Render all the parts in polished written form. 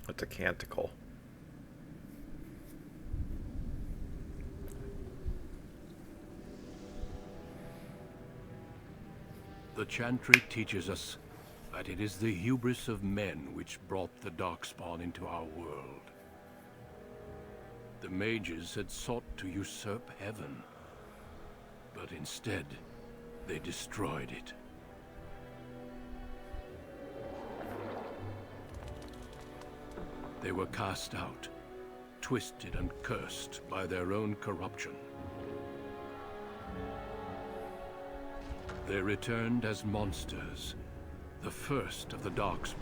What's a canticle? The chantry teaches us that it is the hubris of men which brought the Darkspawn into our world. The mages had sought to usurp heaven, but instead, they destroyed it. They were cast out, twisted and cursed by their own corruption. They returned as monsters, the first of the Darkspawn.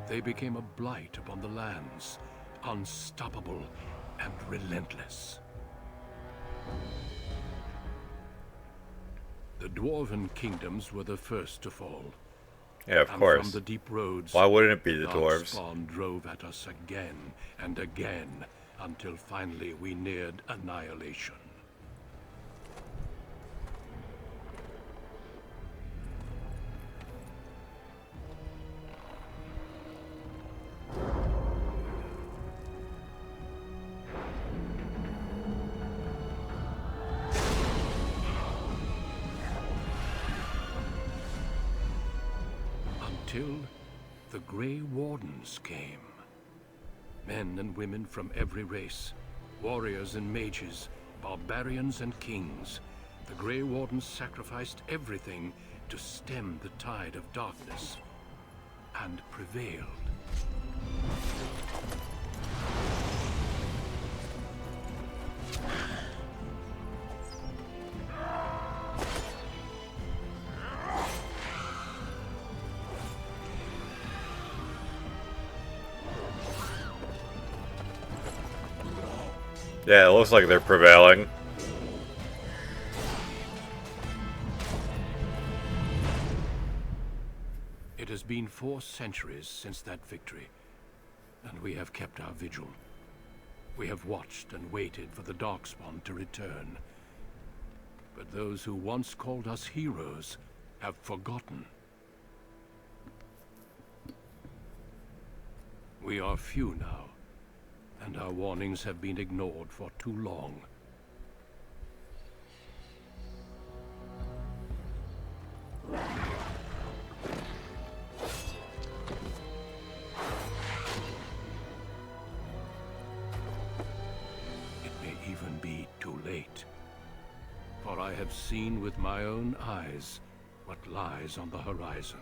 They became a blight upon the lands, unstoppable and relentless. The Dwarven kingdoms were the first to fall. Yeah, of And course. from the deep roads, Why wouldn't it be the dwarves? Darkspawn drove at us again and again, until finally we neared annihilation. Until the Grey Wardens came. Men and women from every race, warriors and mages, barbarians and kings. The Grey Wardens sacrificed everything to stem the tide of darkness, and prevailed. Yeah, it looks like they're prevailing. It has been 4 centuries since that victory, and we have kept our vigil. We have watched and waited for the Darkspawn to return. But those who once called us heroes have forgotten. We are few now, and our warnings have been ignored for too long. It may even be too late. For I have seen with my own eyes what lies on the horizon.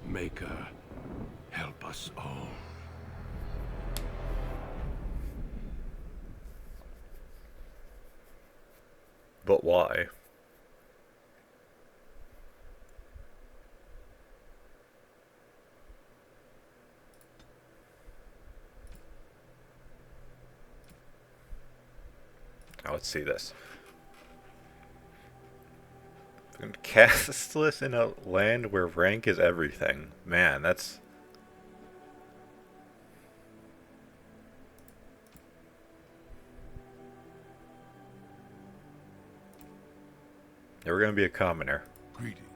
Maker, help us all. But why? Now let's see this. Castless in a land where rank is everything. Man, that's... Never gonna be a commoner. Greetings.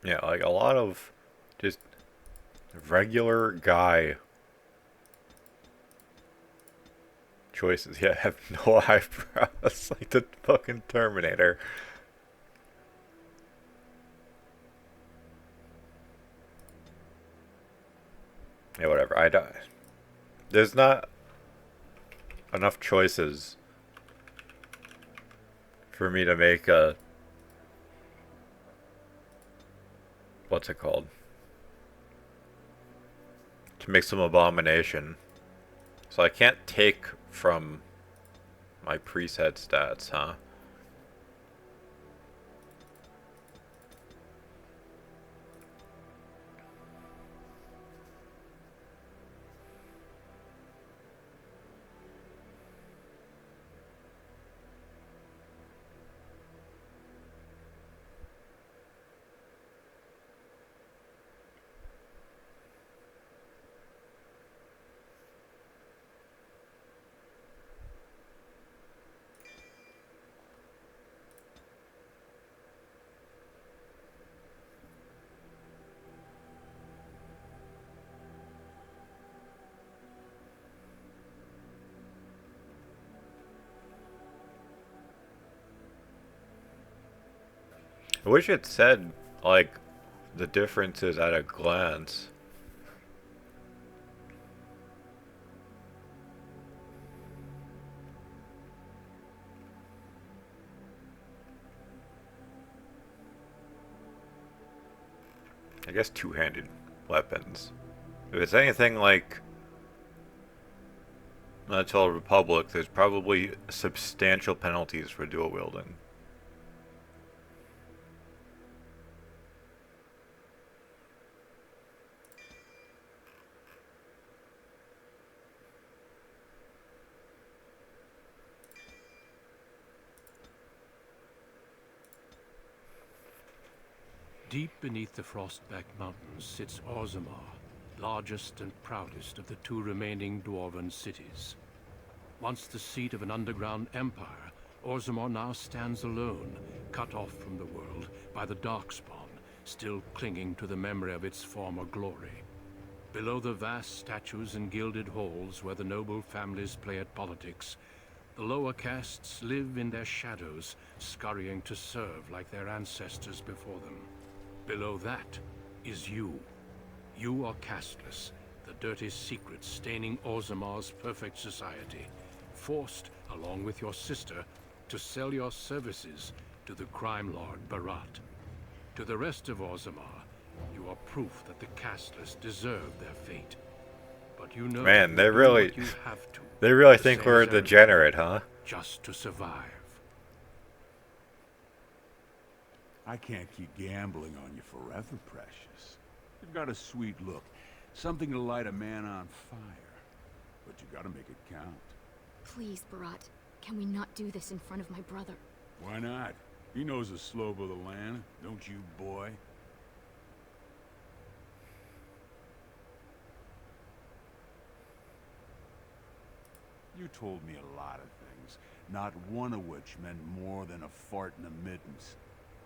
Yeah, like a lot of just regular guy choices. Yeah, have no eyebrows, like the fucking Terminator. Yeah, whatever. I don't. There's not enough choices for me to make a... What's it called? To make some abomination. So I can't take from My preset stats, huh? I wish it said, like, the differences at a glance. I guess two-handed weapons. If it's anything like Metal Republic, there's probably substantial penalties for dual wielding. Deep beneath the Frostback Mountains sits Orzammar, largest and proudest of the two remaining dwarven cities. Once the seat of an underground empire, Orzammar now stands alone, cut off from the world by the Darkspawn, still clinging to the memory of its former glory. Below the vast statues and gilded halls where the noble families play at politics, the lower castes live in their shadows, scurrying to serve like their ancestors before them. Below that is you. You are casteless, the dirty secret staining Orzammar's perfect society, forced, along with your sister, to sell your services to the crime lord Barat. To the rest of Orzammar, you are proof that the casteless deserve their fate. But you know Man, you do what you have to. They really The think same we're as everyone, degenerate, huh? just to survive. I can't keep gambling on you forever, Precious. You've got a sweet look. Something to light a man on fire. But you gotta make it count. Please, Barat. Can we not do this in front of my brother? Why not? He knows the slope of the land, don't you, boy? You told me a lot of things, not one of which meant more than a fart in the middens.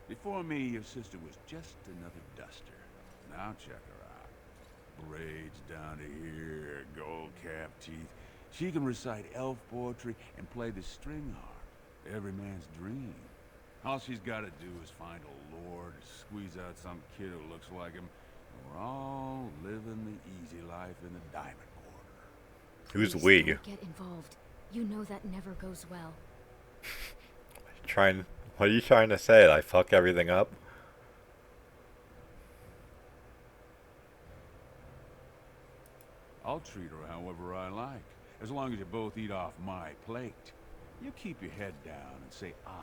Before me, your sister was just another duster. Now check her out. Braids down to here, gold cap teeth. She can recite elf poetry and play the string harp. Every man's dream. All she's gotta do is find a lord, squeeze out some kid who looks like him, and we're all living the easy life in the Diamond Quarter. Who's Please we? don't get involved. You know that never goes well. What are you trying to say? I fuck everything up? I'll treat her however I like, as long as you both eat off my plate. You keep your head down and say aye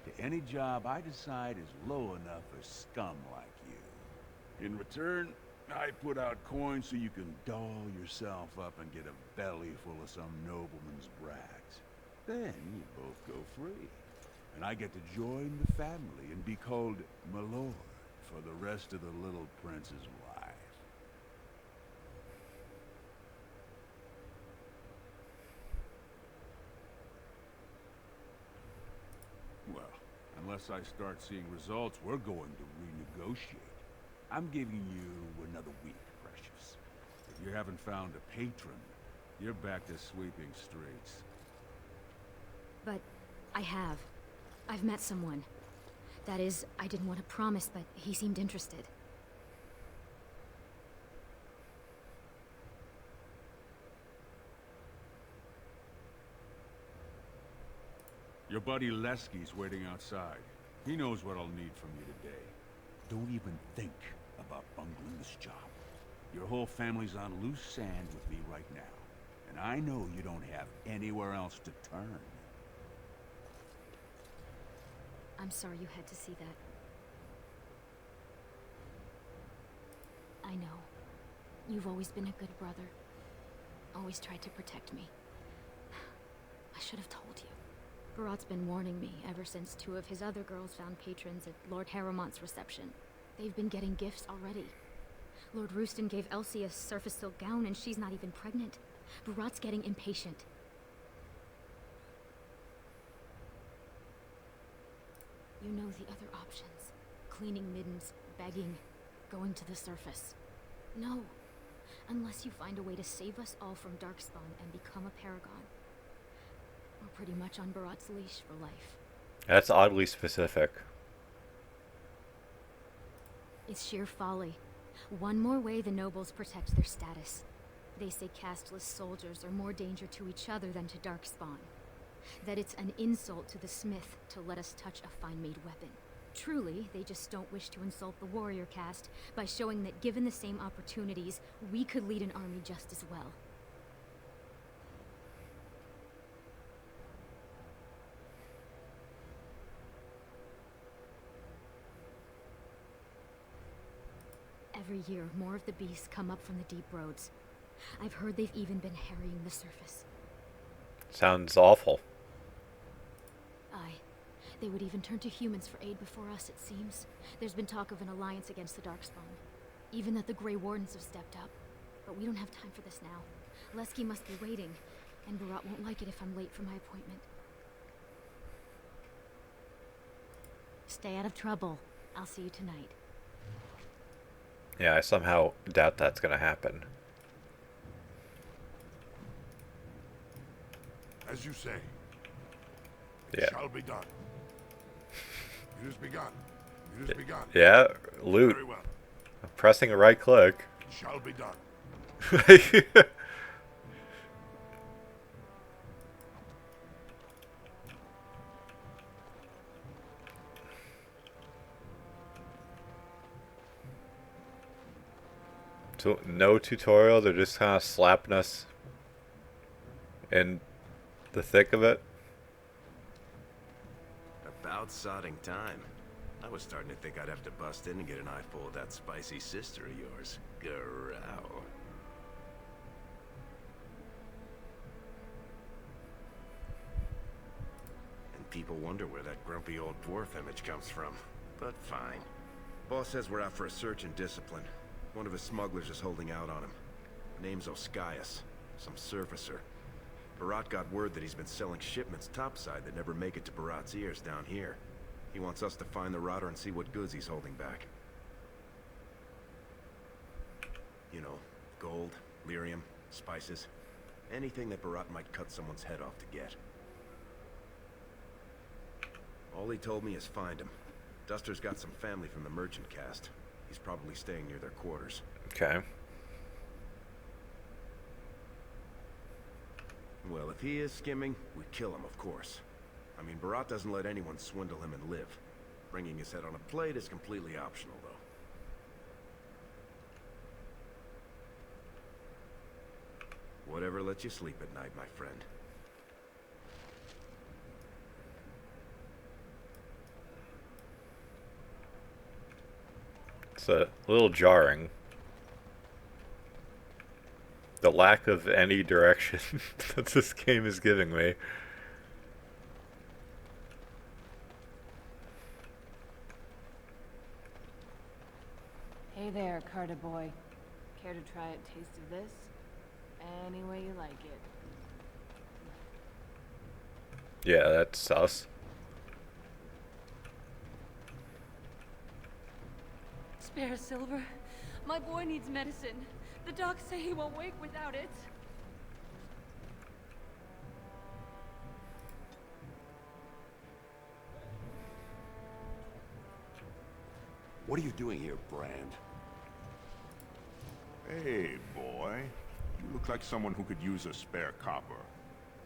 to any job I decide is low enough for scum like you. In return, I put out coins so you can doll yourself up and get a belly full of some nobleman's brats. Then you both go free. And I get to join the family and be called my lord for the rest of the little prince's life. Well, unless I start seeing results, we're going to renegotiate. I'm giving you another week, Precious. If you haven't found a patron, you're back to sweeping streets. But I have. I've met someone. That is, I didn't want to promise, but he seemed interested. Your buddy Lesky's waiting outside. He knows what I'll need from you today. Don't even think about bungling this job. Your whole family's on loose sand with me right now. And I know you don't have anywhere else to turn. I'm sorry you had to see that. I know. You've always been a good brother. Always tried to protect me. I should have told you. Barat's been warning me ever since 2 of his other girls found patrons at Lord Harrowmont's reception. They've been getting gifts already. Lord Rooston gave Elsie a surface silk gown and she's not even pregnant. Barat's getting impatient. You know the other options. Cleaning middens, begging, going to the surface. No. Unless you find a way to save us all from Darkspawn and become a paragon. We're pretty much on Barat's leash for life. That's oddly specific. It's sheer folly. One more way the nobles protect their status. They say casteless soldiers are more danger to each other than to Darkspawn. That it's an insult to the smith to let us touch a fine-made weapon. Truly, they just don't wish to insult the warrior caste by showing that given the same opportunities, we could lead an army just as well. Every year, more of the beasts come up from the deep roads. I've heard they've even been harrying the surface. Sounds awful. Aye. They would even turn to humans for aid before us, it seems. There's been talk of an alliance against the Darkspawn. Even that the Grey Wardens have stepped up. But we don't have time for this now. Lesky must be waiting, and Barat won't like it if I'm late for my appointment. Stay out of trouble. I'll see you tonight. Yeah, I somehow doubt that's gonna happen. As you say, Yeah. it shall be done. It is begun. It is begun. Yeah, loot. Very well. Pressing a right click. It shall be done. So, no tutorial, they're just kind of slapping us in the thick of it. About sodding time. I was starting to think I'd have to bust in and get an eyeful of that spicy sister of yours. Growl. And people wonder where that grumpy old dwarf image comes from. But fine. Boss says we're out for a search and discipline. One of his smugglers is holding out on him. Name's Oskias. Some surfacer. Barat got word that he's been selling shipments topside that never make it to Barat's ears down here. He wants us to find the rotter and see what goods he's holding back. You know, gold, lyrium, spices. Anything that Barat might cut someone's head off to get. All he told me is find him. Duster's got some family from the merchant caste. He's probably staying near their quarters. Okay. Well, if he is skimming, we kill him, of course. I mean, Barat doesn't let anyone swindle him and live. Bringing his head on a plate is completely optional, though. Whatever lets you sleep at night, my friend. It's a little jarring. The lack of any direction that this game is giving me. Hey there, Carter boy. Care to try a taste of this? Any way you like it. Yeah, that's sus. Spare silver. My boy needs medicine. The docs say he won't wake without it. What are you doing here, Brand? Hey, boy. You look like someone who could use a spare copper.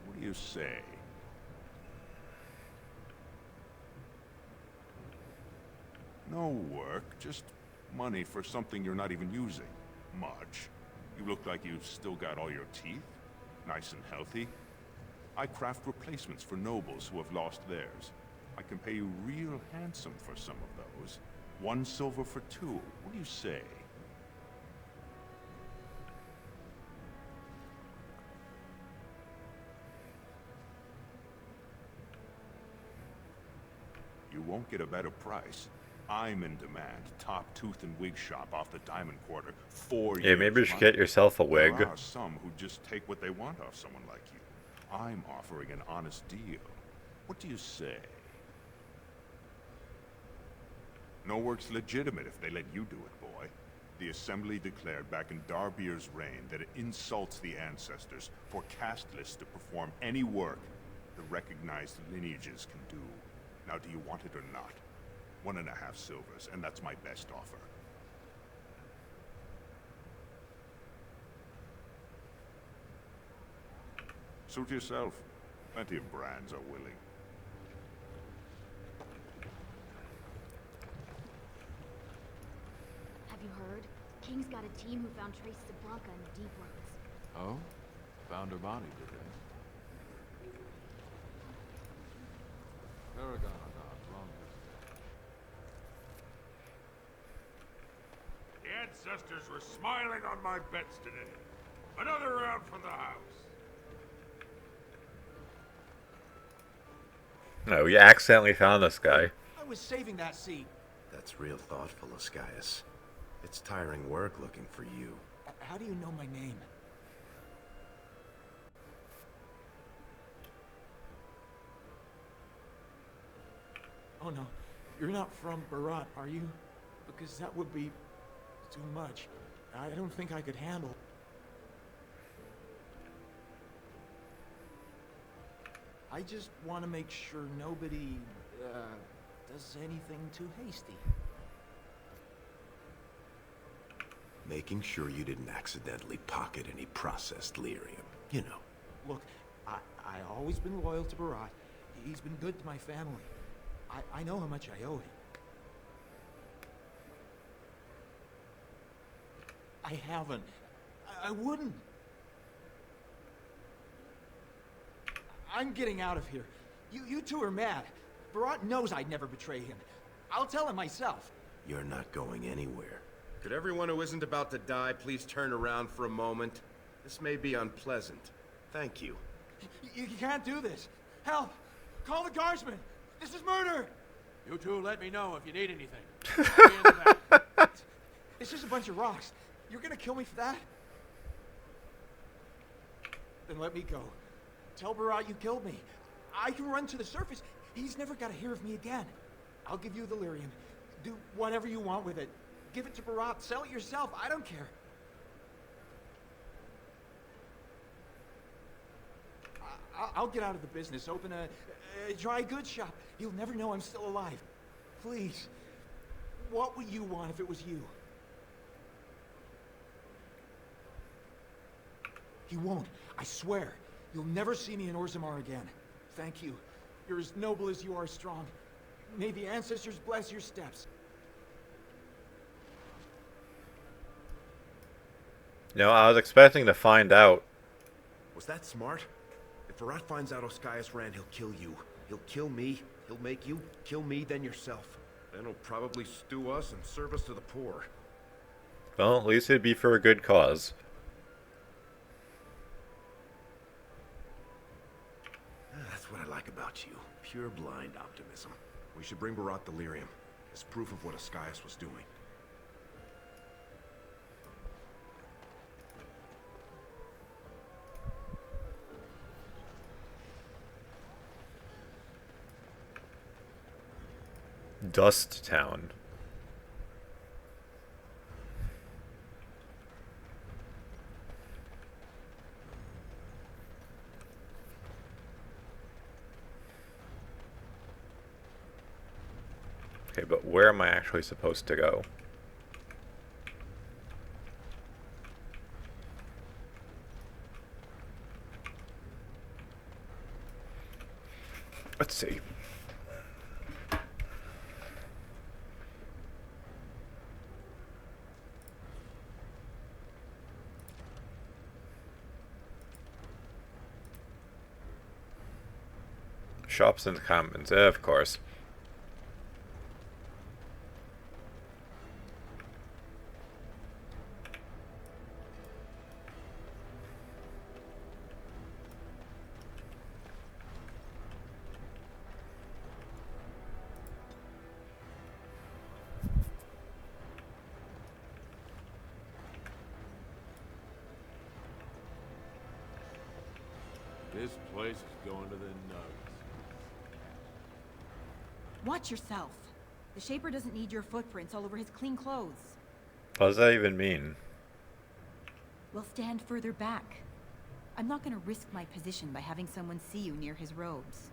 What do you say? No work, just money for something you're not even using. Much. You look like you've still got all your teeth. Nice and healthy. I craft replacements for nobles who have lost theirs. I can pay you real handsome for some of those. 1 silver for 2. What do you say? You won't get a better price. I'm in demand. Top tooth and wig shop off the Diamond Quarter. 4 years. Yeah, maybe you should get yourself a wig. There are some who just take what they want off someone like you. I'm offering an honest deal. What do you say? No work's legitimate if they let you do it, boy. The Assembly declared back in Darbier's reign that it insults the ancestors for casteless to perform any work the recognized lineages can do. Now, do you want it or not? 1.5 silvers, and that's my best offer. Suit yourself. Plenty of brands are willing. Have you heard? King's got a team who found traces of Blanca in the deep roads. Oh? Found her body, did they? Paragon, wrong. The ancestors were smiling on my bets today. Another round for the house. No, you accidentally found this guy. I was saving that seat. That's real thoughtful, Oscius. It's tiring work looking for you. How do you know my name? Oh no, you're not from Barat, are you? Because that would be too much. I don't think I could handle. I just want to make sure nobody, does anything too hasty. Making sure you didn't accidentally pocket any processed lyrium, you know. Look, I always been loyal to Barat. He's been good to my family. I know how much I owe him. I haven't. I wouldn't. I'm getting out of here. You two are mad. Barat knows I'd never betray him. I'll tell him myself. You're not going anywhere. Could everyone who isn't about to die please turn around for a moment? This may be unpleasant. Thank you. You can't do this. Help! Call the guardsmen! This is murder! You two let me know if you need anything. I'll be in the back. It's just a bunch of rocks. You're gonna kill me for that? Then let me go. Tell Barat you killed me. I can run to the surface. He's never gotta hear of me again. I'll give you the lyrium. Do whatever you want with it. Give it to Barat. Sell it yourself. I don't care. I'll get out of the business. Open a dry goods shop. He'll never know I'm still alive. Please. What would you want if it was you? He won't. I swear. You'll never see me in Orzammar again. Thank you. You're as noble as you are strong. May the ancestors bless your steps. No, I was expecting to find out. Was that smart? If Barat finds out Oscius ran, he'll kill you. He'll kill me. He'll make you kill me, then yourself. Then he'll probably stew us and serve us to the poor. Well, at least it'd be for a good cause. That's what I like about you. Pure blind optimism. We should bring Barat the lyrium as proof of what Oscius was doing. Dust Town. Okay, but where am I actually supposed to go? Let's see. Shops and commons, of course. This place is going to the nuts. Watch yourself. The Shaper doesn't need your footprints all over his clean clothes. What does that even mean? We'll stand further back. I'm not gonna risk my position by having someone see you near his robes.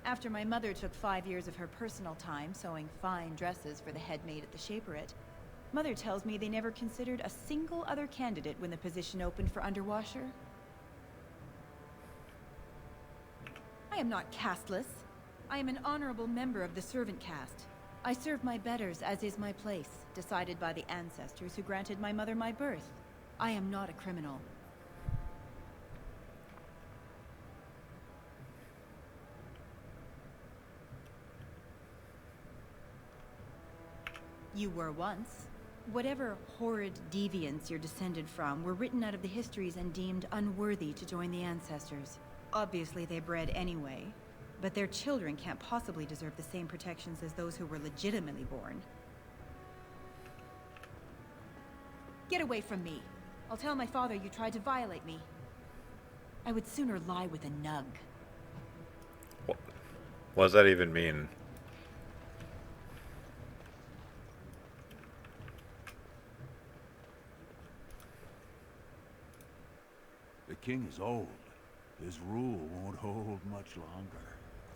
After my mother took 5 years of her personal time sewing fine dresses for the head maid at the Shaperette, Mother tells me they never considered a single other candidate when the position opened for underwasher. I am not casteless. I am an honorable member of the servant caste. I serve my betters as is my place, decided by the ancestors who granted my mother my birth. I am not a criminal. You were once. Whatever horrid deviants you're descended from were written out of the histories and deemed unworthy to join the ancestors. Obviously they bred anyway, but their children can't possibly deserve the same protections as those who were legitimately born. Get away from me. I'll tell my father you tried to violate me. I would sooner lie with a nug. What does that even mean? The king is old. His rule won't hold much longer.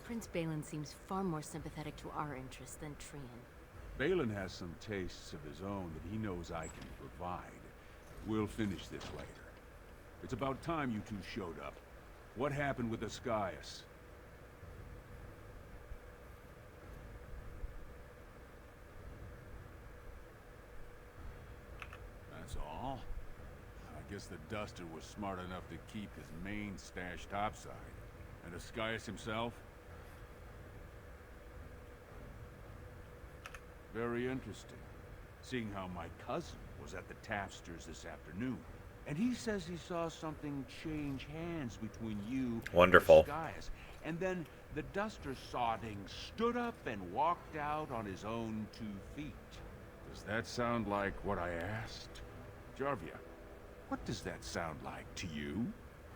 Prince Balin seems far more sympathetic to our interests than Trian. Balin has some tastes of his own that he knows I can provide. We'll finish this later. It's about time you two showed up. What happened with Ascaius? That's all? I guess the Duster was smart enough to keep his main stash topside. And Ascaius himself? Very interesting. Seeing how my cousin was at the tapsters this afternoon. And he says he saw something change hands between you Wonderful. and Ascaius. And then the Duster Sodding stood up and walked out on his own 2 feet. Does that sound like what I asked? Jarvia, what does that sound like to you?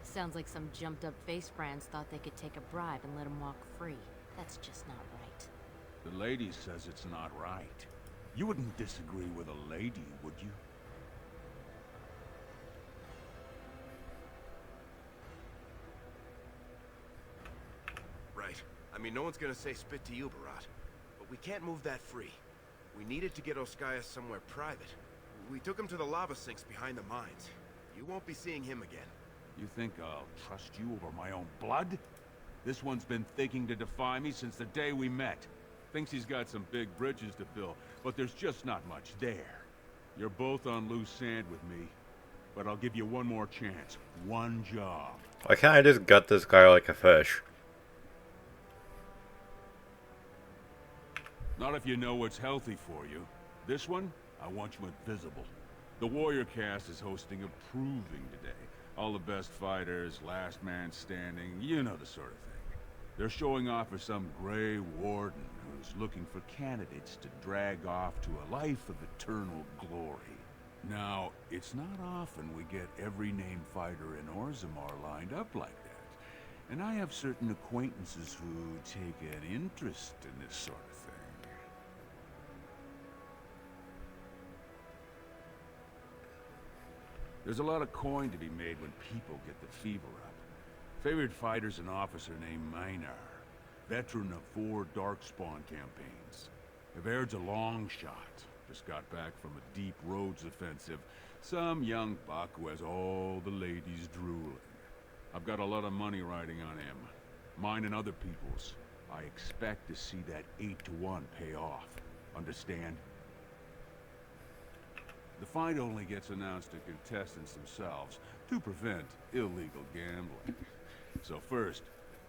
Sounds like some jumped-up face brands thought they could take a bribe and let him walk free. That's just not right. The lady says it's not right. You wouldn't disagree with a lady, would you? Right. I mean, no one's gonna say spit to you, Barat. But we can't move that free. We needed to get Ascaius somewhere private. We took him to the lava sinks behind the mines. You won't be seeing him again. You think I'll trust you over my own blood? This one's been thinking to defy me since the day we met. Thinks he's got some big bridges to fill, but there's just not much there. You're both on loose sand with me, but I'll give you one more chance. One job. Why can't I just gut this guy like a fish? Not if you know what's healthy for you. This one, I want you invisible. The Warrior Cast is hosting a proving today. All the best fighters, last man standing, you know the sort of thing. They're showing off for some Grey Warden who's looking for candidates to drag off to a life of eternal glory. Now, it's not often we get every named fighter in Orzammar lined up like that. And I have certain acquaintances who take an interest in this sort of thing. There's a lot of coin to be made when people get the fever up. Favorite fighter's an officer named Magnus, veteran of 4 Darkspawn campaigns. Evaird's a long shot. Just got back from a deep roads offensive. Some young buck who has all the ladies drooling. I've got a lot of money riding on him. Mine and other people's. I expect to see that 8-to-1 pay off. Understand? The fight only gets announced to contestants themselves to prevent illegal gambling. So first,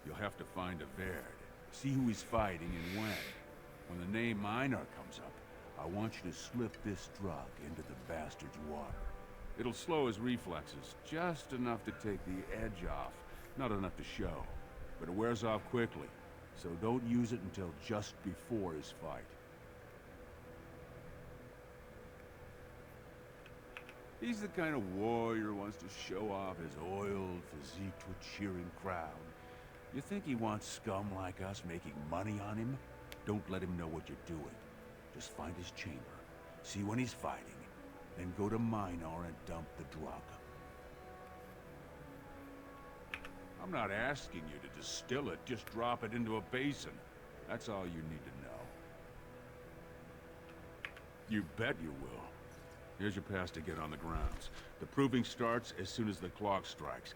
you'll have to find Evaird, See who he's fighting and when. When the name Minor comes up, I want you to slip this drug into the bastard's water. It'll slow his reflexes, just enough to take the edge off, not enough to show. But it wears off quickly, so don't use it until just before his fight. He's the kind of warrior who wants to show off his oiled physique to a cheering crowd. You think he wants scum like us making money on him? Don't let him know what you're doing. Just find his chamber, see when he's fighting, then go to Minor and dump the drug. I'm not asking you to distill it, just drop it into a basin. That's all you need to know. You bet you will. Here's your pass to get on the grounds. The proving starts as soon as the clock strikes.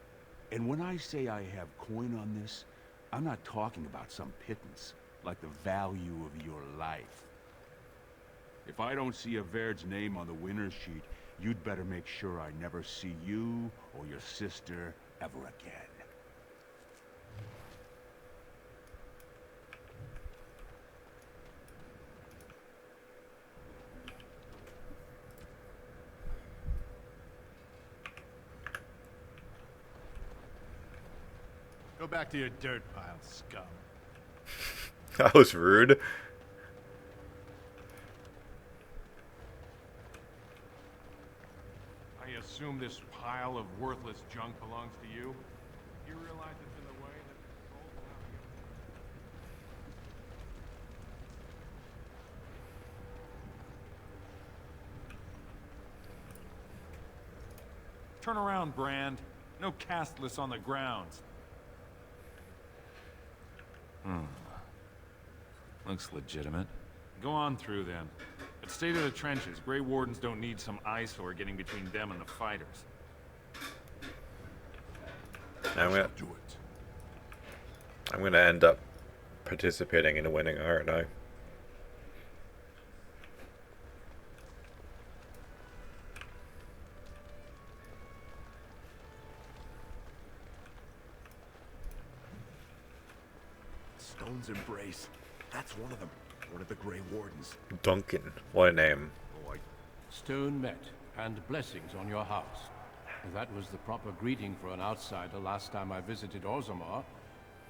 And when I say I have coin on this, I'm not talking about some pittance, like the value of your life. If I don't see a Vaird's name on the winner's sheet, you'd better make sure I never see you or your sister ever again. Go back to your dirt pile, scum. That was rude. I assume this pile of worthless junk belongs to you? You realize it's in the way that controls Turn around, Brand. No castless on the grounds. Looks legitimate. Go on through, then. At State of the Trenches, Grey Wardens don't need some eyesore getting between them and the fighters. I'm Do it. gonna end up participating in winning, aren't I? Stone's Embrace. That's one of them. One of the Grey Wardens. Duncan, what a name. Stone met, and blessings on your house. That was the proper greeting for an outsider last time I visited Orzammar.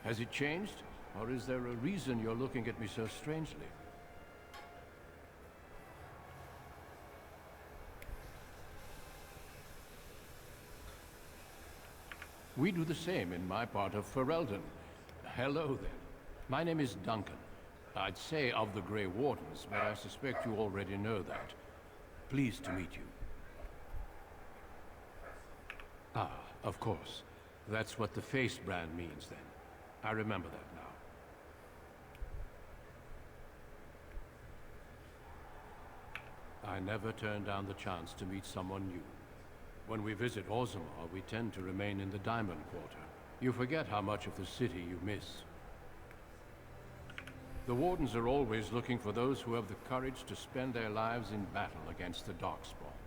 Has it changed? Or is there a reason you're looking at me so strangely? We do the same in my part of Ferelden. Hello then. My name is Duncan. I'd say of the Grey Wardens, but I suspect you already know that. Pleased to meet you. Ah, of course. That's what the face brand means then. I remember that now. I never turn down the chance to meet someone new. When we visit Orzammar, we tend to remain in the Diamond Quarter. You forget how much of the city you miss. The Wardens are always looking for those who have the courage to spend their lives in battle against the Darkspawn.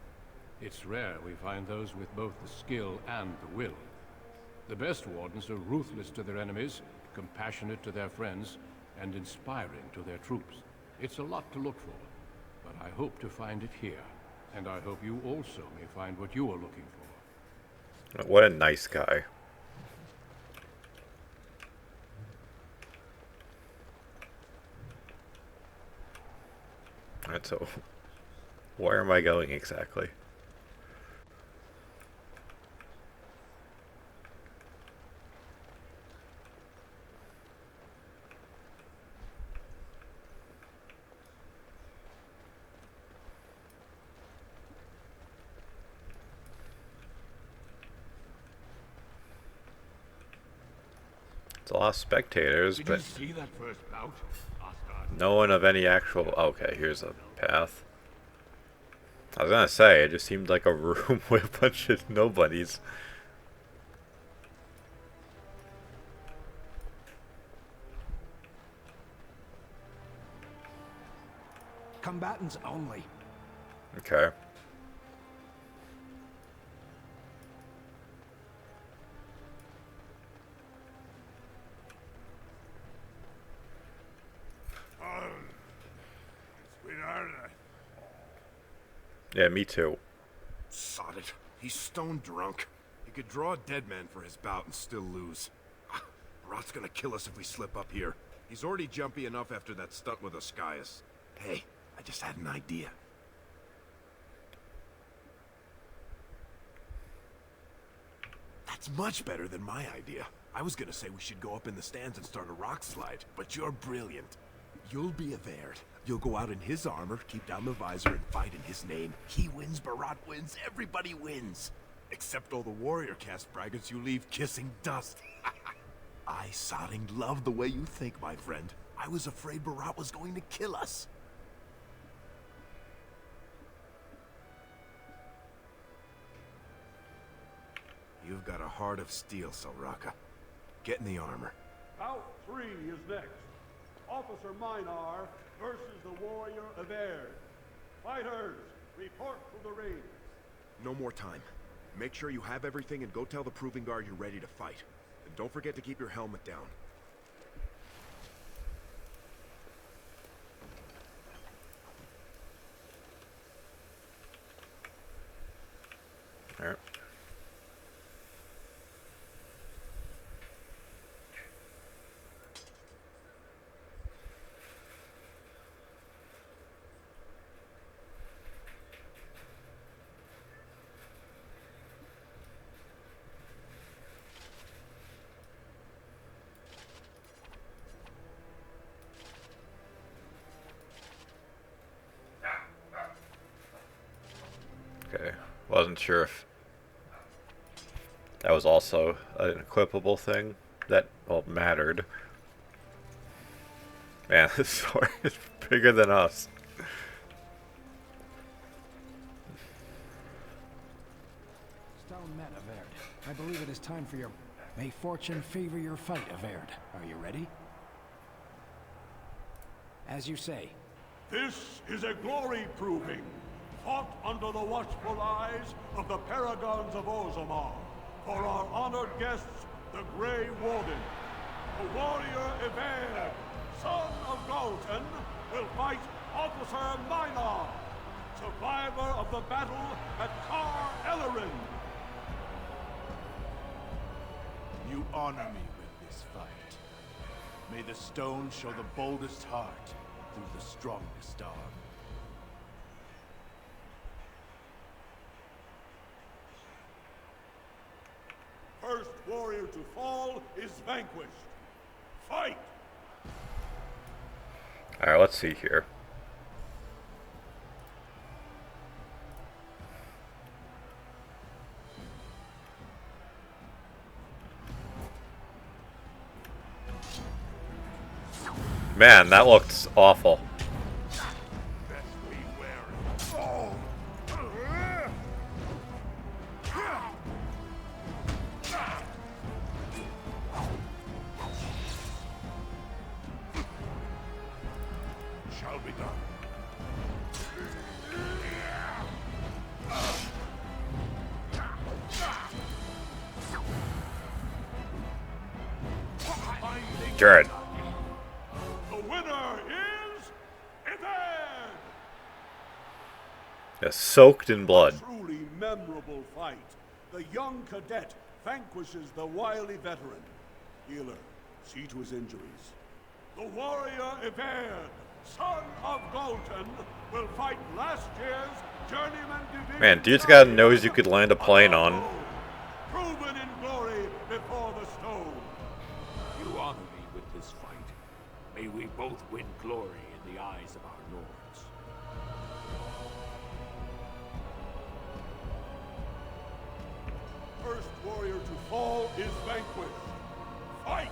It's rare we find those with both the skill and the will. The best Wardens are ruthless to their enemies, compassionate to their friends, and inspiring to their troops. It's a lot to look for, but I hope to find it here. And I hope you also may find what you are looking for. What a nice guy. Alright, so where am I going exactly? It's a lot of spectators, Did but you see that first bout? no one of any actual... Okay, here's a path. I was gonna say, it just seemed like a room with a bunch of nobodies. Combatants only. Okay. Yeah, me too. Sod it. He's stone drunk. He could draw a dead man for his bout and still lose. Rot's gonna kill us if we slip up here. He's already jumpy enough after that stunt with Oscius. Hey, I just had an idea. That's much better than my idea. I was gonna say we should go up in the stands and start a rock slide, but you're brilliant. You'll be a Verd. You'll go out in his armor, keep down the visor, and fight in his name. He wins, Barat wins, everybody wins. Except all the warrior caste braggarts you leave kissing dust. I sodding love the way you think, my friend. I was afraid Barat was going to kill us. You've got a heart of steel, Soraka. Get in the armor. Bout 3 is next. Officer Minar versus the warrior Averd. Fighters, report to the ring. No more time. Make sure you have everything and go tell the Proving Guard you're ready to fight. And don't forget to keep your helmet down. All right. Okay, wasn't sure if that was also an equipable thing that, well, mattered. Man, this sword is bigger than us. Stone met, Averd. I believe it is time for your... May fortune favor your fight, Averd. Are you ready? As you say. This is a glory proving, fought under the watchful eyes of the paragons of Orzammar. For our honored guests, the Grey Warden, the warrior Averd, son of Galton, will fight Officer Minar, survivor of the battle at Kar Ellerin. You honor me with this fight. May the stone show the boldest heart through the strongest arm. First warrior to fall is vanquished. Fight! Alright, let's see here. Man, that looks awful. Shall be done. Jared. The winner is Averd! Yeah, soaked in blood. A truly memorable fight. The young cadet vanquishes the wily veteran. Healer, see to his injuries. The warrior Averd, son of Galton, will fight last year's journeyman division. Man, dude's got a nose you could land a plane on. Proven in glory before the stone. You honor me with this fight. May we both win glory in the eyes of our lords. First warrior to fall is vanquished. Fight!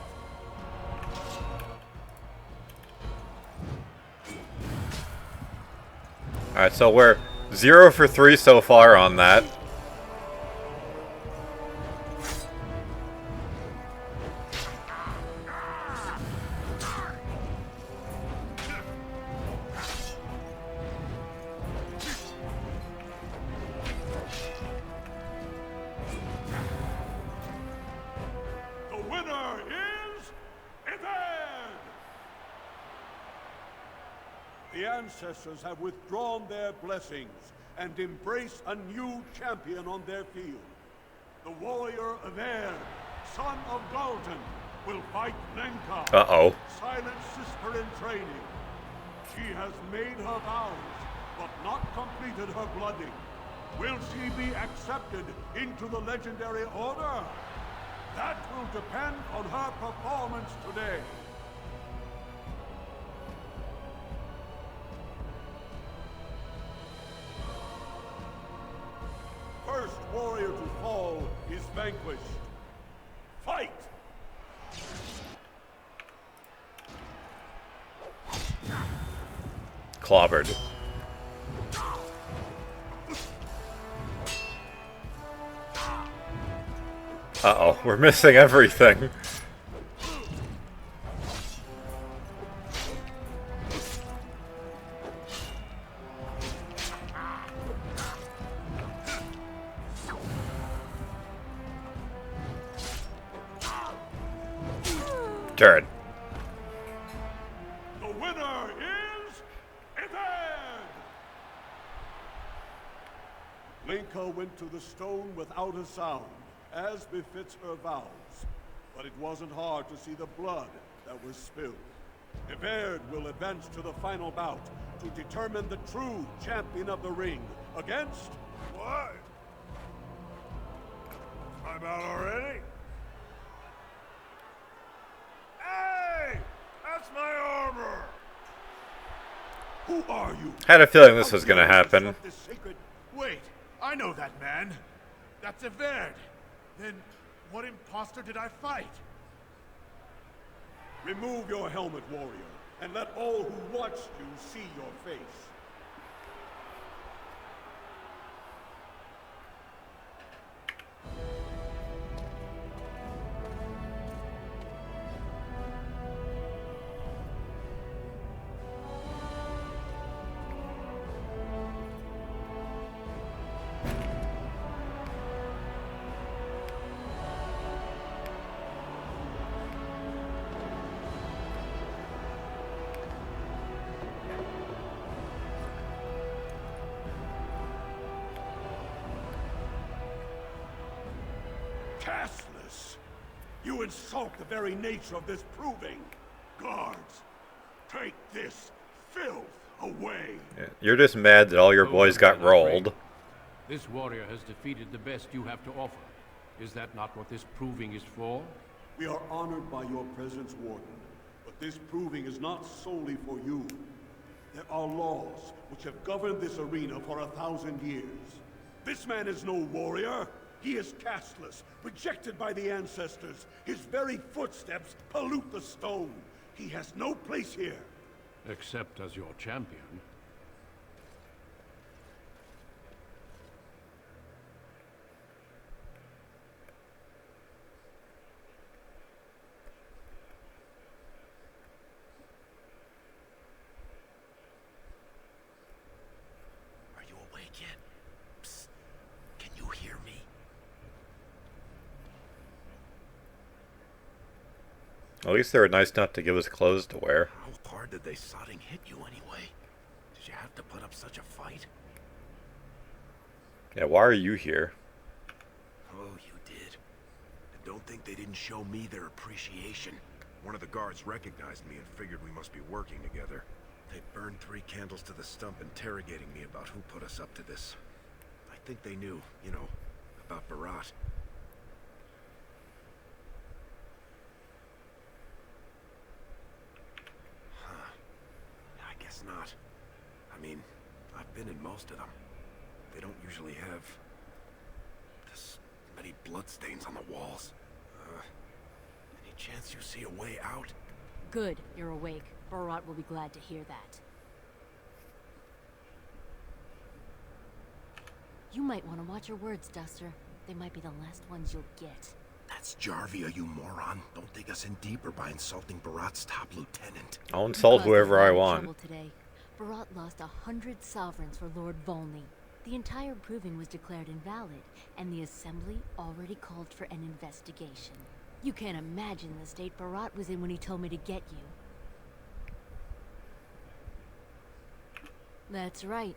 Alright, so we're 0 for 3 so far on that. The winner is Averd! The ancestors have withdrawn their blessings, and embrace a new champion on their field. The warrior Averd, son of Galton, will fight Lenka, Uh-oh. silent sister in training. She has made her vows, but not completed her blooding. Will she be accepted into the legendary order? That will depend on her performance today. First warrior to fall is vanquished. Fight! Clobbered. Uh-oh, we're missing everything. Turn. The winner is Averd! Lenka went to the stone without a sound, as befits her vows. But it wasn't hard to see the blood that was spilled. Averd will advance to the final bout to determine the true champion of the ring against... What? I'm out already? Hey! That's my armor! Who are you? Had a feeling this was gonna happen. This sacred... Wait, I know that man. That's Averd. Then what imposter did I fight? Remove your helmet, warrior, and let all who watched you see your face. Castless! You insult the very nature of this proving. Guards, take this filth away. Yeah, you're just mad that all your boys got rolled. This warrior has defeated the best you have to offer. Is that not what this proving is for? We are honored by your presence, Warden. But this proving is not solely for you. There are laws which have governed this arena for 1,000 years. This man is no warrior. He is castless, rejected by the ancestors. His very footsteps pollute the stone. He has no place here. Except as your champion. Are you awake yet? Psst. Can you hear me? At least they were nice enough to give us clothes to wear. How hard did they sodding hit you anyway? Did you have to put up such a fight? Yeah, why are you here? Oh, you did. And don't think they didn't show me their appreciation. One of the guards recognized me and figured we must be working together. They burned 3 candles to the stump interrogating me about who put us up to this. I think they knew, you know, about Barat. I guess not. I mean, I've been in most of them. They don't usually have this many bloodstains on the walls. Any chance you see a way out? Good, you're awake. Barat will be glad to hear that. You might want to watch your words, Duster. They might be the last ones you'll get. That's Jarvia, you moron. Don't dig us in deeper by insulting Barat's top lieutenant. I'll insult whoever I want. Today. Barat lost 100 sovereigns for Lord Volney. The entire proving was declared invalid, and the Assembly already called for an investigation. You can't imagine the state Barat was in when he told me to get you. That's right.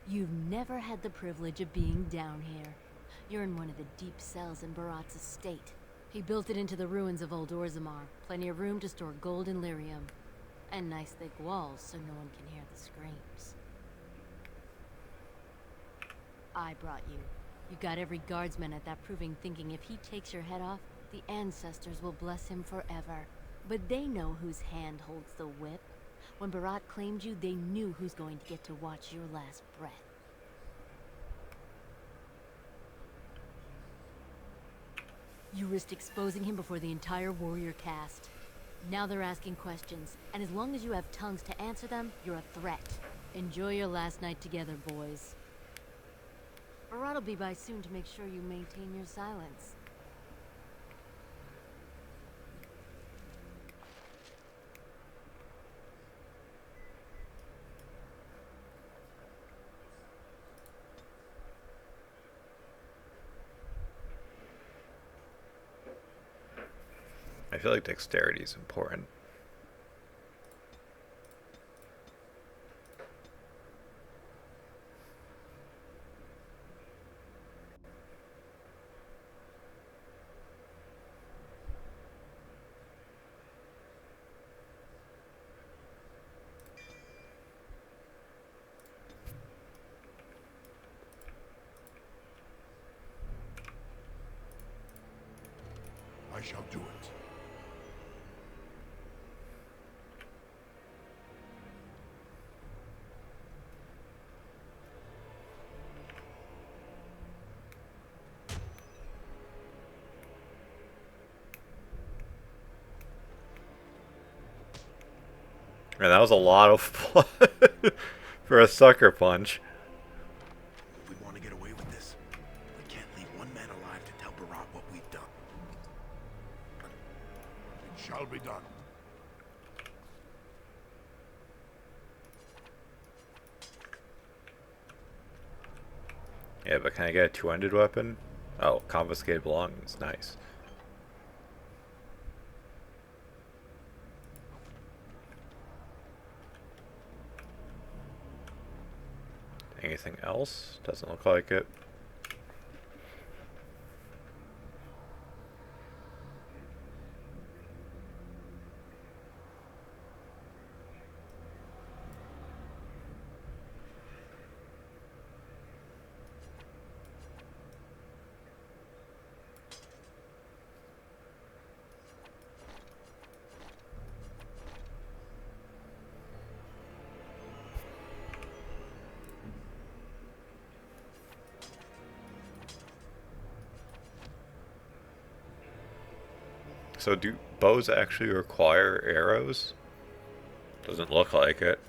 You've never had the privilege of being down here. You're in one of the deep cells in Barat's estate. He built it into the ruins of old Orzammar. Plenty of room to store gold and lyrium. And nice thick walls so no one can hear the screams. I brought you. You got every guardsman at that proving thinking if he takes your head off, the ancestors will bless him forever. But they know whose hand holds the whip. When Barat claimed you, they knew who's going to get to watch your last breath. You risked exposing him before the entire warrior caste. Now they're asking questions, and as long as you have tongues to answer them, you're a threat. Enjoy your last night together, boys. Barat will be by soon to make sure you maintain your silence. I feel like dexterity is important. I shall do it. Man, that was a lot of blood for a sucker punch. If we want to get away with this, we can't leave one man alive to tell Barat what we've done. It shall be done. Yeah, but can I get a two-handed weapon? Oh, confiscated belongings. Nice. Anything else? Doesn't look like it. So do bows actually require arrows? Doesn't look like it.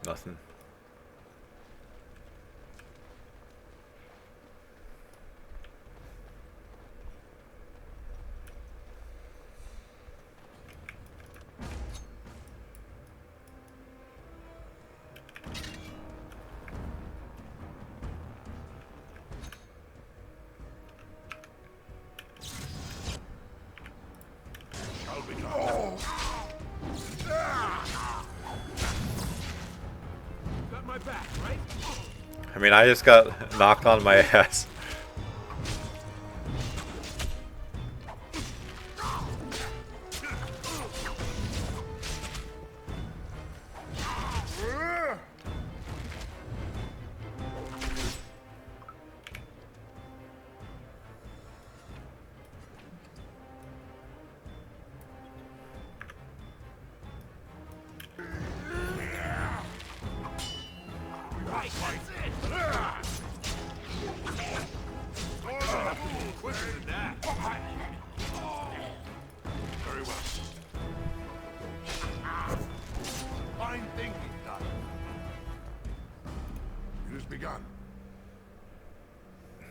Nothing. Got my back, right? I mean, I just got knocked on my ass. Very well. Fine thing we've done. It has begun.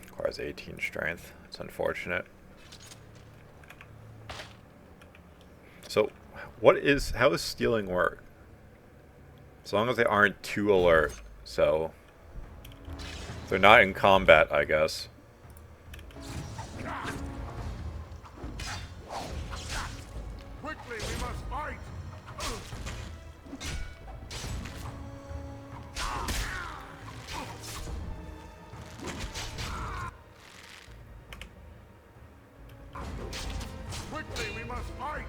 Requires 18 strength. It's unfortunate. So, how does stealing work? As long as they aren't too alert, so... They're not in combat, I guess. Quickly, we must fight! Quickly, we must fight!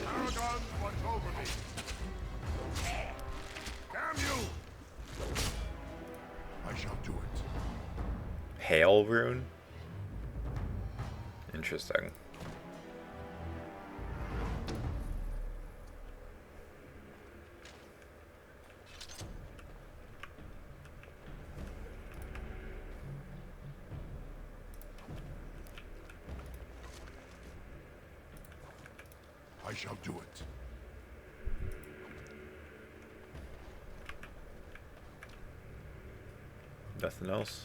Paragons watch over me. Damn you! I shall do it. Hail rune? Interesting. I shall do it. Nothing else.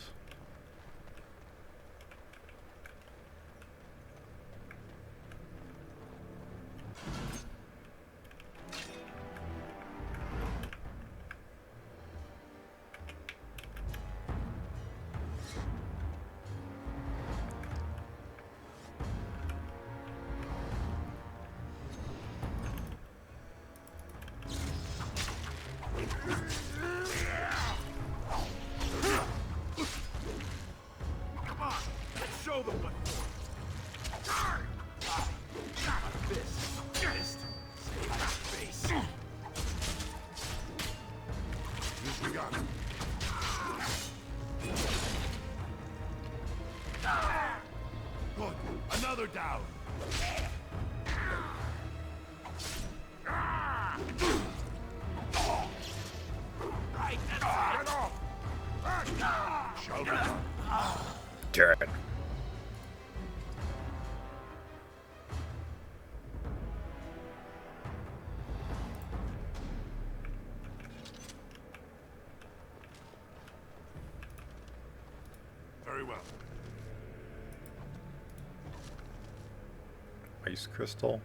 Come on, let's show them what for. Fist. Say my face. Disregard. Good. Another down. Right, that's Get off! Shall be done. Darn. Very well. Ice crystal.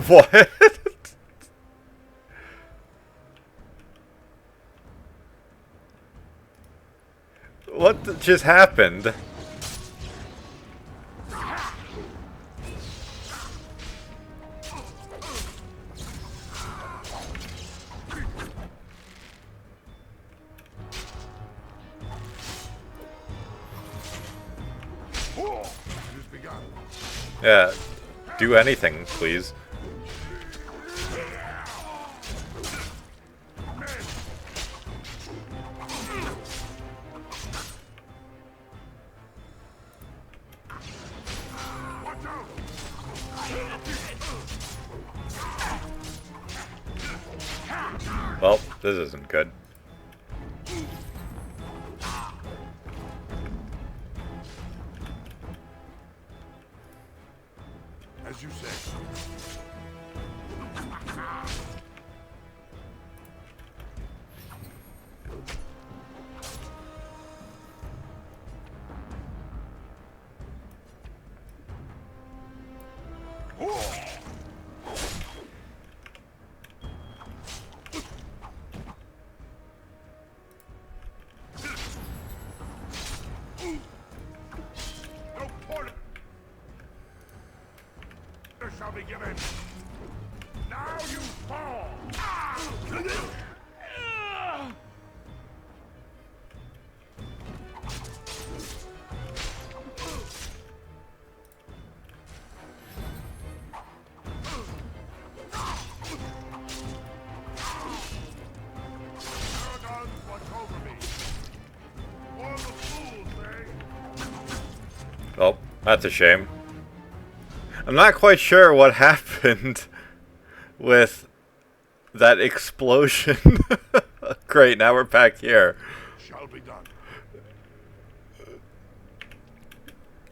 What? What just happened? It is begun. Yeah, do anything, please. Well, this isn't good. As you say. No quarter shall be given. Now you fall. Paragons watch over me. Oh, that's a shame. I'm not quite sure what happened with that explosion. Great, now we're back here. Shall be done.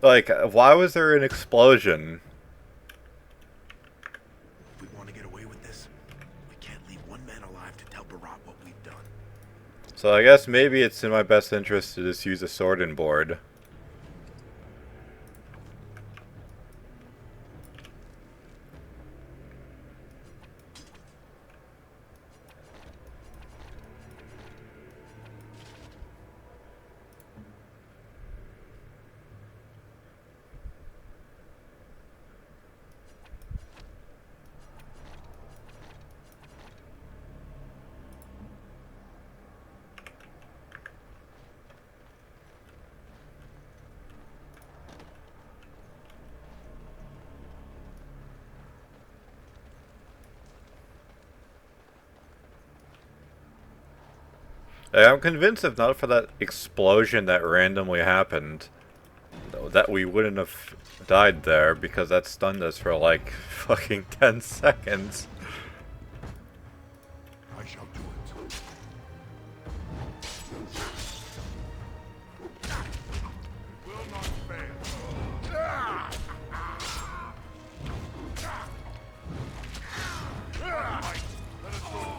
Like, why was there an explosion? If we want to get away with this, we can't leave one man alive to tell Barat what we've done. So I guess maybe it's in my best interest to just use a sword and board. I'm convinced if not for that explosion that randomly happened, that we wouldn't have died there, because that stunned us for like fucking 10 seconds. I shall do it. It will not fail. Let us go.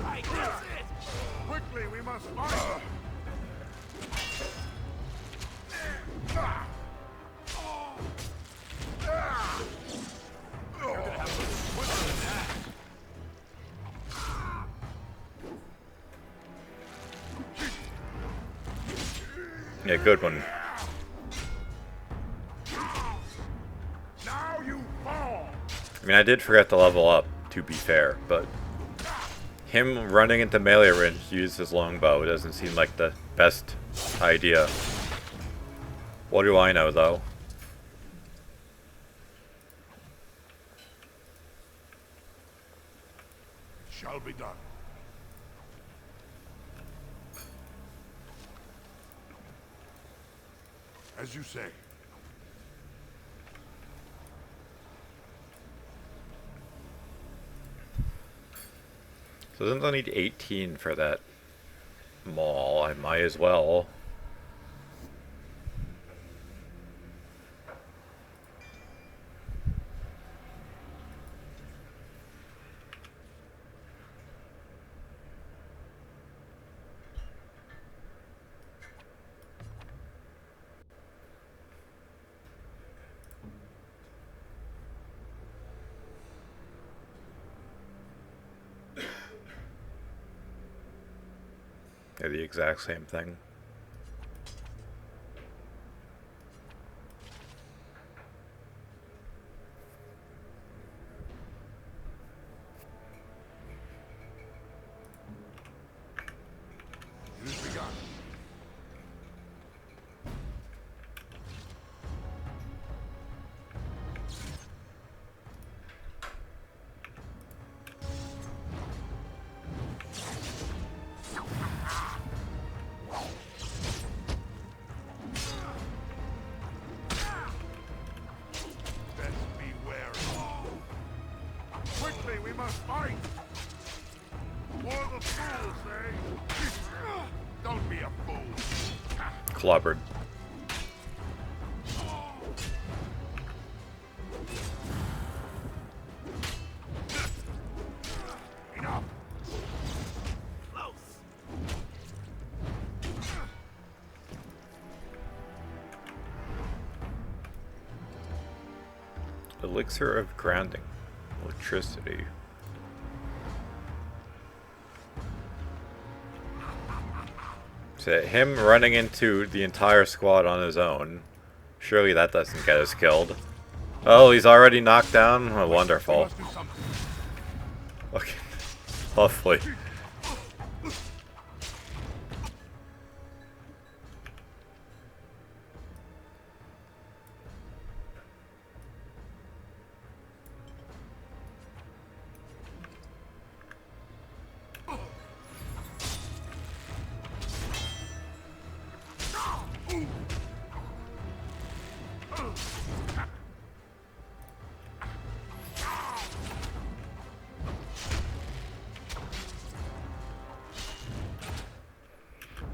Right, that's it. Quickly, we must fight. Yeah, good one. Now you fall. I mean, I did forget to level up, to be fair, but him running into melee range to use his longbow doesn't seem like the best idea. What do I know, though? Shall be done. As you say. So since I need 18 for that mall, I might as well. They're the exact same thing. It is begun. Best beware. Quickly, we must fight. For the fools, eh? Don't be a fool. Clobbered. Enough. Elixir of grounding. Electricity. So him running into the entire squad on his own. Surely that doesn't get us killed. Oh, he's already knocked down? Oh, wonderful. Okay. Lovely.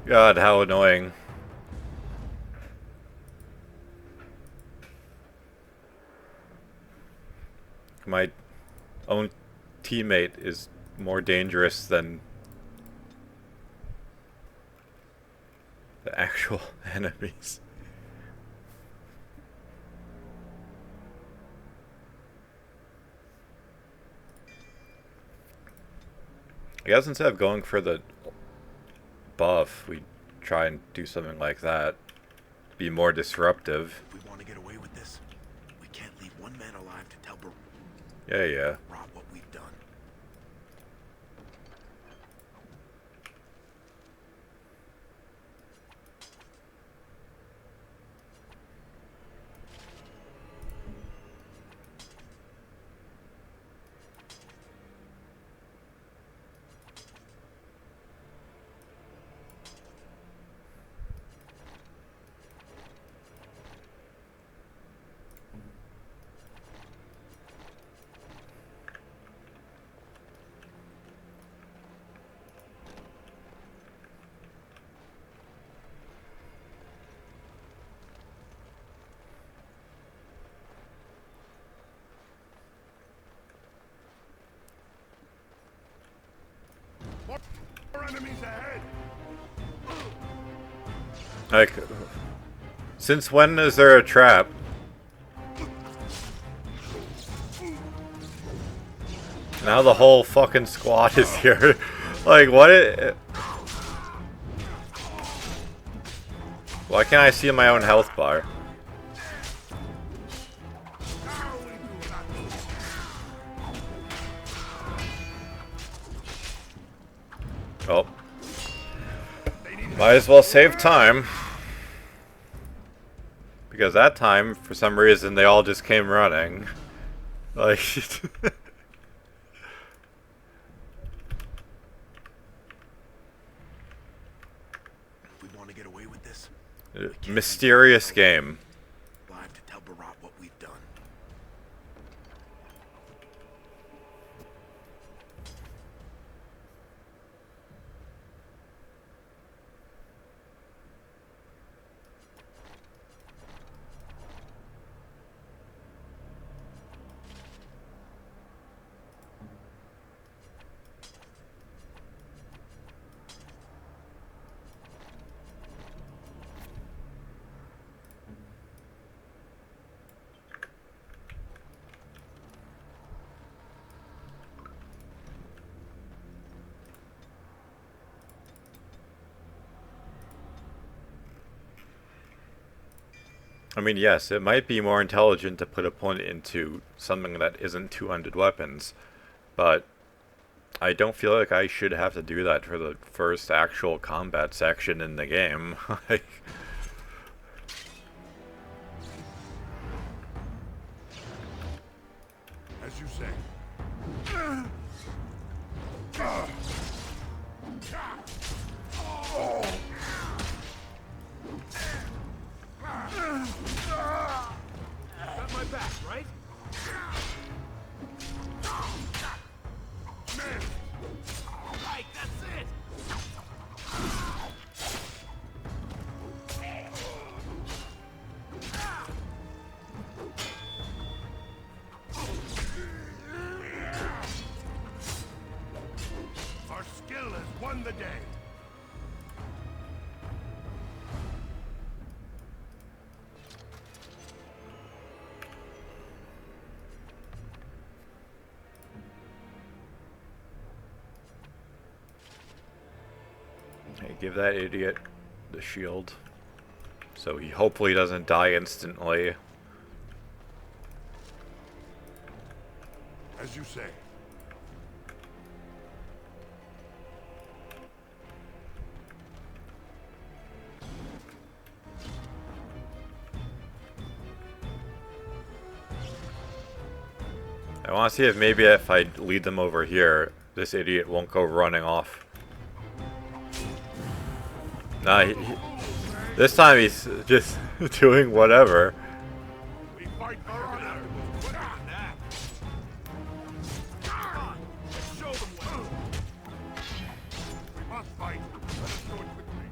God, how annoying. My own teammate is more dangerous than the actual enemies. I guess instead of going for the buff, we try and do something like that. Be more disruptive. If we want to get away with this, we can't leave one man alive to tell Yeah. Rot what we've done. More enemies ahead. Like, since when is there a trap? Now the whole fucking squad is here. Like, what? Why can't I see my own health bar? Oh. Might as well save time. Because that time, for some reason, they all just came running. Like... We want to get away with this. Mysterious game. Live to tell Barat what we've done. I mean, yes, it might be more intelligent to put a point into something that isn't 200 weapons, but I don't feel like I should have to do that for the first actual combat section in the game. Like, As you say. Got my back, right? Right, that's it. Our skill has won the day. hey, give that idiot the shield. So he hopefully doesn't die instantly. As you say. I want to see if maybe if I lead them over here, this idiot won't go running off. Nah, this time he's just doing whatever. We fight for honor. What on that? Let's show them what. We must fight. Let us do it quickly.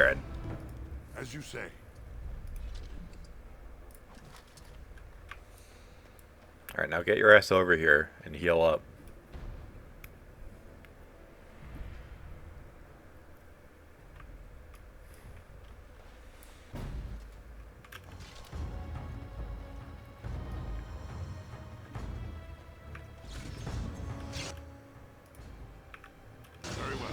Jared. As you say. Alright, now get your ass over here and heal up. Very well.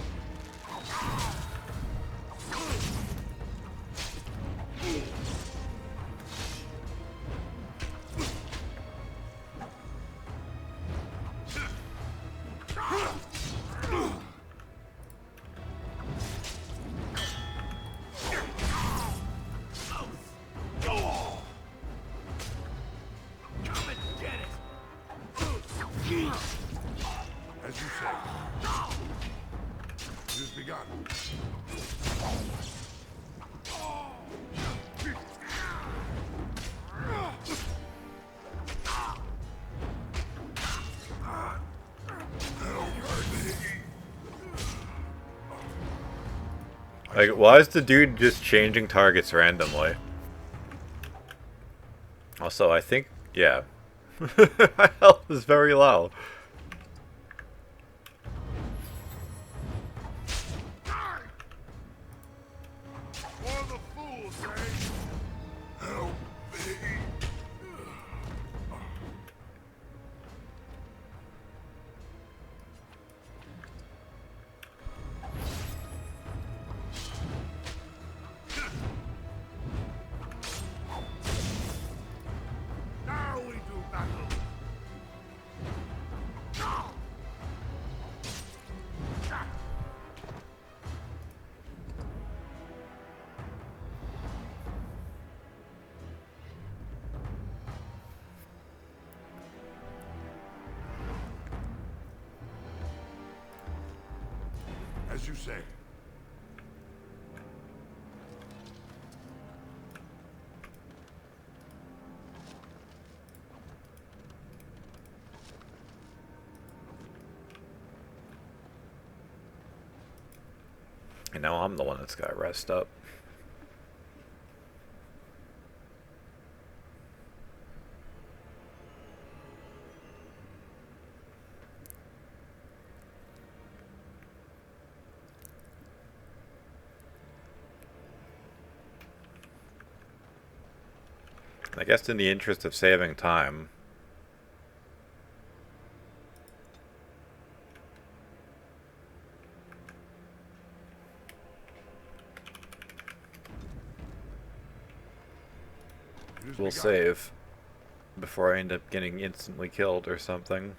As you say. It has begun. Like, why is the dude just changing targets randomly? Also, I think, yeah. My health is very low. For the fools, eh? Help me. Now we do battle. As you say. And now I'm the one that's got to rest up. I guess in the interest of saving time, we'll save before I end up getting instantly killed or something.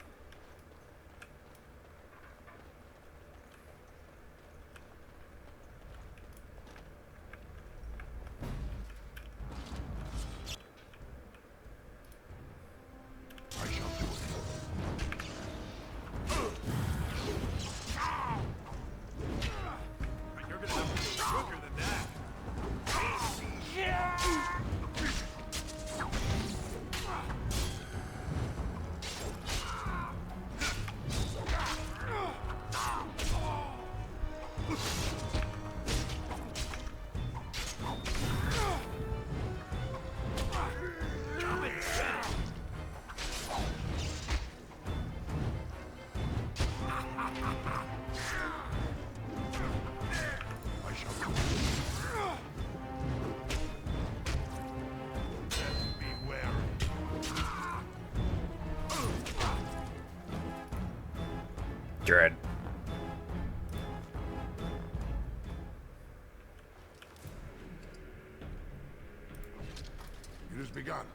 Dread. It has begun.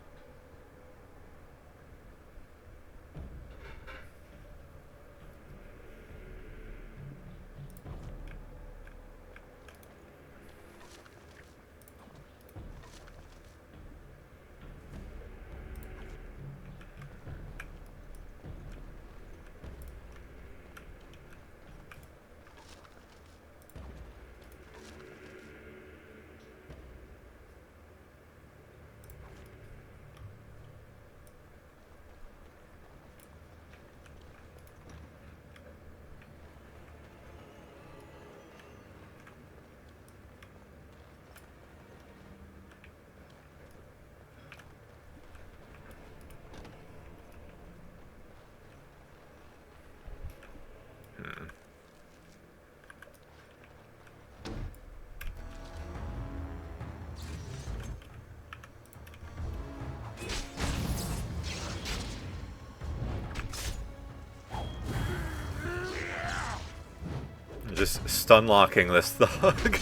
Just stun locking this thug.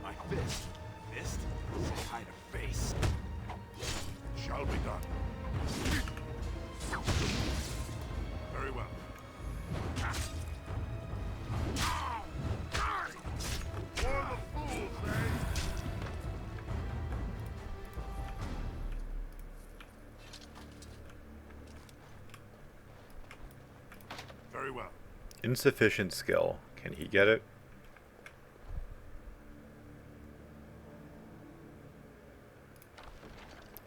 My fist. Fist? Say hi to face. Shall be done. Very well. For the fools, eh? Very well. Insufficient skill. Can he get it?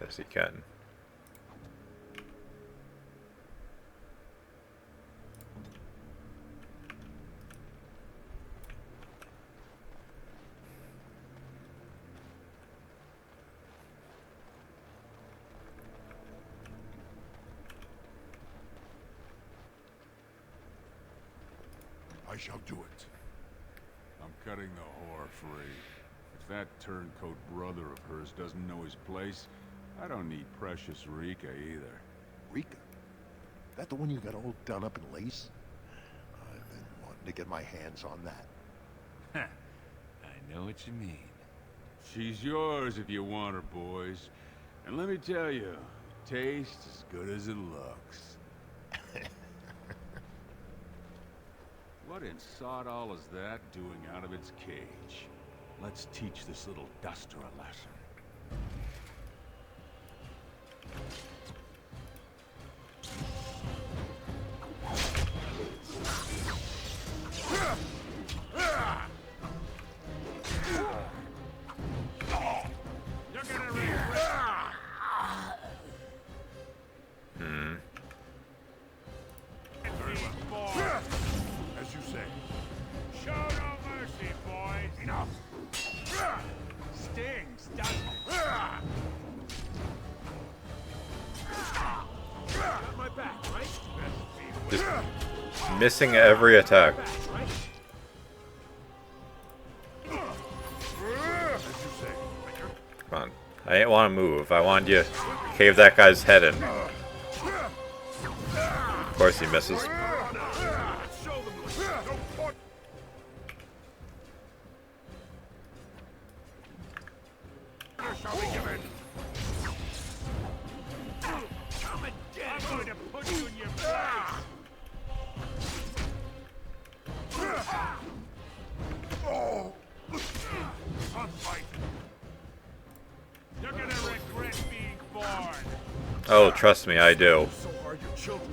Yes, he can. I shall do it. I'm cutting the whore free. If that turncoat brother of hers doesn't know his place, I don't need precious Rika either. Rika? That the one you got all done up in lace? I've been wanting to get my hands on that. I know what you mean. She's yours if you want her, boys. And let me tell you, tastes as good as it looks. What in sod all is that doing out of its cage? Let's teach this little duster a lesson. You're gonna regret. As you say. Show no mercy, boys. Enough. Stings, doesn't it? Got my back, right? Just missing every attack. Come on. I didn't want to move. I wanted you to cave that guy's head in. Of course he misses. Shall we give in? Come and get it. I'm going to put you in your place. Oh! I'm fighting. You're gonna regret being born. Oh, trust me, I do. So are your children.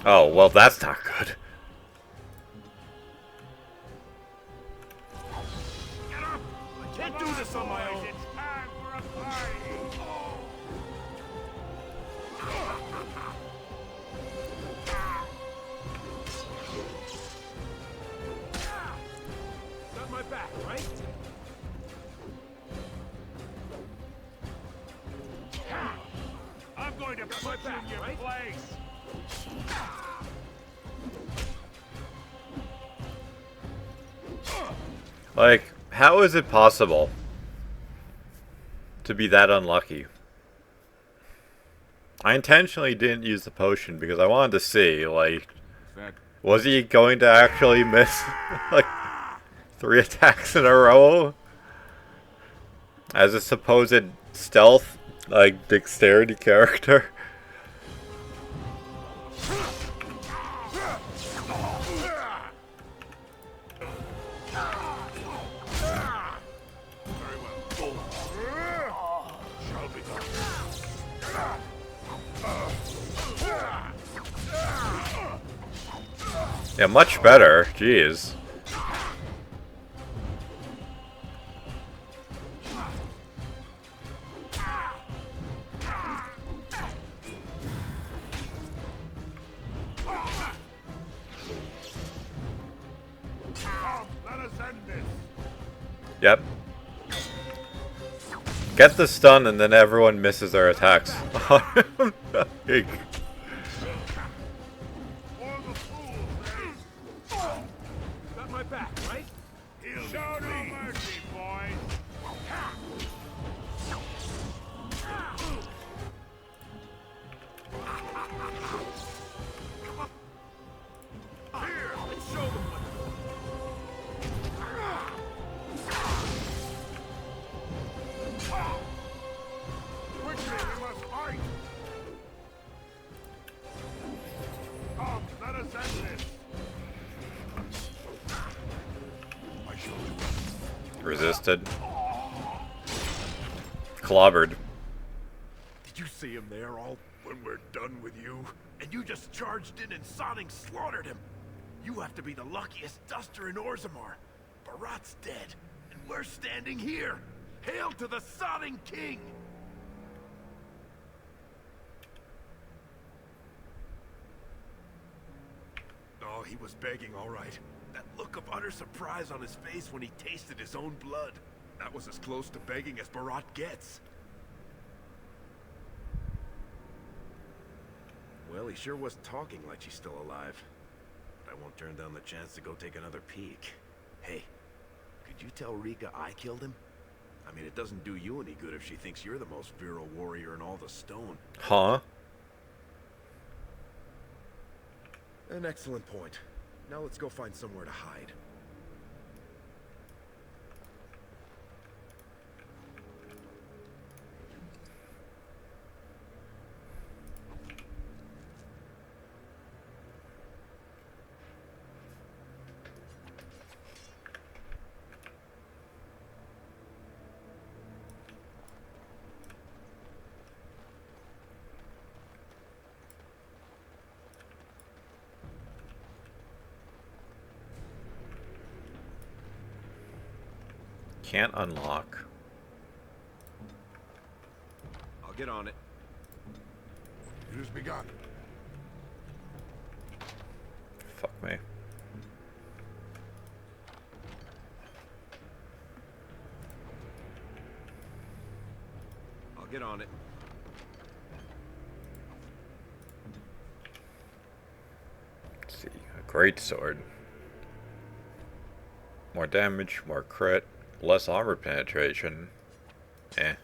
Oh, well, that's not good. Get up! I can't do this on my own. It's time for a party. Got my back, right? I'm going to put you in your place. Like, how is it possible to be that unlucky? I intentionally didn't use the potion because I wanted to see, like, was he going to actually miss, like, 3 attacks in a row? As a supposed stealth, like, dexterity character? Yeah, much better. Jeez. Yep. Get the stun and then everyone misses their attacks. blasted. Clobbered. Did you see him there all when we're done with you? And you just charged in and sodding slaughtered him. You have to be the luckiest duster in Orzammar. Barat's dead, and we're standing here. Hail to the sodding king! Oh, he was begging, all right. That look of utter surprise on his face when he tasted his own blood. That was as close to begging as Barat gets. Well, he sure was talking like she's still alive. But I won't turn down the chance to go take another peek. Hey, could you tell Rika I killed him? I mean, it doesn't do you any good if she thinks you're the most virile warrior in all the stone. Huh? An excellent point. Now let's go find somewhere to hide. Can't unlock. I'll get on it. It has begun. Fuck me. I'll get on it. Let's see. A great sword. More damage, more crit, less armor penetration. Eh.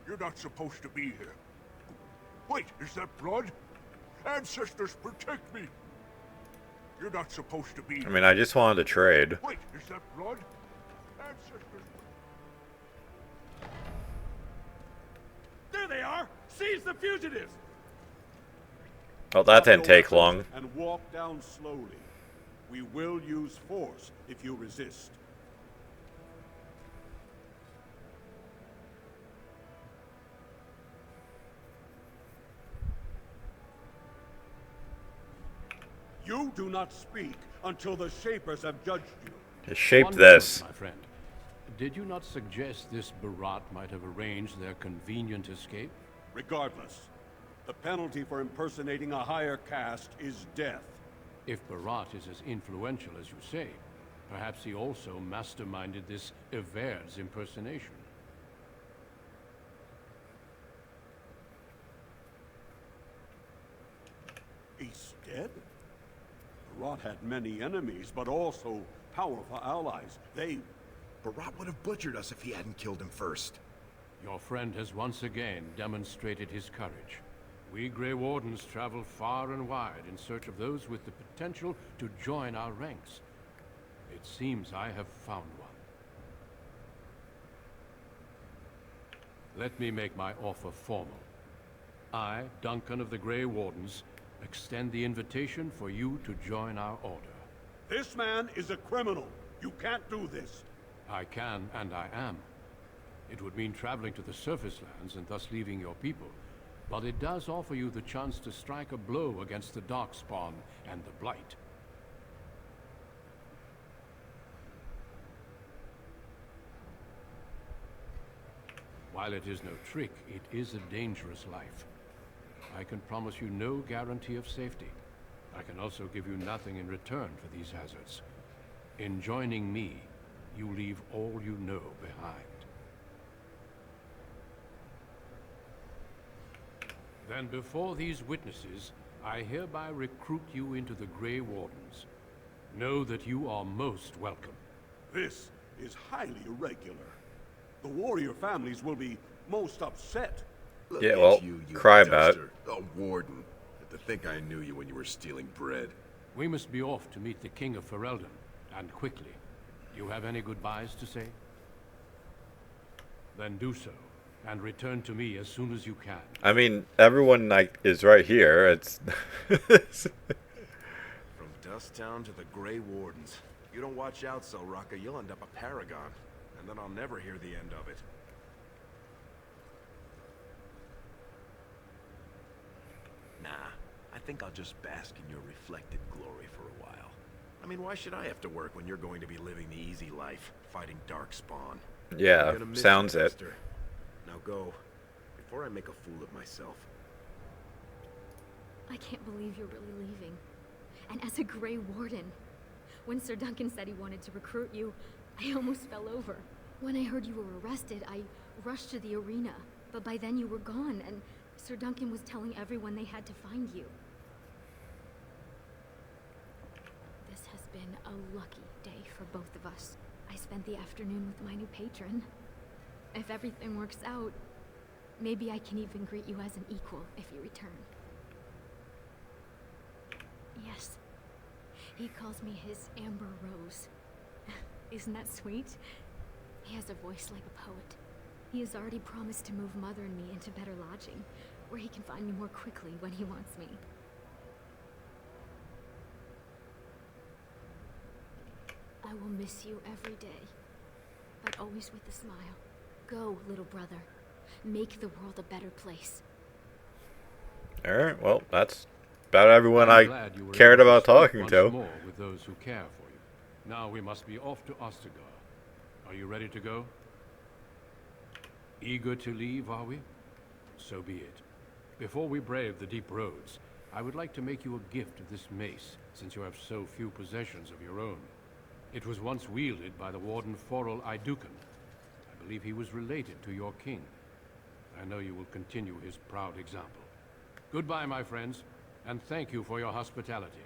You're not supposed to be here. Wait, is that blood? Ancestors, protect me! You're not supposed to be here. I mean, I just wanted to trade. Wait, is that blood? Ancestors... There they are! Seize the fugitives! Oh, that Drop didn't your take weapons long. And walk down slowly. We will use force if you resist. You do not speak until the Shapers have judged you. Just shape One this. moment, my friend. Did you not suggest this Barat might have arranged their convenient escape? Regardless, the penalty for impersonating a higher caste is death. If Barat is as influential as you say, perhaps he also masterminded this Everd's impersonation. He's dead? Barat had many enemies, but also powerful allies. Barat would have butchered us if he hadn't killed him first. Your friend has once again demonstrated his courage. We Grey Wardens travel far and wide in search of those with the potential to join our ranks. It seems I have found one. Let me make my offer formal. I, Duncan of the Grey Wardens, extend the invitation for you to join our order. This man is a criminal. You can't do this. I can, and I am. It would mean traveling to the surface lands and thus leaving your people. But it does offer you the chance to strike a blow against the Darkspawn and the Blight. While it is no trick, it is a dangerous life. I can promise you no guarantee of safety. I can also give you nothing in return for these hazards. In joining me, you leave all you know behind. Then before these witnesses, I hereby recruit you into the Grey Wardens. Know that you are most welcome. This is highly irregular. The warrior families will be most upset. Look Yeah, at well, you cry about it. duster, a warden. To think I knew you when you were stealing bread. We must be off to meet the King of Ferelden, and quickly. Do you have any goodbyes to say? Then do so, and return to me as soon as you can. I mean, everyone like is right here. It's From Dust Town to the Grey Wardens. You don't watch out, Selraka, you'll end up a paragon. And then I'll never hear the end of it. Nah, I think I'll just bask in your reflected glory for a while. I mean, why should I have to work when you're going to be living the easy life, fighting Darkspawn? yeah, I'm gonna miss sounds you, it. Duster. Now go, before I make a fool of myself. I can't believe you're really leaving. And as a Grey Warden. When Sir Duncan said he wanted to recruit you, I almost fell over. When I heard you were arrested, I rushed to the arena. But by then you were gone, and Sir Duncan was telling everyone they had to find you. This has been a lucky day for both of us. I spent the afternoon with my new patron. If everything works out, maybe I can even greet you as an equal if you return. Yes. He calls me his Amber Rose. Isn't that sweet? He has a voice like a poet. He has already promised to move Mother and me into better lodging, where he can find me more quickly when he wants me. I will miss you every day, but always with a smile. Go, little brother. Make the world a better place. Alright, well, that's about everyone I'm I glad you were cared able about speak talking once to. more with those who care for you. Now we must be off to Ostagar. Are you ready to go? Eager to leave, are we? So be it. Before we brave the deep roads, I would like to make you a gift of this mace, since you have so few possessions of your own. It was once wielded by the Warden Forel Idukan. I believe he was related to your king. I know you will continue his proud example. Goodbye, my friends, and thank you for your hospitality.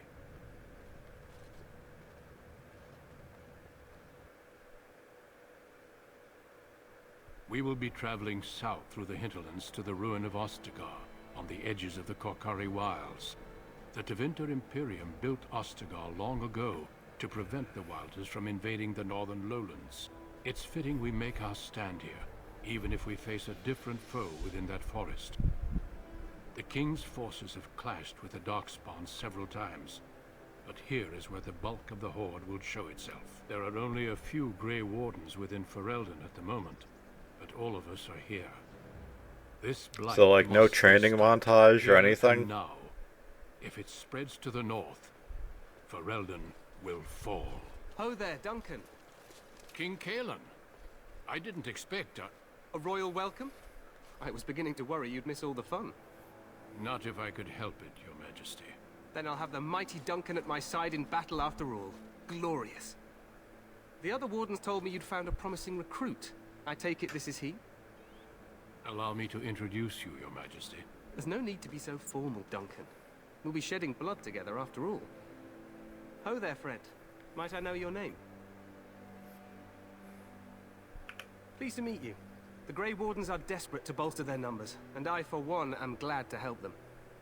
We will be traveling south through the hinterlands to the ruin of Ostagar, on the edges of the Korkari Wilds. The Tevinter Imperium built Ostagar long ago to prevent the Wilders from invading the northern lowlands. It's fitting we make our stand here, even if we face a different foe within that forest. The King's forces have clashed with the Darkspawn several times, but here is where the bulk of the Horde will show itself. There are only a few Grey Wardens within Ferelden at the moment, but all of us are here. This blight So, like, no must be training stopped montage here or and anything? now. If it spreads to the north, Ferelden will fall. Ho there, Duncan. King Kalen. I didn't expect a royal welcome? I was beginning to worry you'd miss all the fun. Not if I could help it, Your Majesty. Then I'll have the mighty Duncan at my side in battle after all. Glorious. The other wardens told me you'd found a promising recruit. I take it this is he? Allow me to introduce you, Your Majesty. There's no need to be so formal, Duncan. We'll be shedding blood together after all. Ho there, friend. Might I know your name? Pleased to meet you. The Grey Wardens are desperate to bolster their numbers, and I, for one, am glad to help them.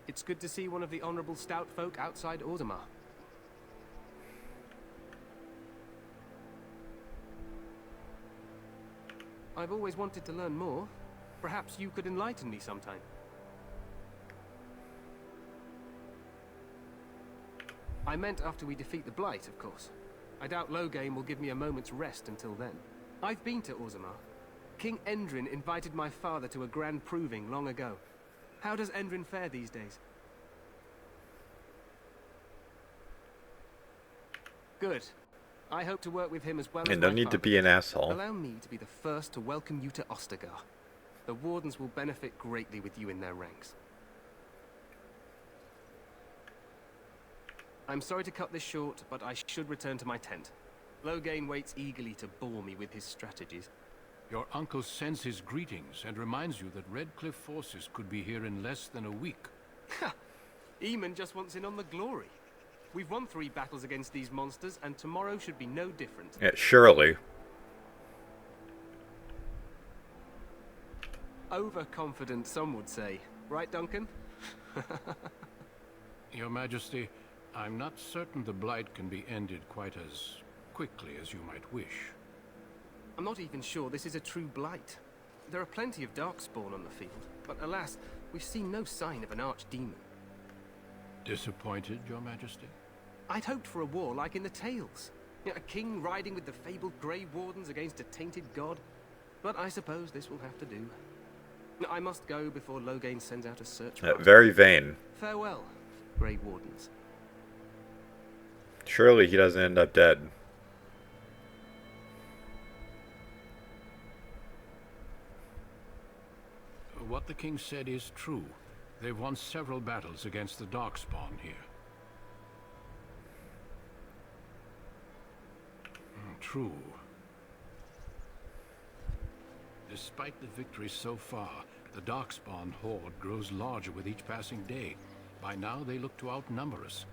It's good to see one of the honorable stout folk outside Orzammar. I've always wanted to learn more. Perhaps you could enlighten me sometime. I meant after we defeat the Blight, of course. I doubt Loghain will give me a moment's rest until then. I've been to Orzammar. King Endrin invited my father to a grand proving long ago. How does Endrin fare these days? Good. I hope to work with him as well as And no my need to father. be an asshole. Allow me to be the first to welcome you to Ostagar. The Wardens will benefit greatly with you in their ranks. I'm sorry to cut this short, but I should return to my tent. Loghain waits eagerly to bore me with his strategies. Your uncle sends his greetings and reminds you that Redcliffe forces could be here in less than a week. Ha! Eamon just wants in on the glory. We've won 3 battles against these monsters, and tomorrow should be no different. Yeah, surely. Overconfident, some would say. Right, Duncan? Your Majesty, I'm not certain the Blight can be ended quite as quickly as you might wish. I'm not even sure this is a true blight. There are plenty of Darkspawn on the field, but alas, we've seen no sign of an archdemon. Disappointed, Your Majesty? I'd hoped for a war like in the tales. A king riding with the fabled Grey Wardens against a tainted god. But I suppose this will have to do. I must go before Loghain sends out a search party. Very vain. Farewell, Grey Wardens. Surely he doesn't end up dead. What the king said is true. They've won several battles against the Darkspawn here. True. Despite the victories so far, the Darkspawn horde grows larger with each passing day. By now, they look to outnumber us.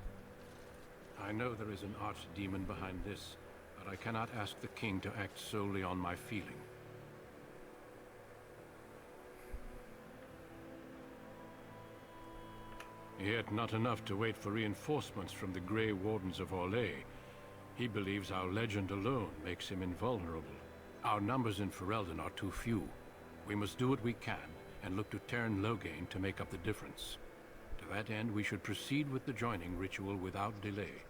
I know there is an archdemon behind this, but I cannot ask the king to act solely on my feeling. Yet not enough to wait for reinforcements from the Grey Wardens of Orlais. He believes our legend alone makes him invulnerable. Our numbers in Ferelden are too few. We must do what we can, and look to Teyrn Loghain to make up the difference. To that end, we should proceed with the joining ritual without delay.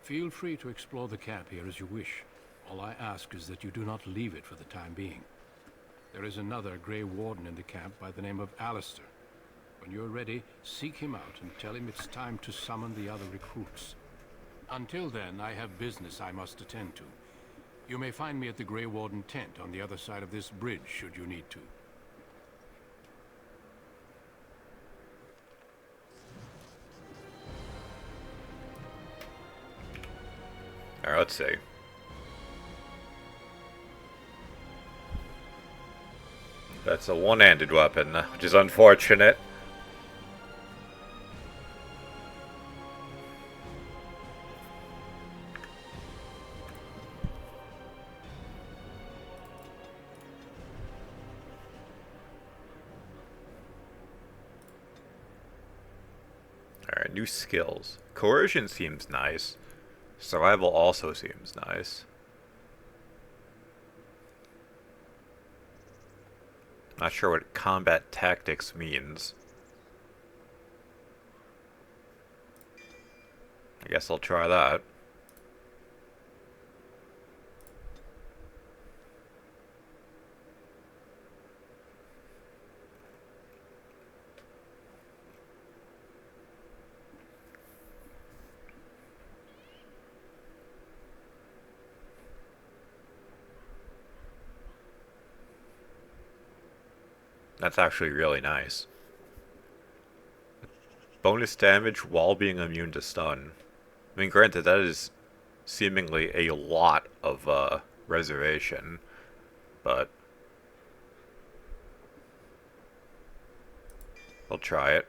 Feel free to explore the camp here as you wish. All I ask is that you do not leave it for the time being. There is another Grey Warden in the camp by the name of Alistair. When you're ready, seek him out and tell him it's time to summon the other recruits. Until then, I have business I must attend to. You may find me at the Grey Warden tent on the other side of this bridge, should you need to. Alright, let's see. That's a one-handed weapon, which is unfortunate. Alright, new skills. Coercion seems nice. Survival also seems nice. Not sure what combat tactics means. I guess I'll try that. That's actually really nice. Bonus damage while being immune to stun. I mean, granted, that is seemingly a lot of reservation, but I'll try it.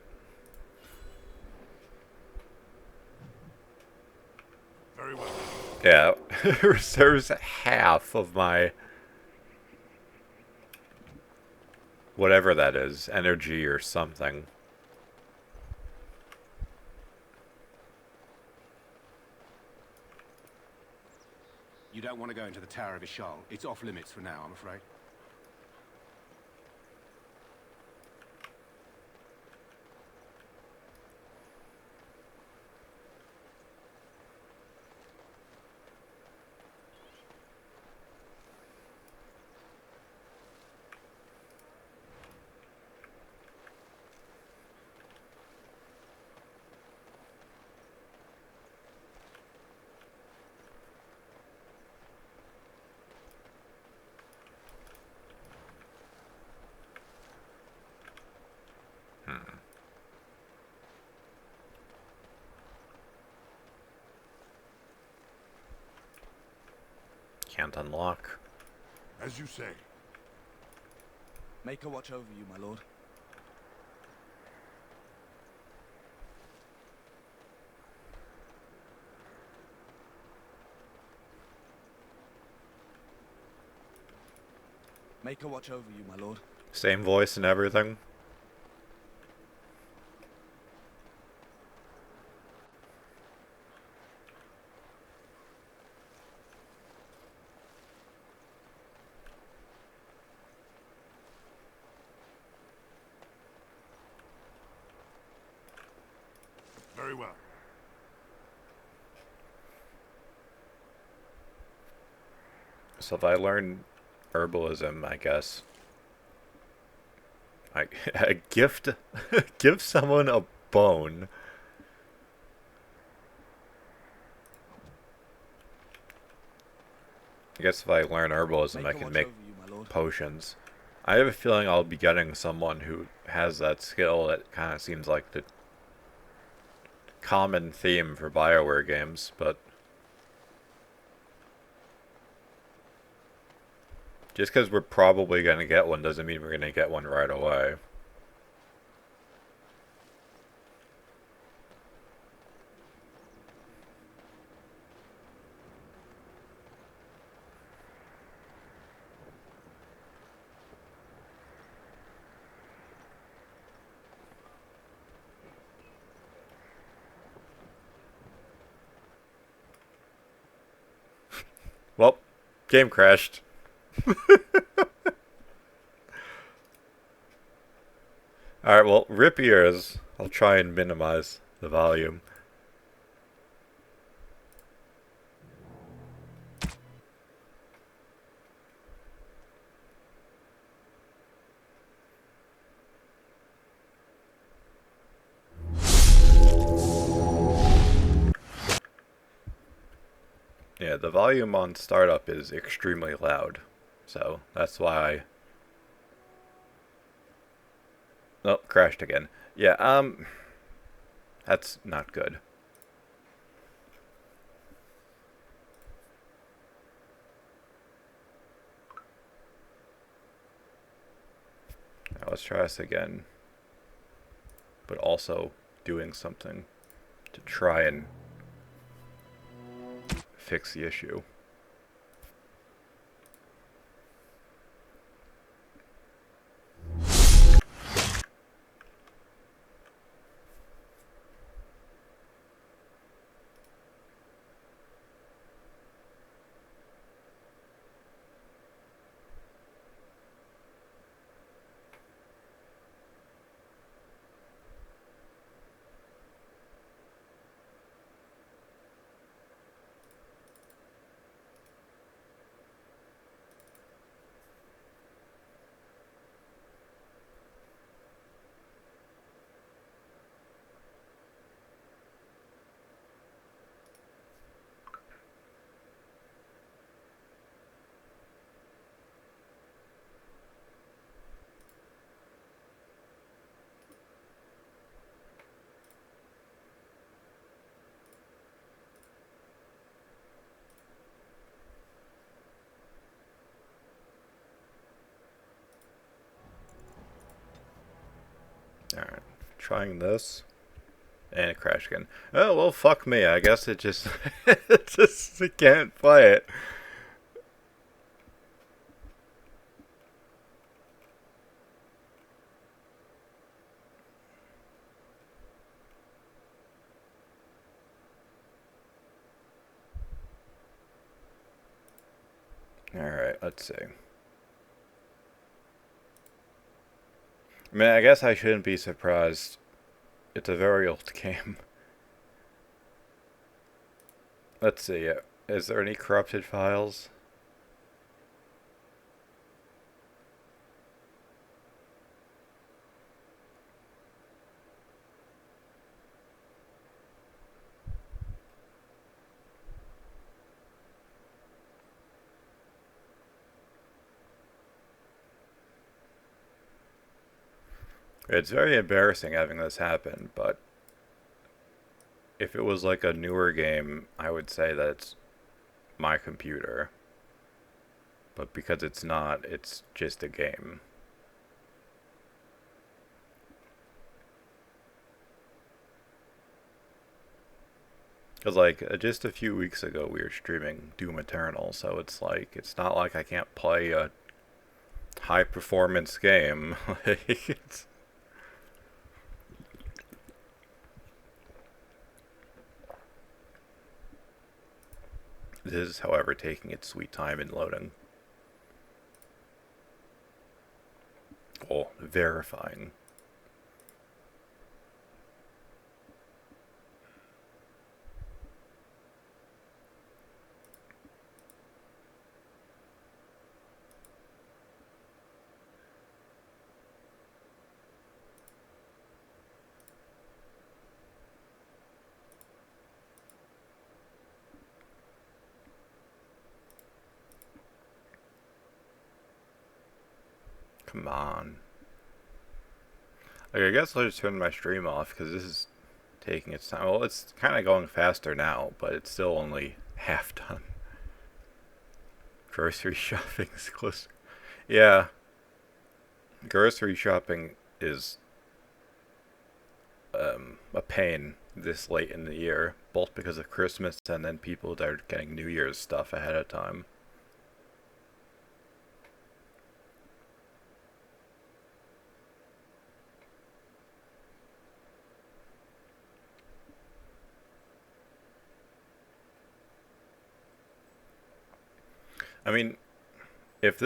Very well. Yeah, it reserves half of my whatever that is, energy or something. You don't want to go into the Tower of Ishal. It's off limits for now, I'm afraid. can't unlock. As you say. Make her watch over you, my lord. Make her watch over you, my lord. Same voice and everything. Very well. So if I learn herbalism, I guess I gift give someone a bone. I guess if I learn herbalism, I can make potions. I have a feeling I'll be getting someone who has that skill. That kind of seems like the common theme for BioWare games, but just because we're probably going to get one doesn't mean we're going to get one right away. Well, game crashed. Alright, well, rip ears. I'll try and minimize the volume. Yeah, the volume on startup is extremely loud. So, that's why I... Oh, crashed again. Yeah, that's not good. Now let's try this again. But also doing something to try and fix the issue. Alright, trying this. And it crashed again. Oh, well, fuck me. I guess it just... it can't play it. Alright, let's see. I mean, I guess I shouldn't be surprised. It's a very old game. Let's see. Is there any corrupted files? It's very embarrassing having this happen, but if it was like a newer game, I would say that it's my computer. But because it's not, it's just a game. Because, like, just a few weeks ago we were streaming Doom Eternal, so it's like, it's not like I can't play a high-performance game. Like, it's... This is, however, taking its sweet time in loading. Oh, verifying. Come on. Like, I guess I'll just turn my stream off because this is taking its time. Well, it's kind of going faster now, but it's still only half done. Grocery shopping is closer. Yeah. Grocery shopping is a pain this late in the year, both because of Christmas and then people that are getting New Year's stuff ahead of time. I mean, if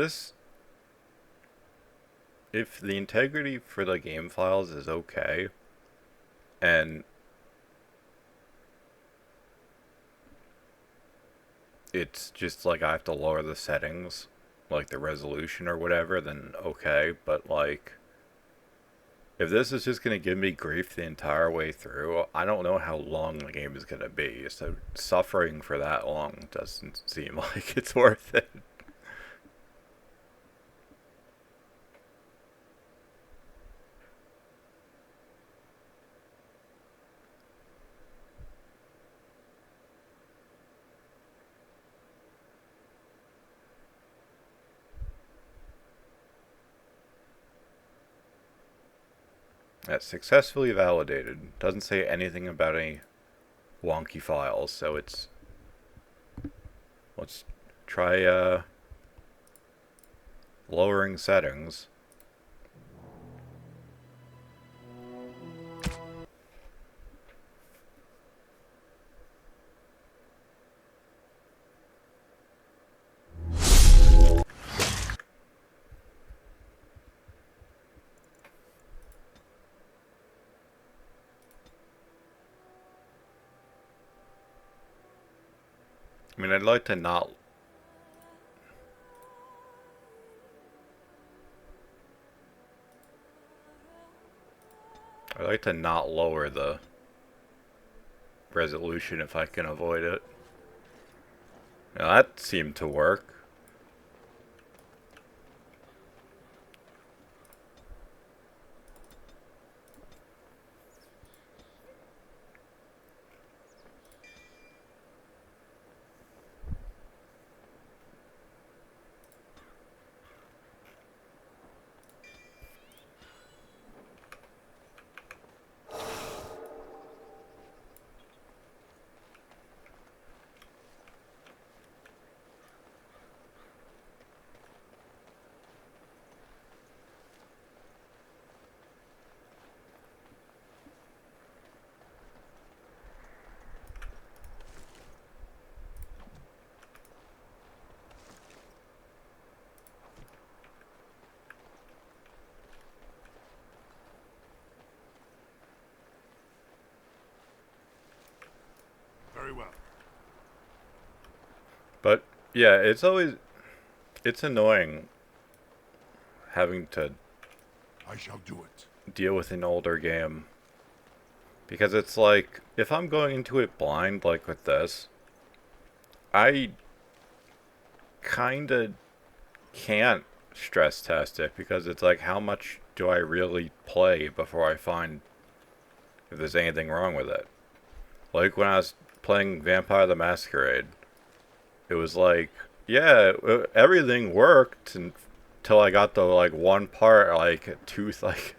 the integrity for the game files is okay, and it's just like I have to lower the settings, like the resolution or whatever, then okay, but like, if this is just going to give me grief the entire way through, I don't know how long the game is going to be, so suffering for that long doesn't seem like it's worth it. That's successfully validated. Doesn't say anything about any wonky files, so it's... Let's try, lowering settings. I mean, I'd like to not... I'd like to not lower the resolution if I can avoid it. Now that seemed to work. Very well. But, yeah, it's always... It's annoying having to... I shall do it. Deal with an older game. Because it's like, if I'm going into it blind, like with this, I kinda can't stress test it, because it's like, how much do I really play before I find if there's anything wrong with it? Like when I was playing Vampire the Masquerade, it was like, Yeah, everything worked until I got to like one part, like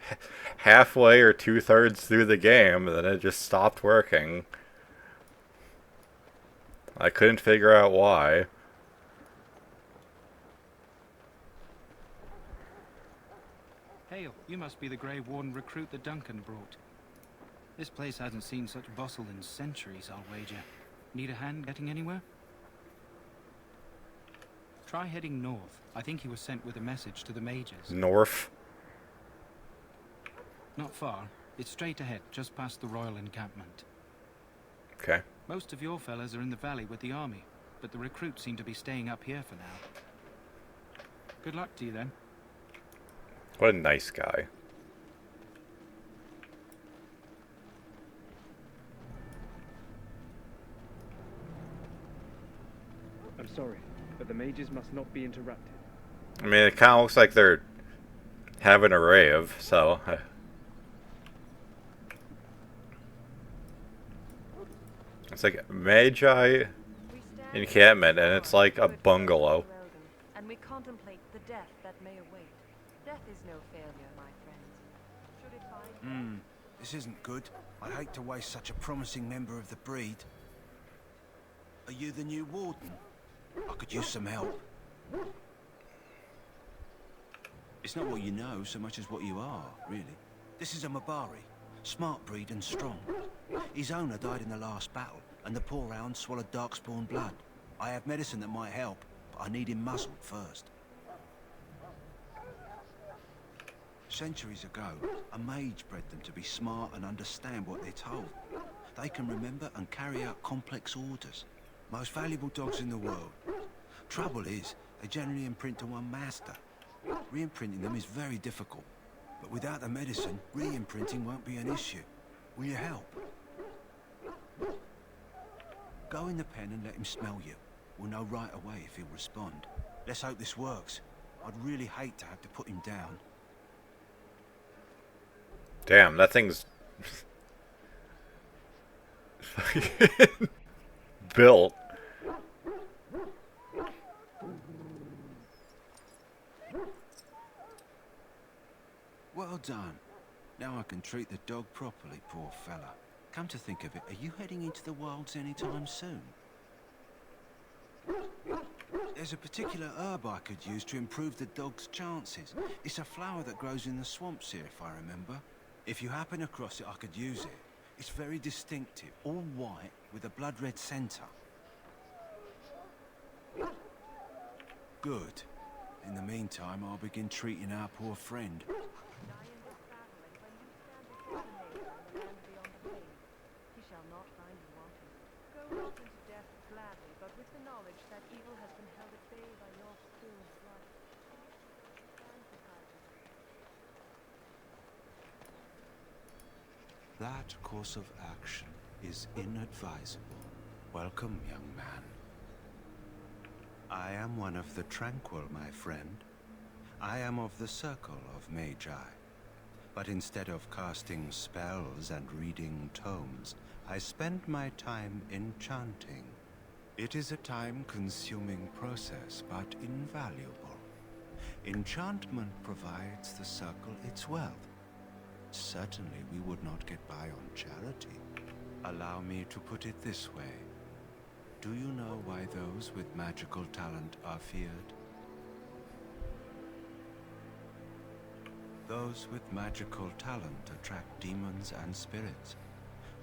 halfway or 2/3 through the game, and then it just stopped working. I couldn't figure out why. Hail, you must be the Grey Warden recruit that Duncan brought. This place hasn't seen such bustle in centuries, I'll wager. Need a hand getting anywhere? Try heading north. I think he was sent with a message to the mages. North? Not far. It's straight ahead, just past the royal encampment. Okay. Most of your fellas are in the valley with the army, but the recruits seem to be staying up here for now. Good luck to you then. What a nice guy. I'm sorry, but the mages must not be interrupted. I mean, it kind of looks like they're having a rave, so... It's like Magi encampment, and it's like a bungalow. And we contemplate the death that may await. Death is no failure, my friends. Should it find... This isn't good. I hate to waste such a promising member of the breed. Are you the new warden? I could use some help. It's not what you know so much as what you are, really. This is a Mabari. Smart breed and strong. His owner died in the last battle, and the poor hound swallowed darkspawn blood. I have medicine that might help, but I need him muzzled first. Centuries ago, a mage bred them to be smart and understand what they're told. They can remember and carry out complex orders. Most valuable dogs in the world. Trouble is, they generally imprint to one master. Re-imprinting them is very difficult. But without the medicine, re-imprinting won't be an issue. Will you help? Go in the pen and let him smell you. We'll know right away if he'll respond. Let's hope this works. I'd really hate to have to put him down. Damn, that thing's... built. Well done. Now I can treat the dog properly, poor fella. Come to think of it, are you heading into the wilds anytime soon? There's a particular herb I could use to improve the dog's chances. It's a flower that grows in the swamps here, if I remember. If you happen across it, I could use it. It's very distinctive, all white with a blood-red center. Good. In the meantime, I'll begin treating our poor friend. He shall not find you wanting. Go not into death gladly, but with the knowledge that evil has been held at bay by your spilled blood. That course of action is inadvisable. Welcome, young man. I am one of the tranquil, my friend. I am of the circle of Magi. But instead of casting spells and reading tomes, I spend my time enchanting. It is a time-consuming process, but invaluable. Enchantment provides the circle its wealth. Certainly we would not get by on charity. Allow me to put it this way. Do you know why those with magical talent are feared? Those with magical talent attract demons and spirits.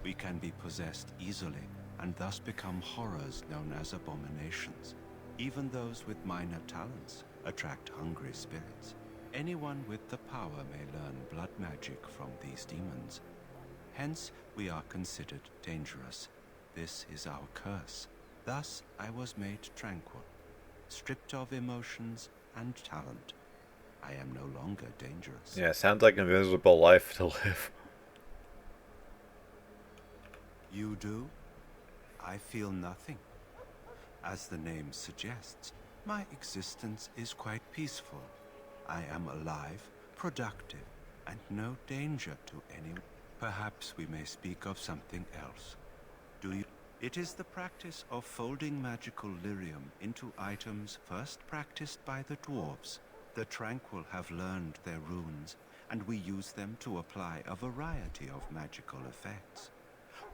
We can be possessed easily, and thus become horrors known as abominations. Even those with minor talents attract hungry spirits. Anyone with the power may learn blood magic from these demons. Hence, we are considered dangerous. This is our curse. Thus, I was made tranquil, stripped of emotions and talent. I am no longer dangerous. Yeah, sounds like an invisible life to live. You do? I feel nothing. As the name suggests, my existence is quite peaceful. I am alive, productive, and no danger to anyone. Perhaps we may speak of something else. Do you? It is the practice of folding magical lyrium into items first practiced by the dwarves. The Tranquil have learned their runes, and we use them to apply a variety of magical effects.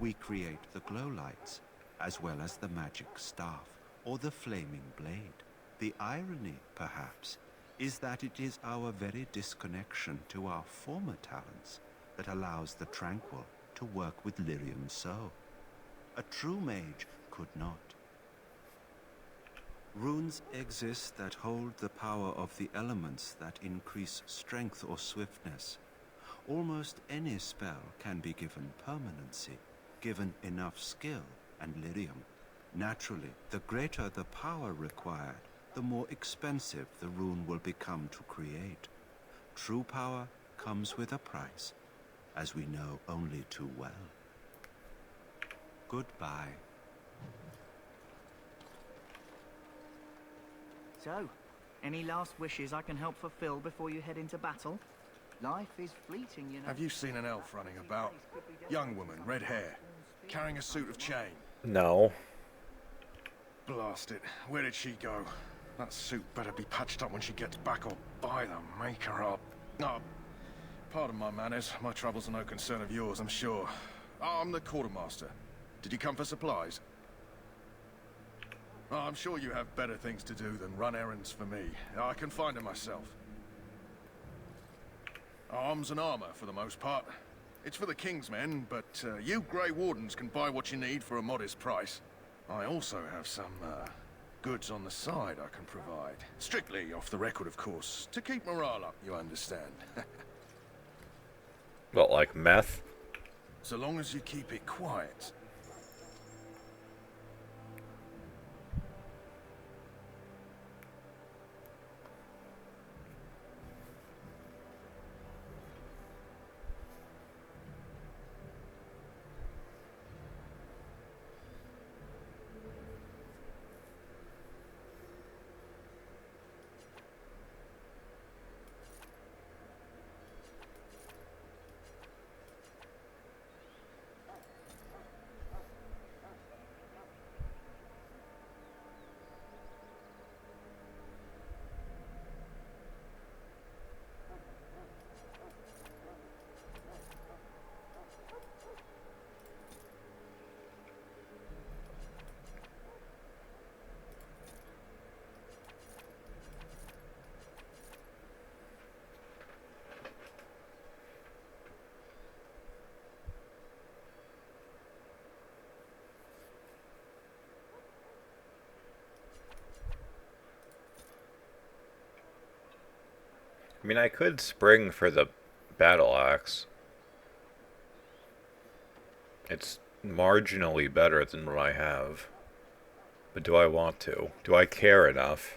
We create the glow lights, as well as the magic staff, or the flaming blade. The irony, perhaps, is that it is our very disconnection to our former talents that allows the Tranquil to work with lyrium so. A true mage could not. Runes exist that hold the power of the elements that increase strength or swiftness. Almost any spell can be given permanency, given enough skill and lyrium. Naturally, the greater the power required, the more expensive the rune will become to create. True power comes with a price, as we know only too well. Goodbye. So, any last wishes I can help fulfill before you head into battle? Life is fleeting, you know. Have you seen an elf running about? Young woman, red hair, carrying a suit of chain. No. Blast it. Where did she go? That suit better be patched up when she gets back, or by the maker up. Oh, pardon my manners. My troubles are no concern of yours, I'm sure. Oh, I'm the quartermaster. Did you come for supplies? Oh, I'm sure you have better things to do than run errands for me. I can find them myself. Arms and armor, for the most part. It's for the King's men, but you Grey Wardens can buy what you need for a modest price. I also have some goods on the side I can provide. Strictly off the record, of course. To keep morale up, you understand. What, like meth? So long as you keep it quiet. I mean, I could spring for the battle axe. It's marginally better than what I have. But do I want to? Do I care enough?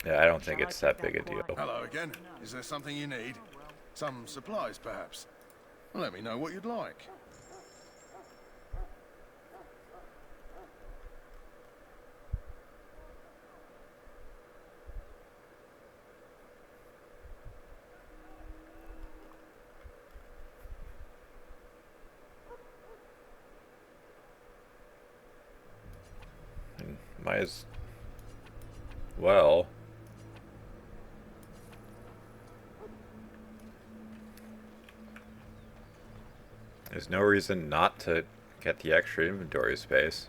Yeah, I don't think it's that big a deal. Hello again. Is there something you need? Some supplies, perhaps? Let me know what you'd like. Might as well. There's no reason not to get the extra inventory space.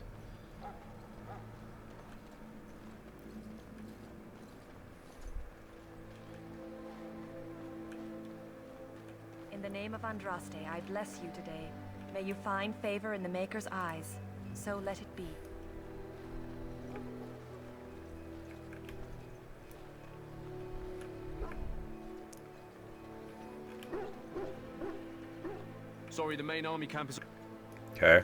In the name of Andraste, I bless you today. May you find favor in the Maker's eyes. So let it be. Sorry, the main army camp is... Okay.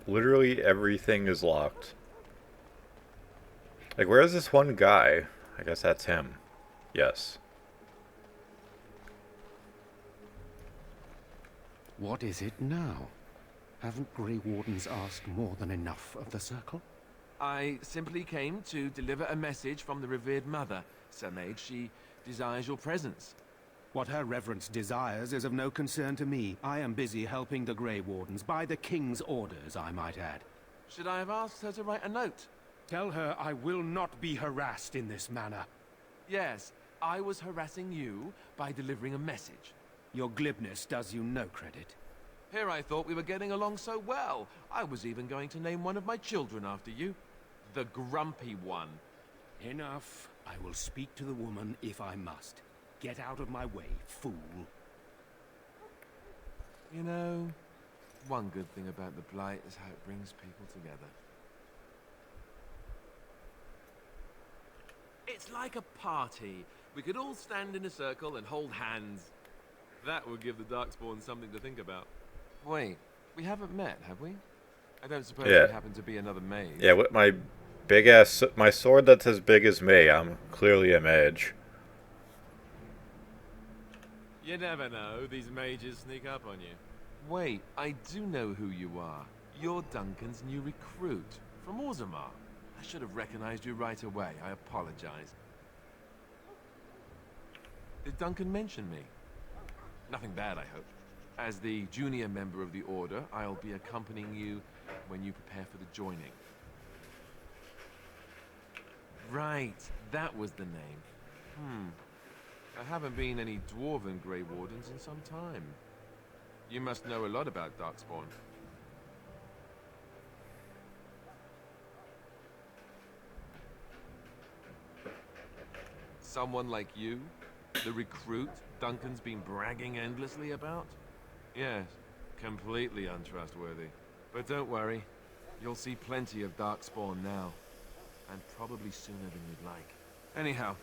Literally everything is locked. Like, where's this one guy? I guess that's him. Yes. What is it now? Haven't Grey Wardens asked more than enough of the Circle? I simply came to deliver a message from the revered mother, Sir Mage. She desires your presence. What her reverence desires is of no concern to me. I am busy helping the Grey Wardens, by the King's orders, I might add. Should I have asked her to write a note? Tell her I will not be harassed in this manner. Yes, I was harassing you by delivering a message. Your glibness does you no credit. Here I thought we were getting along so well. I was even going to name one of my children after you. The Grumpy One. Enough. I will speak to the woman if I must. Get out of my way, fool. You know, one good thing about the Blight is how it brings people together. It's like a party. We could all stand in a circle and hold hands. That would give the Darkspawn something to think about. Wait, we haven't met, have we? I don't suppose you happen to be another mage. Yeah, with my big ass, my sword that's as big as me, I'm clearly a mage. You never know, these mages sneak up on you. Wait, I do know who you are. You're Duncan's new recruit, from Orzammar. I should have recognized you right away, I apologize. Did Duncan mention me? Nothing bad, I hope. As the junior member of the Order, I'll be accompanying you when you prepare for the joining. Right, that was the name. There haven't been any Dwarven Grey Wardens in some time. You must know a lot about Darkspawn. Someone like you? The recruit Duncan's been bragging endlessly about? Yes, completely untrustworthy. But don't worry, you'll see plenty of Darkspawn now. And probably sooner than you'd like. Anyhow,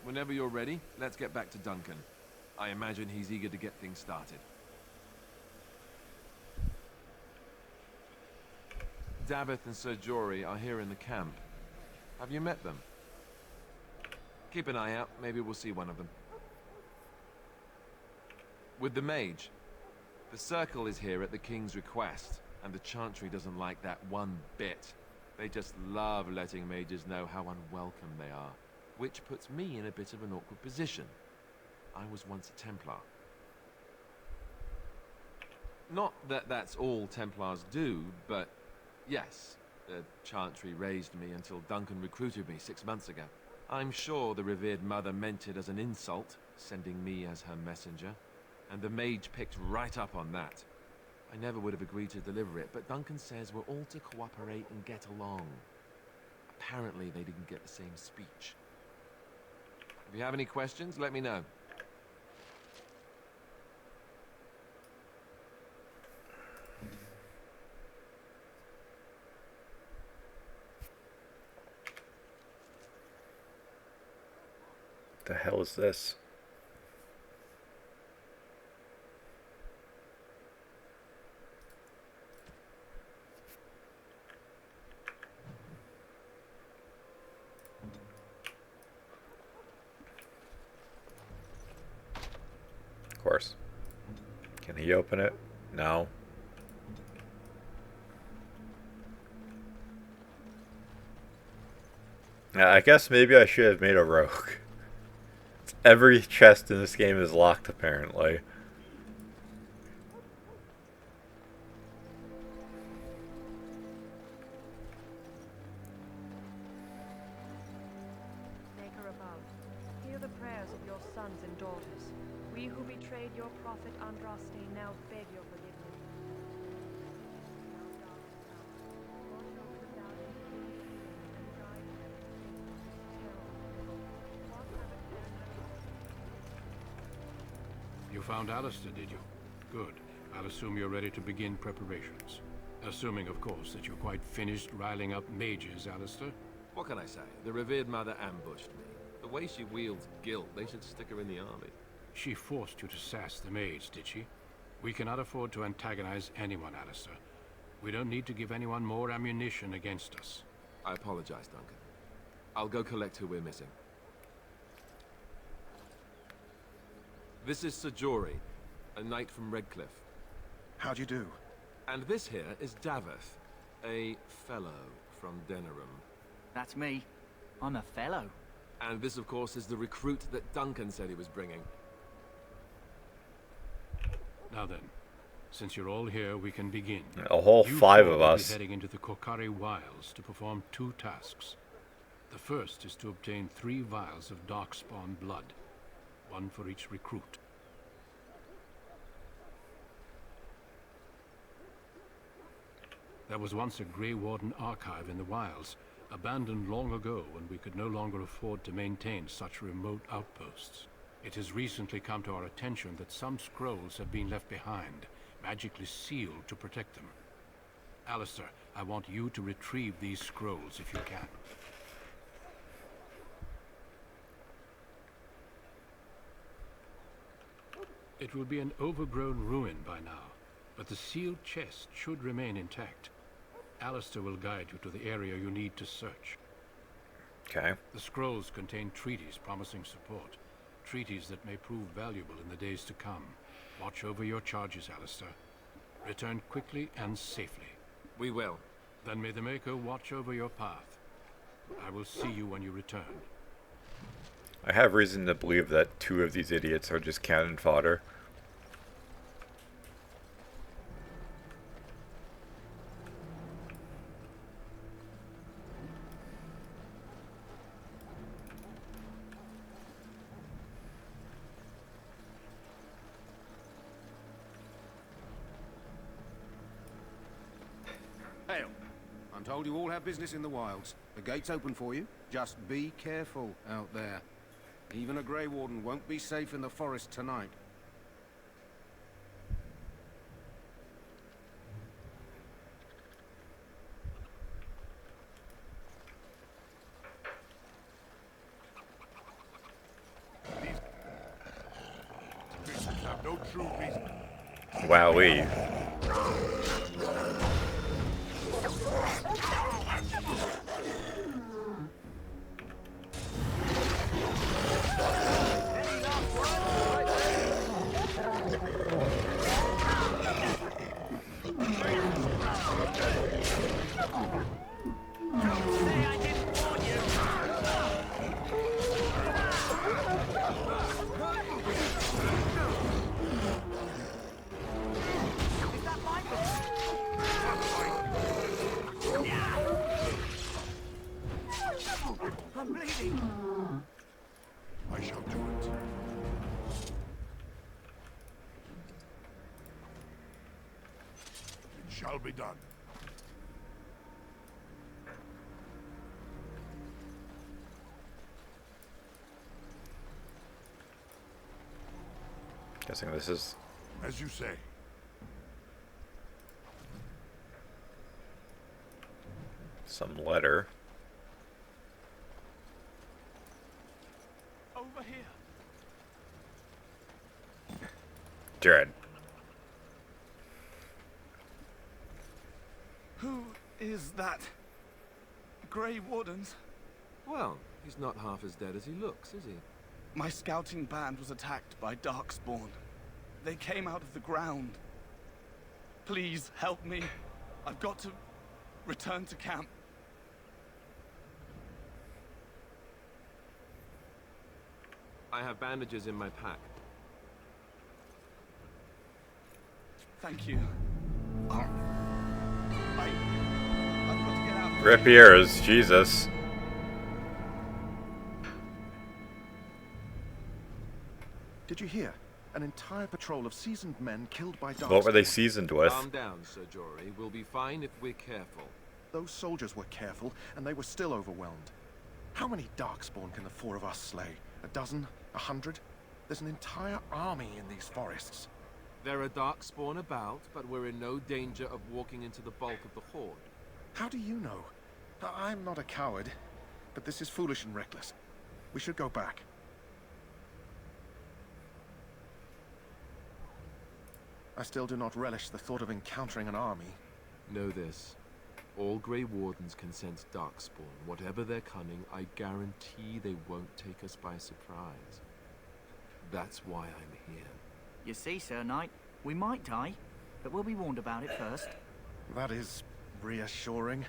whenever you're ready, let's get back to Duncan. I imagine he's eager to get things started. Davith and Sir Jory are here in the camp. Have you met them? Keep an eye out, maybe we'll see one of them. With the mage, the Circle is here at the King's request, and the Chantry doesn't like that one bit. They just love letting mages know how unwelcome they are, which puts me in a bit of an awkward position. I was once a Templar. Not that that's all Templars do, but yes, the Chantry raised me until Duncan recruited me 6 months ago. I'm sure the revered mother meant it as an insult, sending me as her messenger, and the mage picked right up on that. I never would have agreed to deliver it, but Duncan says we're all to cooperate and get along. Apparently they didn't get the same speech. If you have any questions, let me know. The hell is this? Of course. Can he open it? No. I guess maybe I should have made a rogue. Every chest in this game is locked, apparently. Maker above, hear the prayers of your sons and daughters. We who betrayed your prophet Andraste now beg your forgiveness. You found Alistair, did you? Good. I'll assume you're ready to begin preparations. Assuming, of course, that you're quite finished riling up mages, Alistair. What can I say? The revered mother ambushed me. The way she wields guilt, they should stick her in the army. She forced you to sass the mage, did she? We cannot afford to antagonize anyone, Alistair. We don't need to give anyone more ammunition against us. I apologize, Duncan. I'll go collect who we're missing. This is Sir Jory, a knight from Redcliffe. How'd you do? And this here is Daveth, a fellow from Denerim. That's me. I'm a fellow. And this, of course, is the recruit that Duncan said he was bringing. Now then, since you're all here, we can begin. A whole You 5 four of will be us. heading into the Kokari Wilds to perform 2 tasks. The first is to obtain 3 vials of Darkspawn blood, 1 for each recruit. There was once a Grey Warden archive in the wilds, abandoned long ago when we could no longer afford to maintain such remote outposts. It has recently come to our attention that some scrolls have been left behind, magically sealed to protect them. Alistair, I want you to retrieve these scrolls if you can. It will be an overgrown ruin by now, but the sealed chest should remain intact. Alistair will guide you to the area you need to search. Okay. The scrolls contain treaties promising support. Treaties that may prove valuable in the days to come. Watch over your charges, Alistair. Return quickly and safely. We will. Then may the Maker watch over your path. I will see you when you return. I have reason to believe that 2 of these idiots are just cannon fodder. Hail. I'm told you all have business in the wilds. The gate's open for you. Just be careful out there. Even a Grey Warden won't be safe in the forest tonight. These have no true reason. Wowee. I'm bleeding. I shall do it. It shall be done. Guessing this is... As you say. some letter. Over here. Dread. Who is that? Grey Wardens? Well, he's not half as dead as he looks, is he? My scouting band was attacked by Darkspawn. They came out of the ground. Please help me. I've got to return to camp. I have bandages in my pack. Thank you. I've got to get out. Rip ears, Jesus. Did you hear? An entire patrol of seasoned men killed by Darkspawn. What were they seasoned with? Calm down, Sir Jory. We'll be fine if we're careful. Those soldiers were careful, and they were still overwhelmed. How many Darkspawn can the 4 of us slay? A dozen? 100? There's an entire army in these forests. There are Darkspawn about, but we're in no danger of walking into the bulk of the Horde. How do you know? I'm not a coward, but this is foolish and reckless. We should go back. I still do not relish the thought of encountering an army. Know this. All Grey Wardens can sense Darkspawn. Whatever their cunning, I guarantee they won't take us by surprise. That's why I'm here. You see, Sir Knight, we might die, but we'll be warned about it first. That is reassuring.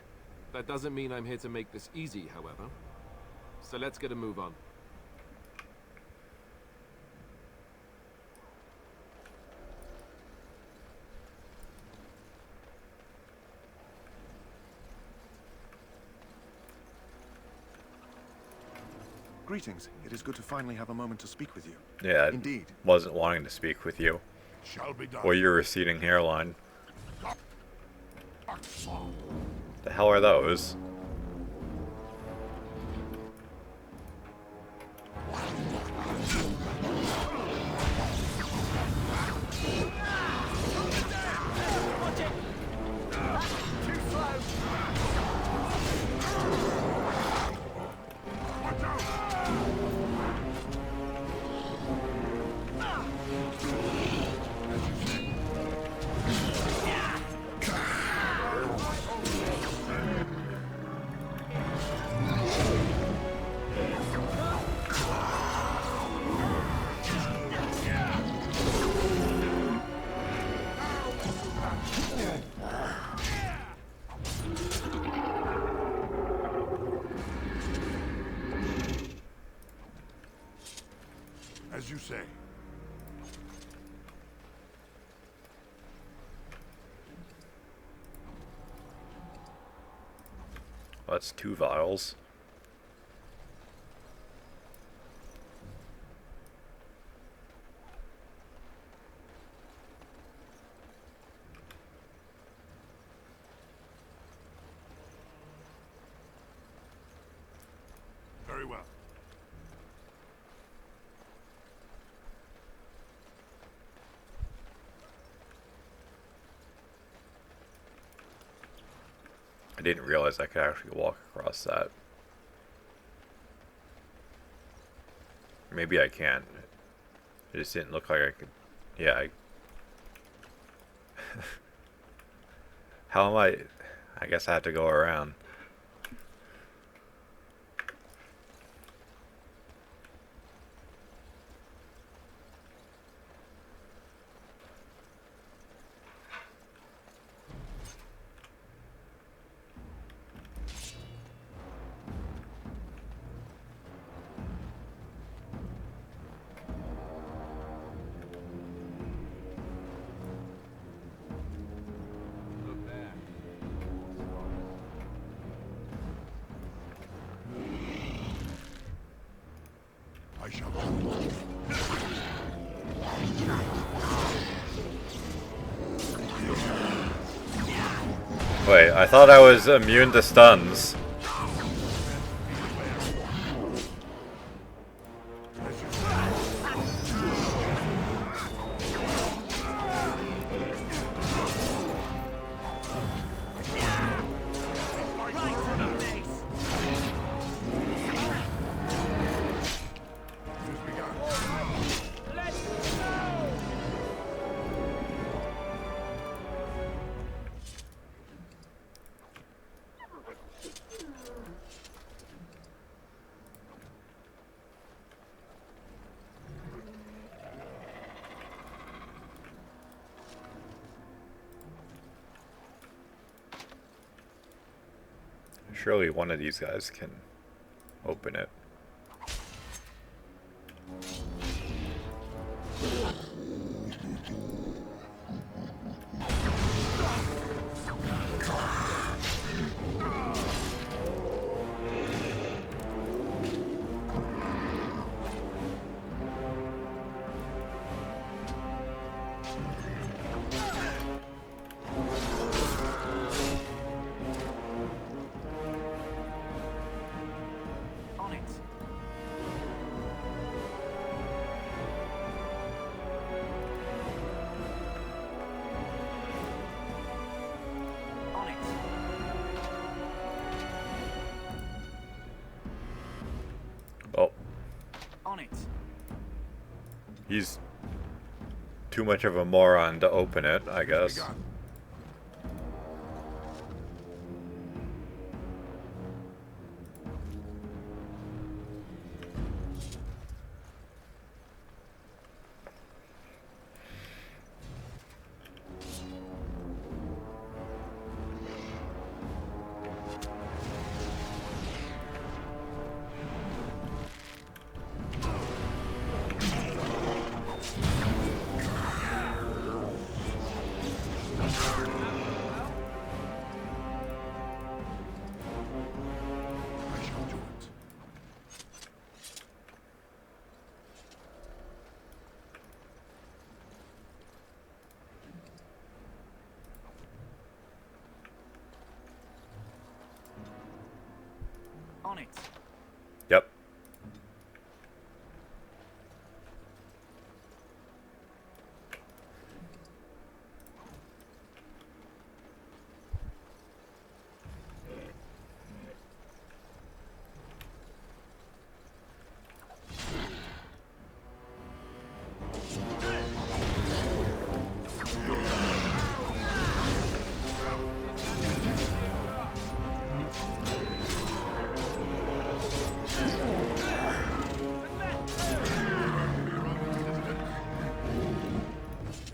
That doesn't mean I'm here to make this easy, however. So let's get a move on. Greetings. It is good to finally have a moment to speak with you. Yeah, Indeed. Wasn't wanting to speak with you. Shall be done. Or your receding hairline. The hell are those? As you say. That's 2 vials. Very well. I didn't realize I could actually walk across that. Maybe I can. It just didn't look like I could. Yeah, How am I guess I have to go around. I shall. Wait, I thought I was immune to stuns. Surely one of these guys can open it. He's too much of a moron to open it, I guess. On it. Yep.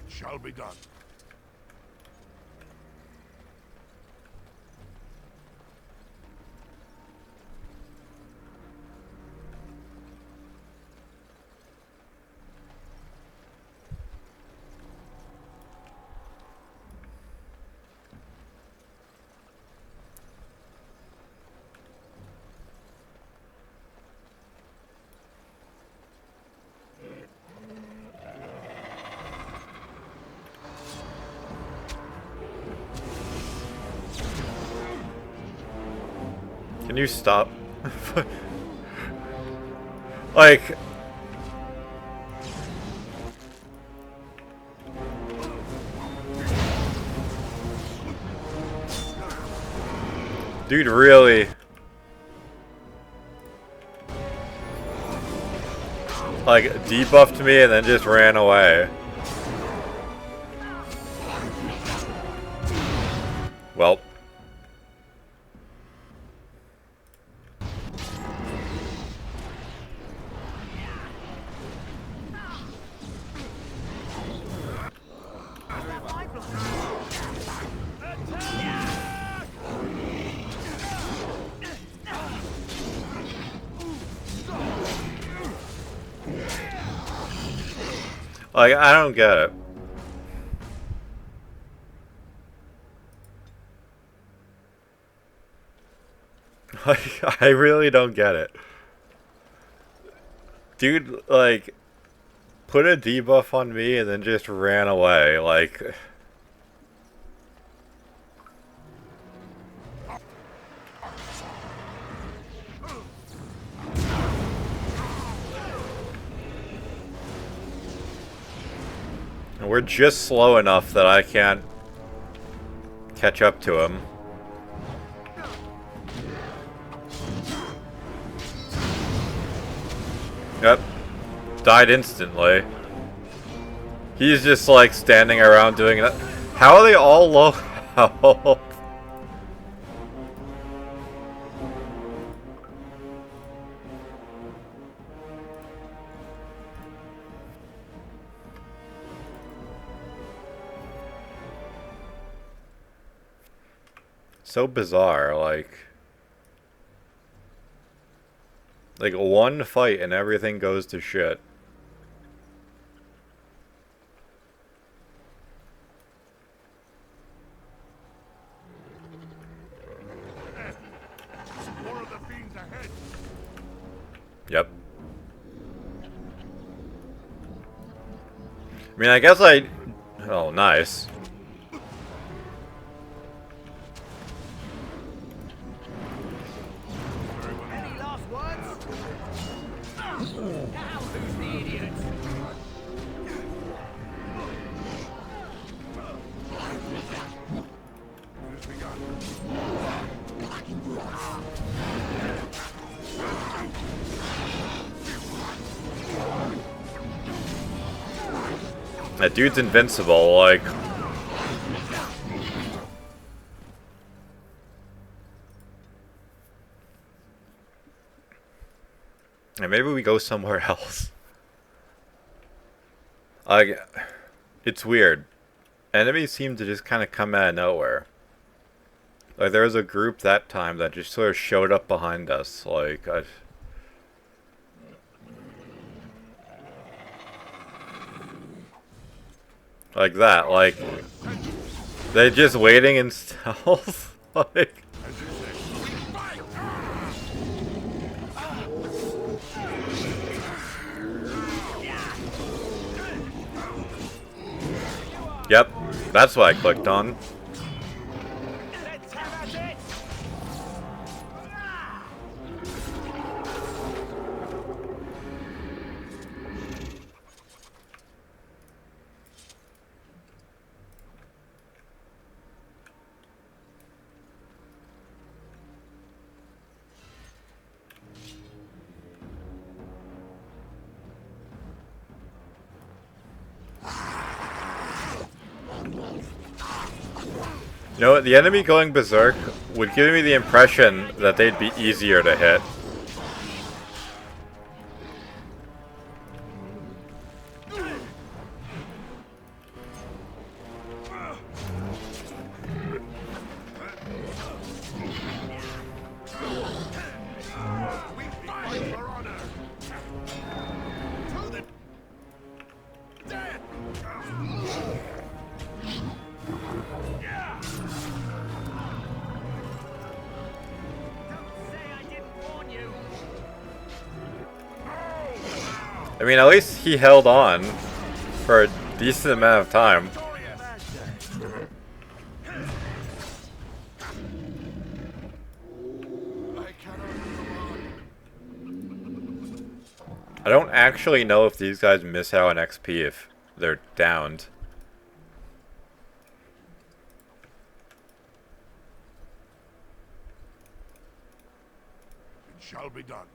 Shall be done. Can you stop? Like... Dude, really? Like, debuffed me and then just ran away. Well. Like, I don't get it. Like, I really don't get it. Dude, like, put a debuff on me and then just ran away, like... And we're just slow enough that I can't catch up to him. Yep. Died instantly. He's just like standing around doing that. How are they all low health? So bizarre, like one fight and everything goes to shit. More of the fiends ahead. Yep. I mean, I guess oh, nice. Any last words? Now, who's the idiot? That dude's invincible, like... And maybe we go somewhere else. Like, it's weird. Enemies seem to just kind of come out of nowhere. Like, there was a group that time that just sort of showed up behind us, like, like that, like, they're just waiting in stealth, like... Yep, that's what I clicked on. You know what? The enemy going berserk would give me the impression that they'd be easier to hit. I mean, at least he held on for a decent amount of time. I don't actually know if these guys miss out on XP if they're downed. It shall be done.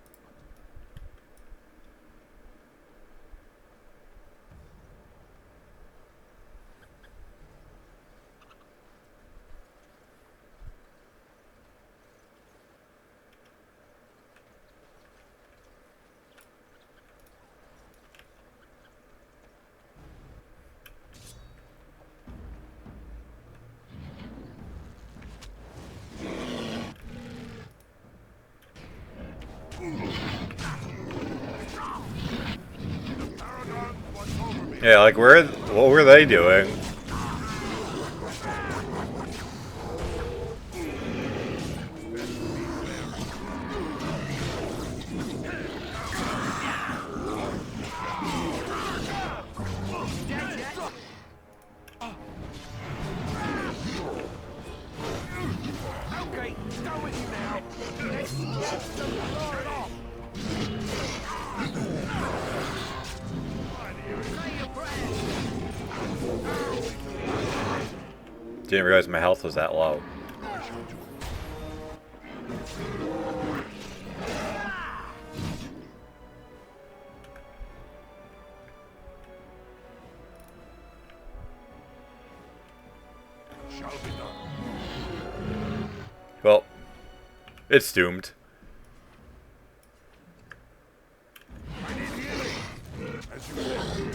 Yeah, like what were they doing? Okay, go with you now. Let's get some blood off. Didn't realize my health was that low. Shall be done. Well, it's doomed. I need healing. As you said.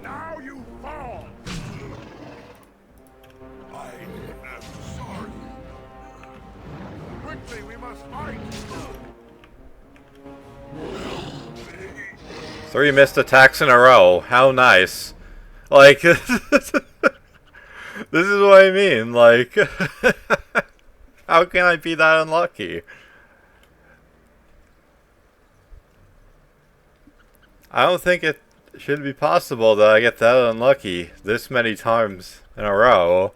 Now you fall. I am sorry. Quickly, we must fight. 3 missed attacks in a row. How nice. Like, this is what I mean. Like, how can I be that unlucky? I don't think it should be possible that I get that unlucky this many times in a row.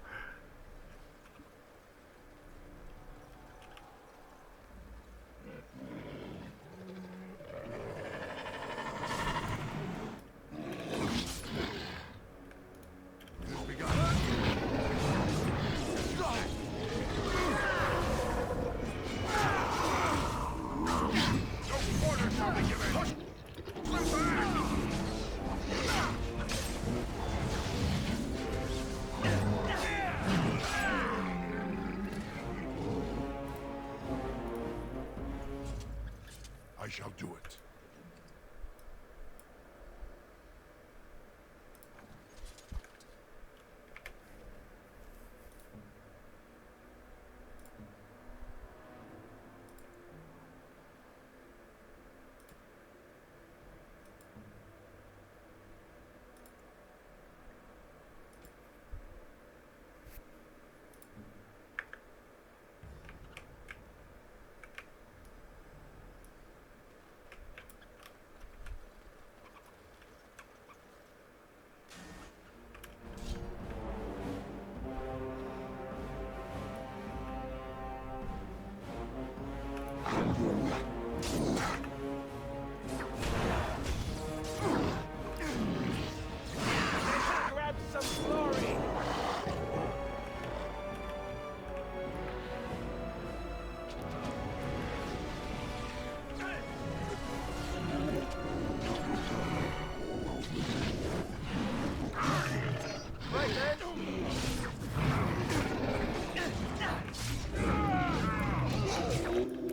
I shall do it.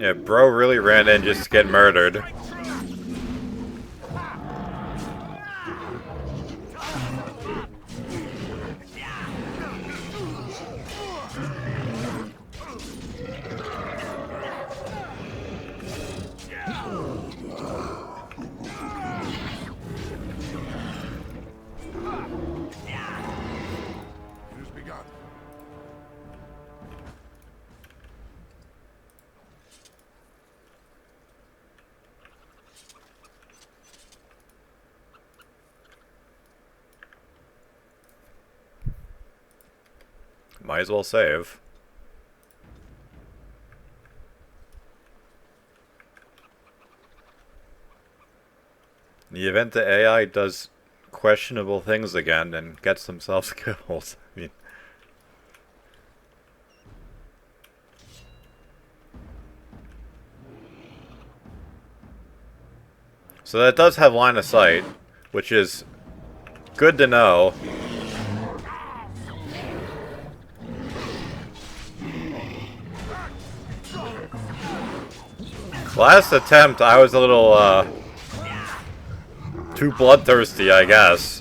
Yeah, bro really ran in just to get murdered. Use begun. Might as well save. In the event the AI does questionable things again and gets themselves killed. I mean, so that does have line of sight, which is good to know. Last attempt, I was a little, too bloodthirsty, I guess.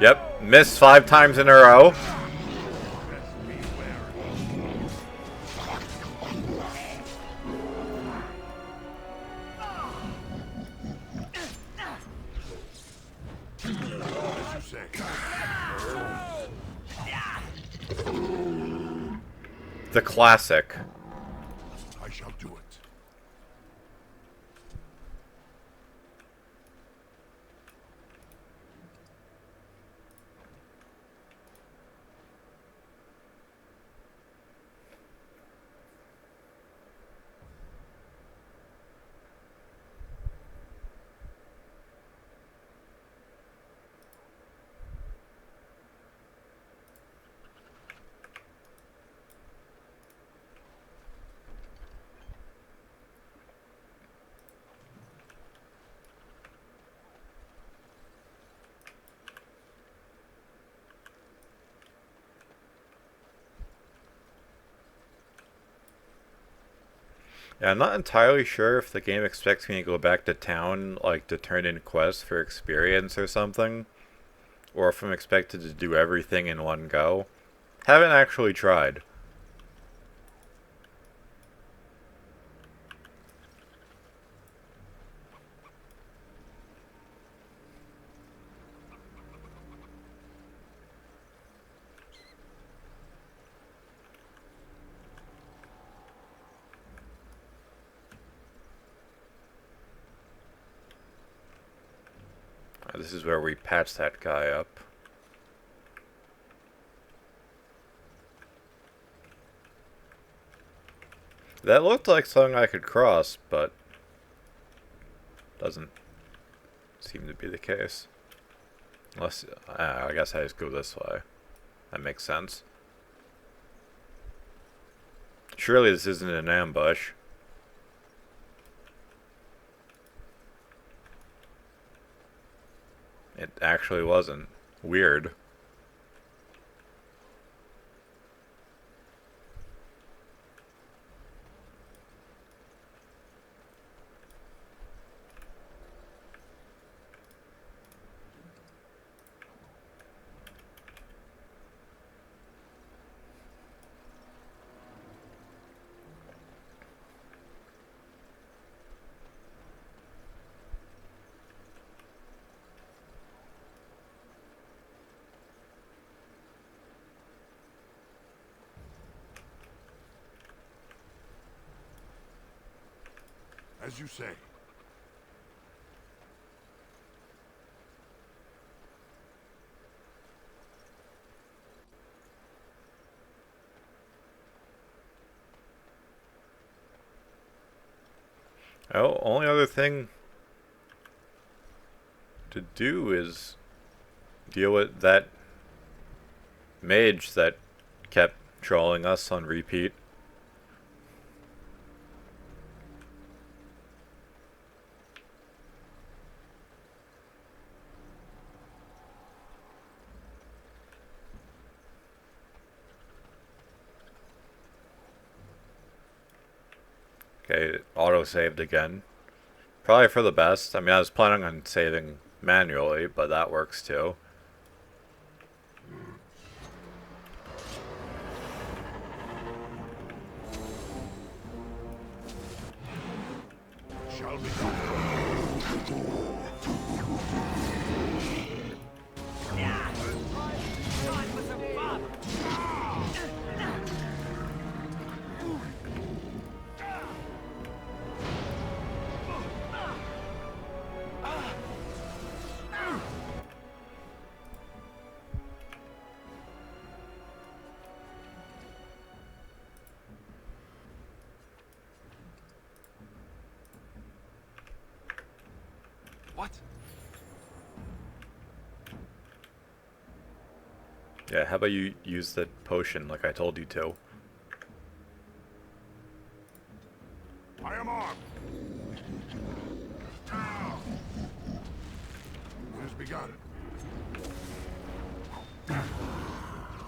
Yep, missed 5 times in a row. The classic. I shall do it. Yeah, I'm not entirely sure if the game expects me to go back to town, like, to turn in quests for experience or something. Or if I'm expected to do everything in one go. Haven't actually tried. This is where we patch that guy up. That looked like something I could cross, but doesn't seem to be the case. Unless, I guess I just go this way. That makes sense. Surely this isn't an ambush. It actually wasn't. Weird. As you say. Oh, only other thing to do is deal with that mage that kept trolling us on repeat. Okay, auto-saved again. Probably for the best. I mean, I was planning on saving manually, but that works too. Shall be What? Yeah, how about you use the potion like I told you to? I am armed. It has begun. We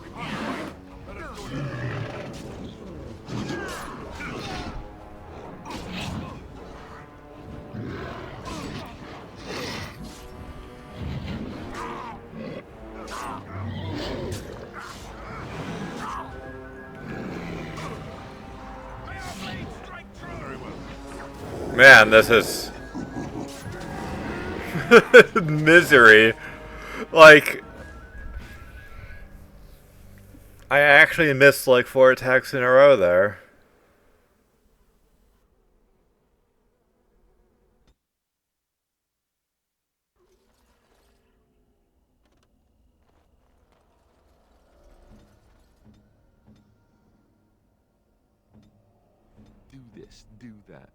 must fight. Let us do it. Man, this is misery. Like, I actually missed like 4 attacks in a row there. Do this, do that.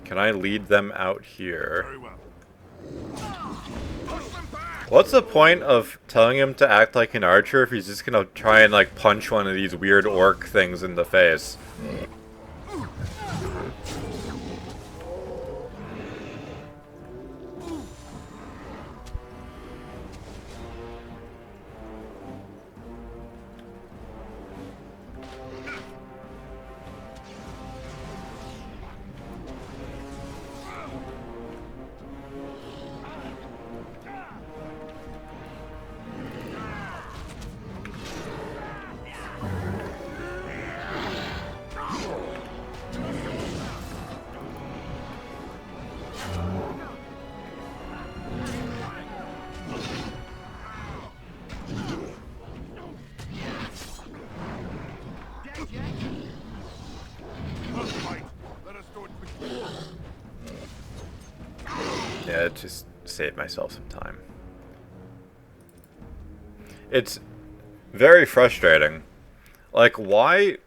Can I lead them out here? What's the point of telling him to act like an archer if he's just gonna try and like punch one of these weird orc things in the face? Yeah, just save myself some time. It's very frustrating. Like, why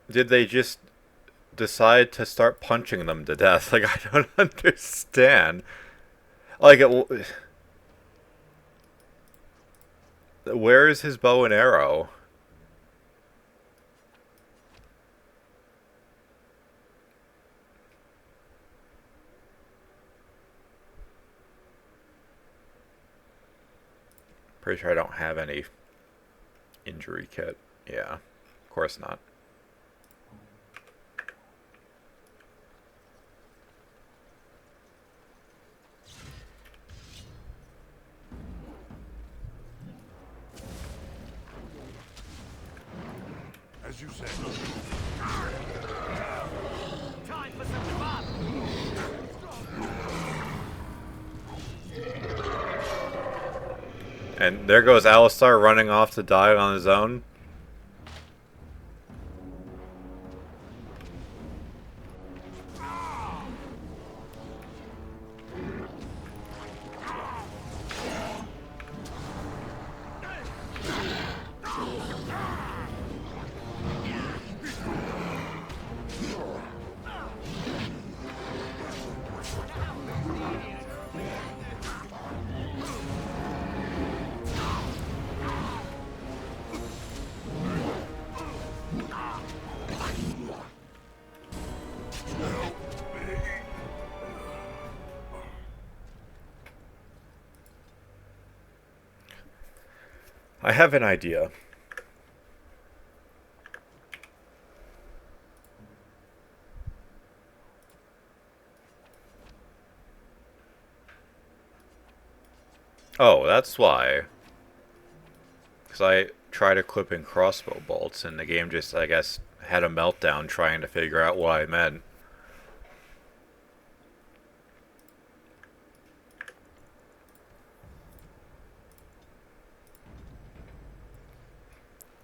did they just decide to start punching them to death? Like, I don't understand. Like, where is his bow and arrow? Pretty sure I don't have any injury kit. Yeah, of course not. As you said. Time for some fun. And there goes Alistar running off to die on his own. I have an idea. Oh, that's why. Because I tried equipping crossbow bolts, and the game just, I guess, had a meltdown trying to figure out what I meant.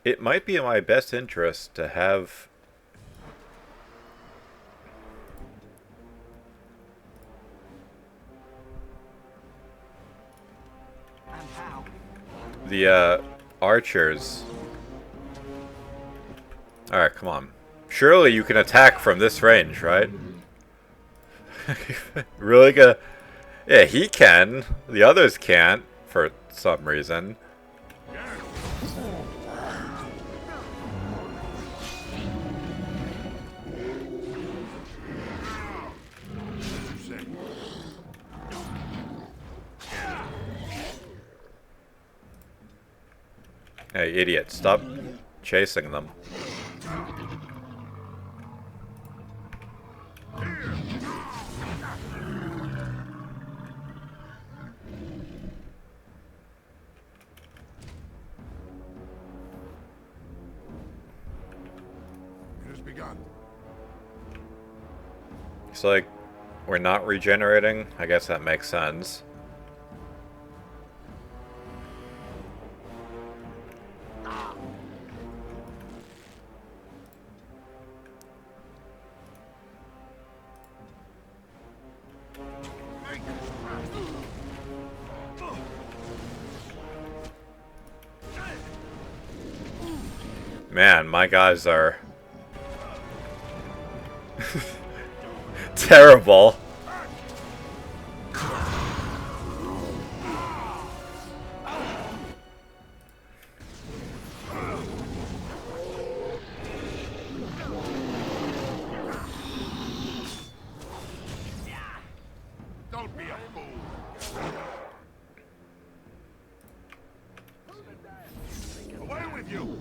It might be in my best interest to have the archers. Alright, come on. Surely you can attack from this range, right? Really gonna... Yeah, he can. The others can't, for some reason. Hey, idiot, stop chasing them. It has begun. It's like, we're not regenerating? I guess that makes sense. Man, my guys are terrible. Don't be a fool. Away with you.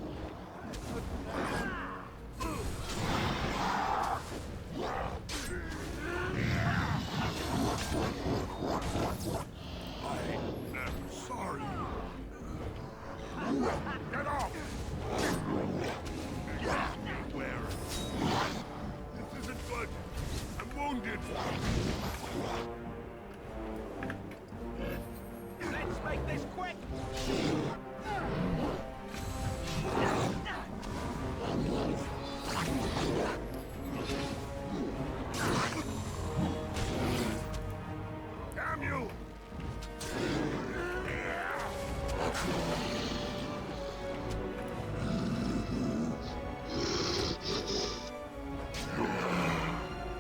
I am sorry. Get off! Where? This isn't good. I'm wounded. Let's make this quick! Damn you!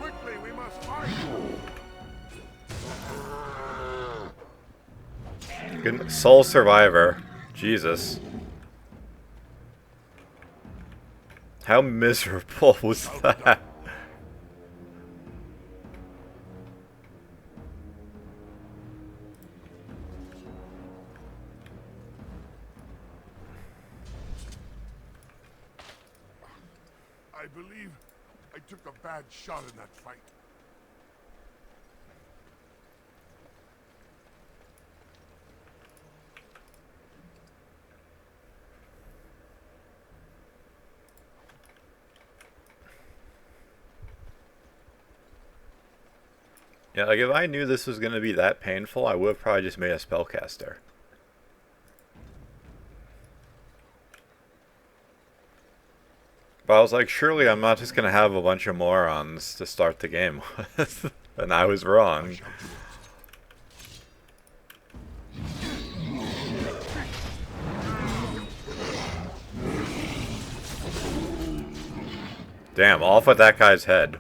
Quickly, we must fight! Good Soul Survivor. Jesus. How miserable was that? I believe I took a bad shot in that fight. Yeah, like if I knew this was gonna be that painful, I would have probably just made a spellcaster. But I was like, surely I'm not just gonna have a bunch of morons to start the game with. And I was wrong. Damn, off with that guy's head.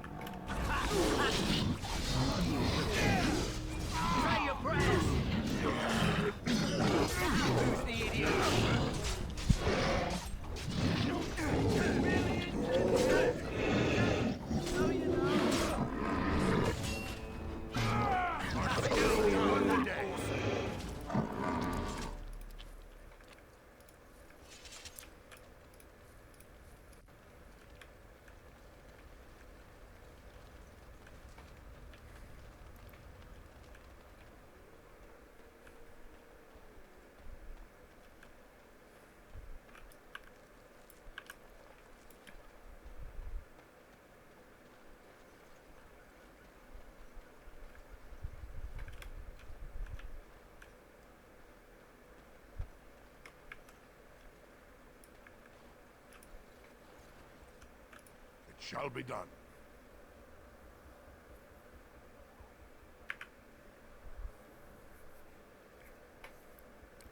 Shall be done.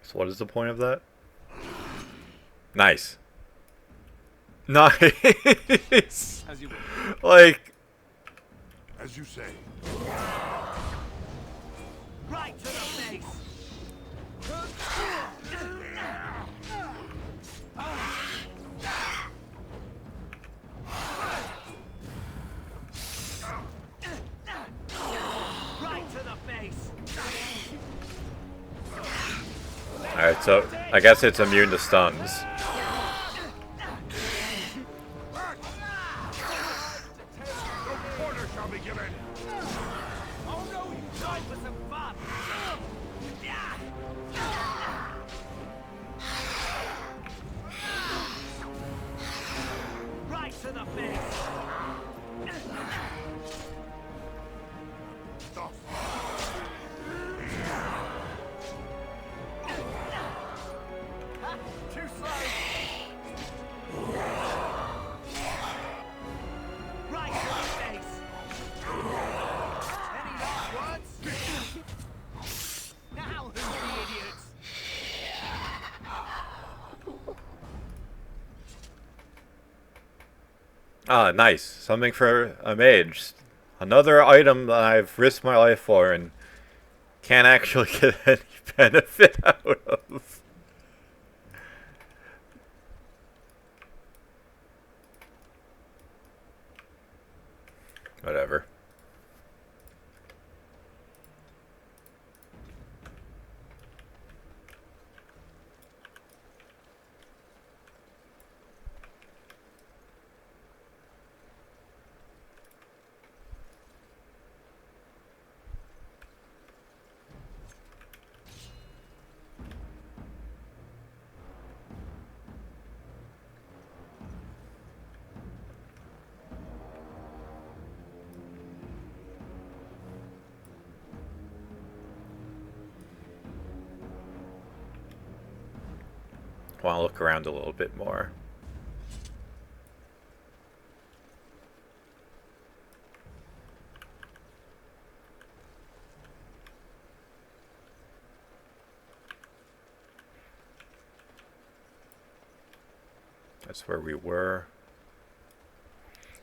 So what is the point of that? Nice. Nice. Like, as you say. Right to the face. alright, so I guess it's immune to stuns. Ah, nice. Something for a mage. Another item that I've risked my life for and can't actually get any benefit out of. Whatever. I want to look around a little bit more. That's where we were.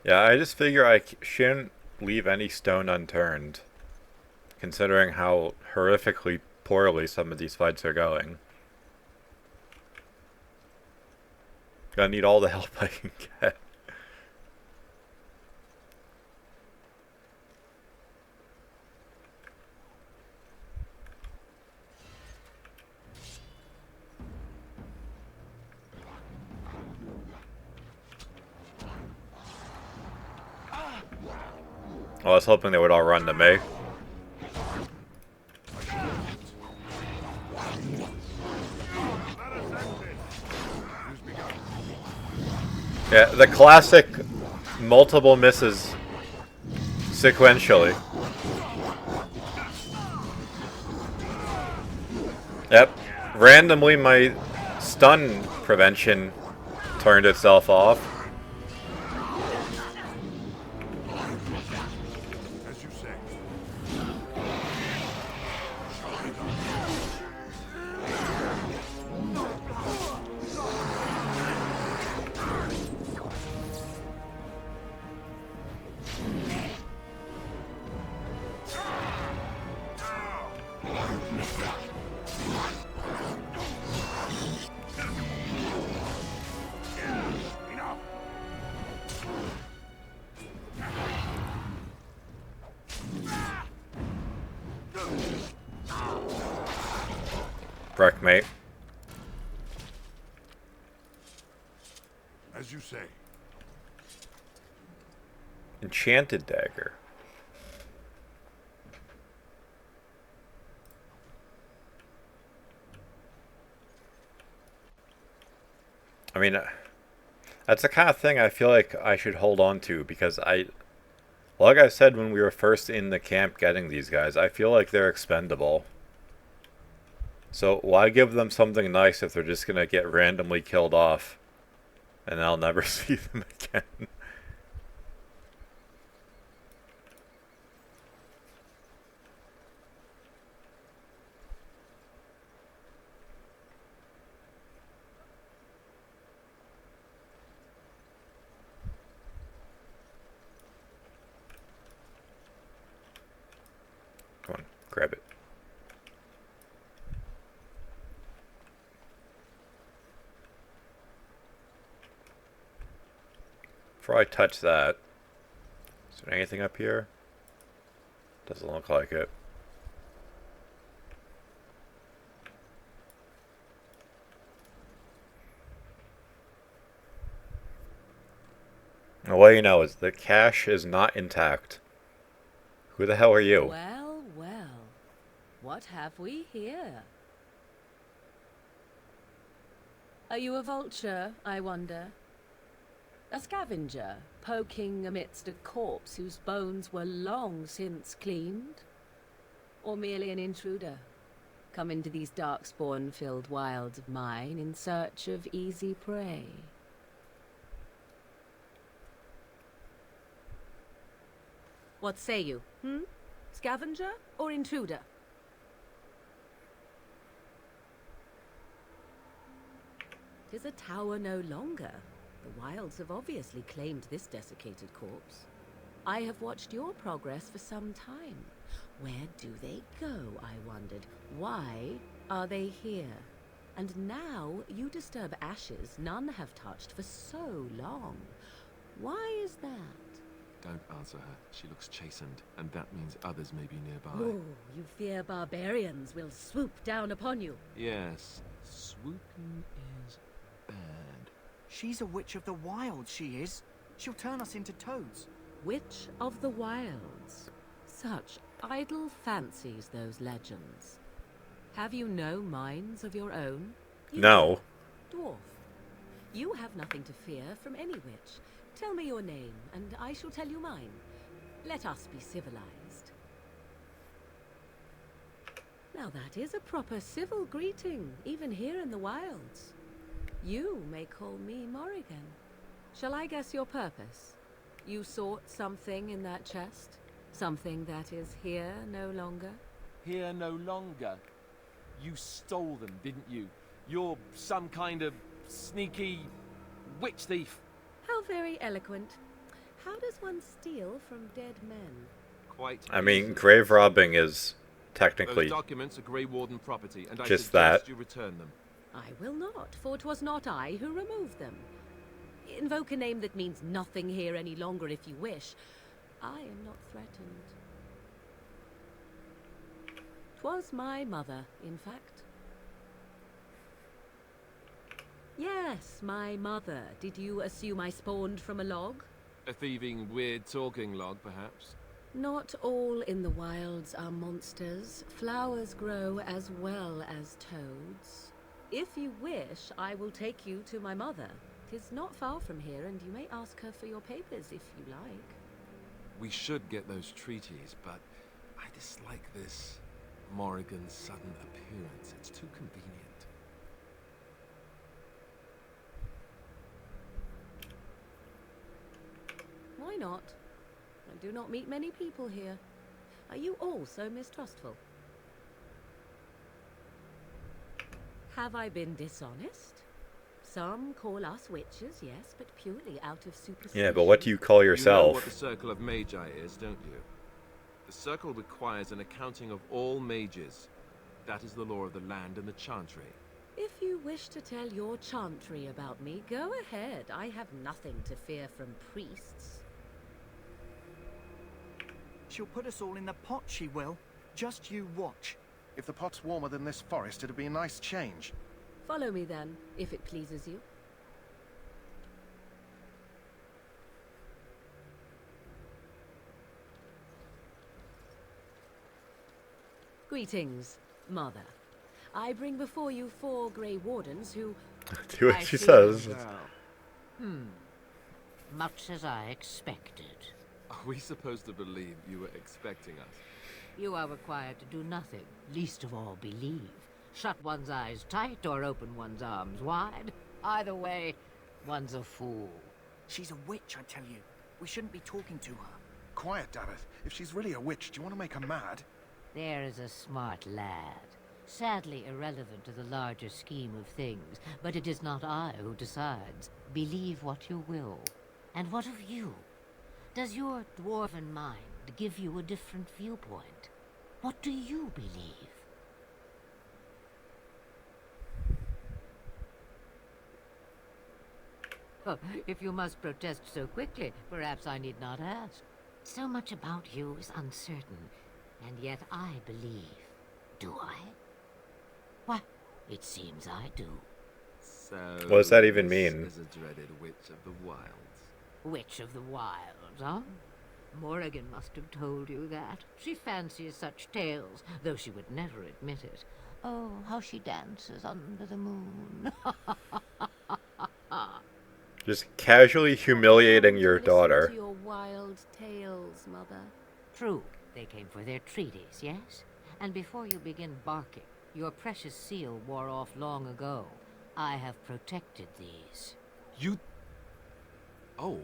Yeah, I just figure I shouldn't leave any stone unturned, considering how horrifically poorly some of these fights are going. Gonna need all the help I can get. I was hoping they would all run to me. Yeah, the classic multiple misses sequentially. Yep. Randomly my stun prevention turned itself off. Wreck, mate. As you say. Enchanted dagger. I mean, that's the kind of thing I feel like I should hold on to because like I said when we were first in the camp getting these guys, I feel like they're expendable. So why give them something nice if they're just gonna get randomly killed off and I'll never see them again? Come on, grab it. Before I touch that, is there anything up here? Doesn't look like it. What you know is the cache is not intact. Who the hell are you? Well, well. What have we here? Are you a vulture, I wonder? A scavenger, poking amidst a corpse whose bones were long since cleaned? Or merely an intruder, come into these darkspawn-filled wilds of mine in search of easy prey? What say you, Scavenger or intruder? Tis a tower no longer. The wilds have obviously claimed this desiccated corpse. I have watched your progress for some time. Where do they go, I wondered. Why are they here? And now you disturb ashes none have touched for so long. Why is that? Don't answer her. She looks chastened, and that means others may be nearby. Oh, you fear barbarians will swoop down upon you. Yes, swooping is bad. She's a witch of the wilds, she is. She'll turn us into toads. Witch of the wilds. Such idle fancies, those legends. Have you no minds of your own? You No. Dwarf. You have nothing to fear from any witch. Tell me your name, and I shall tell you mine. Let us be civilized. Now that is a proper civil greeting, even here in the wilds. You may call me Morrigan. Shall I guess your purpose? You sought something in that chest? Something that is here no longer? Here no longer. You stole them, didn't you? You're some kind of sneaky witch thief. How very eloquent. How does one steal from dead men? Quite. I mean, grave robbing is technically Those documents are Grey Warden property, and I just suggest that. you return them. I will not, for 'twas not I who removed them. Invoke a name that means nothing here any longer if you wish. I am not threatened. 'Twas my mother, in fact. Yes, my mother. Did you assume I spawned from a log? A thieving, weird talking log, perhaps? Not all in the wilds are monsters. Flowers grow as well as toads. If you wish, I will take you to my mother. 'Tis not far from here, and you may ask her for your papers if you like. We should get those treaties, but I dislike this Morrigan's sudden appearance. It's too convenient. Why not? I do not meet many people here. Are you all so mistrustful? Have I been dishonest? Some call us witches, yes, but purely out of superstition. Yeah, but what do you call You know yourself? what the Circle of Magi is, don't you? The Circle requires an accounting of all mages. That is the law of the land and the Chantry. If you wish to tell your chantry about me, go ahead. I have nothing to fear from priests. She'll put us all in the pot, she will. Just you watch. If the pot's warmer than this forest, it'd be a nice change. Follow me then, if it pleases you. Greetings, Mother. I bring before you 4 Grey Wardens who... Do what I she see, says. girl. Much as I expected. Are we supposed to believe you were expecting us? You are required to do nothing, least of all believe. Shut one's eyes tight or open one's arms wide. Either way, one's a fool. She's a witch, I tell you. We shouldn't be talking to her. Quiet, damn it. If she's really a witch, do you want to make her mad? There is a smart lad. Sadly irrelevant to the larger scheme of things, but it is not I who decides. Believe what you will. And what of you? Does your dwarven mind give you a different viewpoint? What do you believe? Oh, if you must protest so quickly, perhaps I need not ask. So much about you is uncertain, and yet I believe. Do I? Why, it seems I do. So What does that even this mean? is a dreaded witch of the wilds. Witch of the wilds, huh? Morrigan must have told you that. She fancies such tales, though she would never admit it. Oh, how she dances under the moon. Just casually humiliating your Listen daughter. to your wild tales, Mother. True, they came for their treaties, yes? And before you begin barking, your precious seal wore off long ago. I have protected these. You... Oh,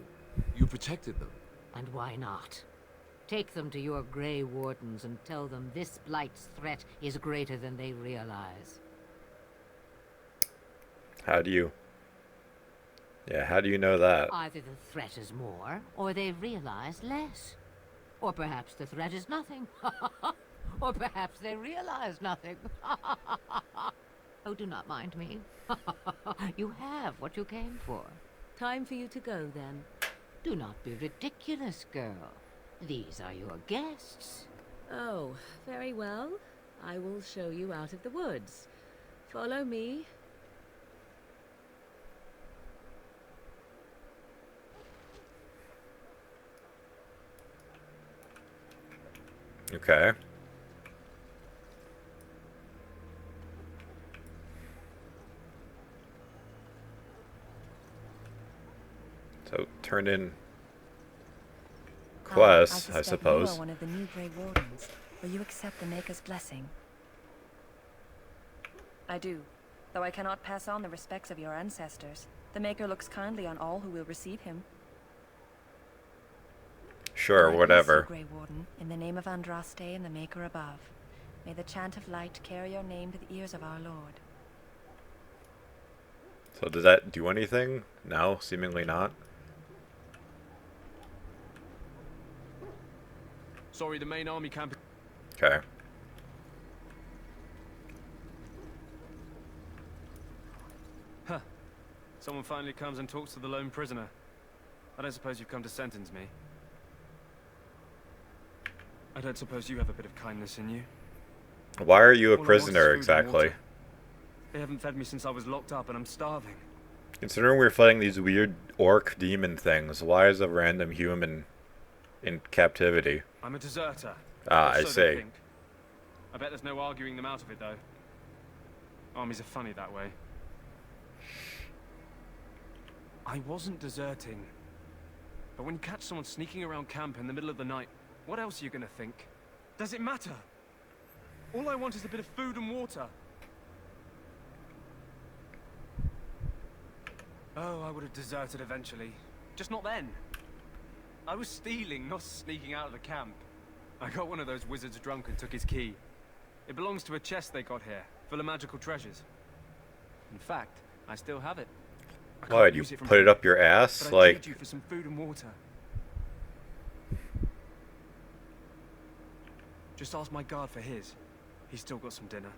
you protected them. And why not? Take them to your Grey Wardens and tell them this Blight's threat is greater than they realize. How do you? Yeah, how do you know that? Either the threat is more, or they've realized less. Or perhaps the threat is nothing. Or perhaps they realize nothing. Oh, do not mind me. You have what you came for. Time for you to go, then. Do not be ridiculous, girl. These are your guests. Oh, very well. I will show you out of the woods. Follow me. Okay. So, turn in quests, I suppose. You are one of the new Grey Wardens. Will you accept the Maker's blessing? I do, though I cannot pass on the respects of your ancestors. The Maker looks kindly on all who will receive him. Sure, whatever. Grey Warden, in the name of Andraste and the Maker above, may the chant of light carry your name to the ears of our Lord. So does that do anything? No, seemingly not. Sorry, the main army camp. Okay. Huh. Someone finally comes and talks to the lone prisoner. I don't suppose you've come to sentence me. I don't suppose you have a bit of kindness in you. Why are you a All I want is prisoner food and exactly? water. They haven't fed me since I was locked up and I'm starving. Considering we're fighting these weird orc demon things, why is a random human in captivity? I'm a deserter. Ah, Or I so they see. think. I bet there's no arguing them out of it, though. Armies are funny that way. I wasn't deserting. But when you catch someone sneaking around camp in the middle of the night, what else are you gonna think? Does it matter? All I want is a bit of food and water. Oh, I would have deserted eventually. Just not then. I was stealing, not sneaking out of the camp. I got one of those wizards drunk and took his key. It belongs to a chest they got here, full of magical treasures. In fact, I still have it. I can't Why, you use it from put it here, up your ass? but I Like, need you for some food and water. Just ask my guard for his. He's still got some dinner.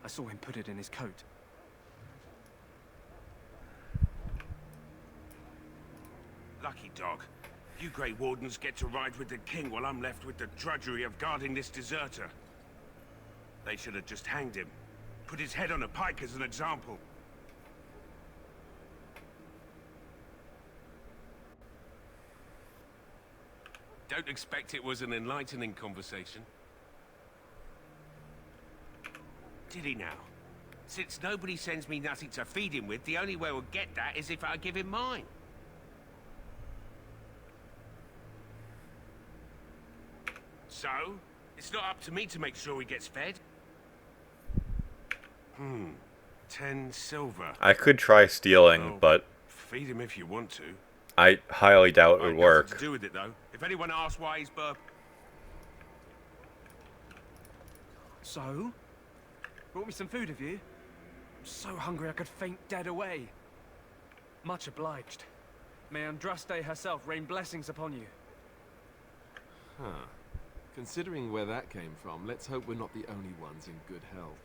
I saw him put it in his coat. Lucky dog. You Grey Wardens get to ride with the king while I'm left with the drudgery of guarding this deserter. They should have just hanged him. Put his head on a pike as an example. Don't expect it was an enlightening conversation. Did he now? Since nobody sends me nothing to feed him with, the only way we'll get that is if I give him mine. So, it's not up to me to make sure he gets fed. 10 silver. I could try stealing, Well, but feed him if you want to. I highly doubt it would Nothing work. to do with it though. If anyone asks why he's So? Brought me some food, have you? I'm so hungry I could faint dead away. Much obliged. May Andraste herself rain blessings upon you. Huh. Considering where that came from, let's hope we're not the only ones in good health.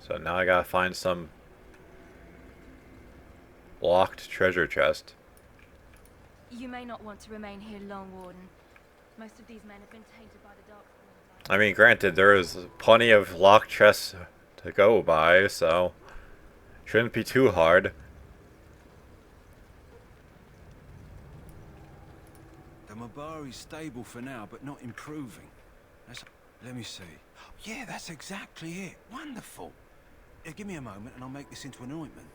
So now I gotta find some locked treasure chest. You may not want to remain here long, Warden. Most of these men have been tainted by the dark. I mean, granted, there is plenty of locked chests to go by, so shouldn't be too hard. The Mabari's stable for now, but not improving. Let me see. Yeah, that's exactly it. Wonderful. Give me a moment and I'll make this into an ointment.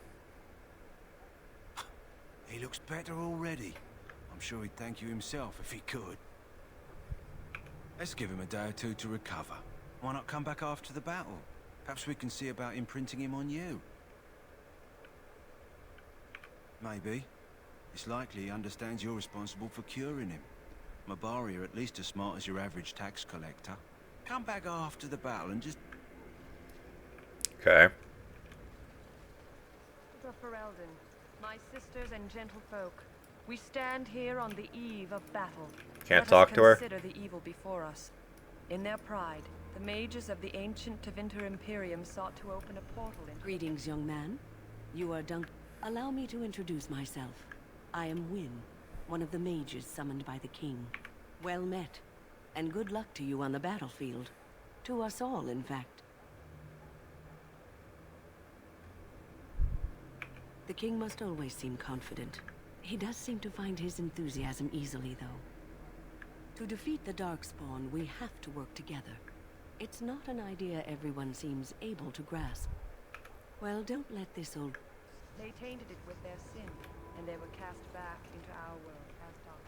He looks better already. I'm sure he'd thank you himself if he could. Let's give him a day or two to recover. Why not come back after the battle? Perhaps we can see about imprinting him on you. Maybe. It's likely he understands you're responsible for curing him. Mabari are at least as smart as your average tax collector. Come back after the battle and just... Okay. The Ferelden My sisters and gentlefolk, we stand here on the eve of battle. Can't talk to her? Consider the evil before us. In their pride, the mages of the ancient Tevinter Imperium sought to open a portal into... Greetings, young man. You are Duncan. Allow me to introduce myself. I am Wynne, one of the mages summoned by the king. Well met, and good luck to you on the battlefield. To us all, in fact. The king must always seem confident. He does seem to find his enthusiasm easily, though. To defeat the Darkspawn, we have to work together. It's not an idea everyone seems able to grasp. Well, don't let this old... They tainted it with their sin, and they were cast back into our world as dark.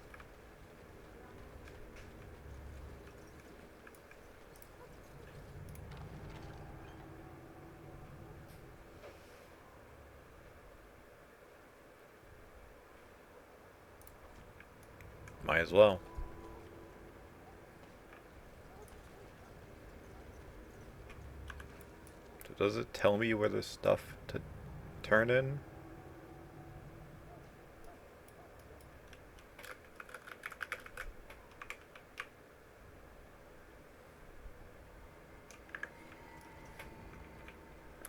Might as well. So does it tell me where there's stuff to turn in?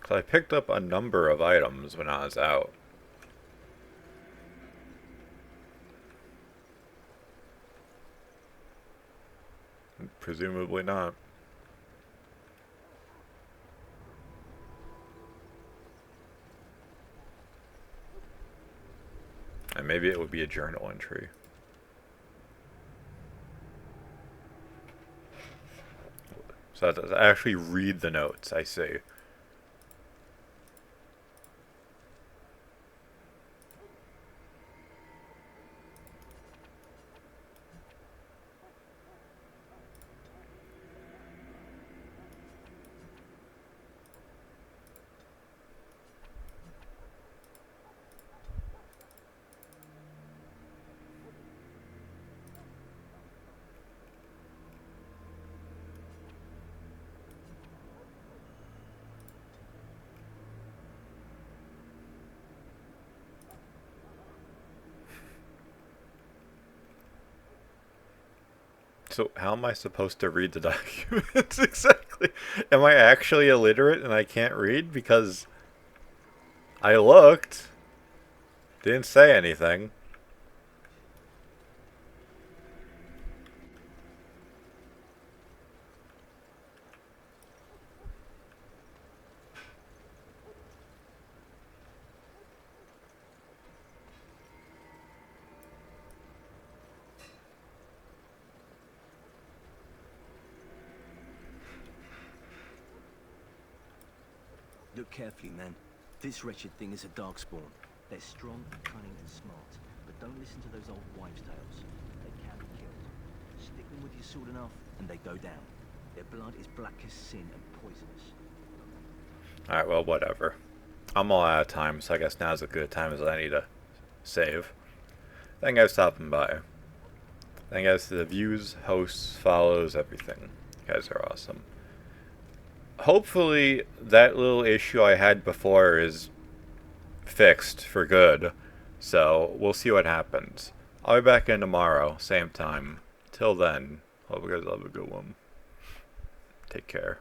So I picked up a number of items when I was out. Presumably not. And maybe it would be a journal entry. So I have to actually read the notes, I see. So how am I supposed to read the documents exactly? Am I actually illiterate and I can't read? Because I looked. Didn't say anything. Look carefully, man. This wretched thing is a darkspawn. They're strong, cunning, and smart. But don't listen to those old wives' tales. They can be killed. Stick them with your sword enough, and they go down. Their blood is black as sin and poisonous. Alright, well, whatever. I'm all out of time, so I guess now's as good a time as I need to save. Thank you guys for stopping by. Thank you guys to the views, hosts, follows, everything. You guys are awesome. Hopefully that little issue I had before is fixed for good. So we'll see what happens. I'll be back in tomorrow, same time. Till then, hope you guys have a good one. Take care.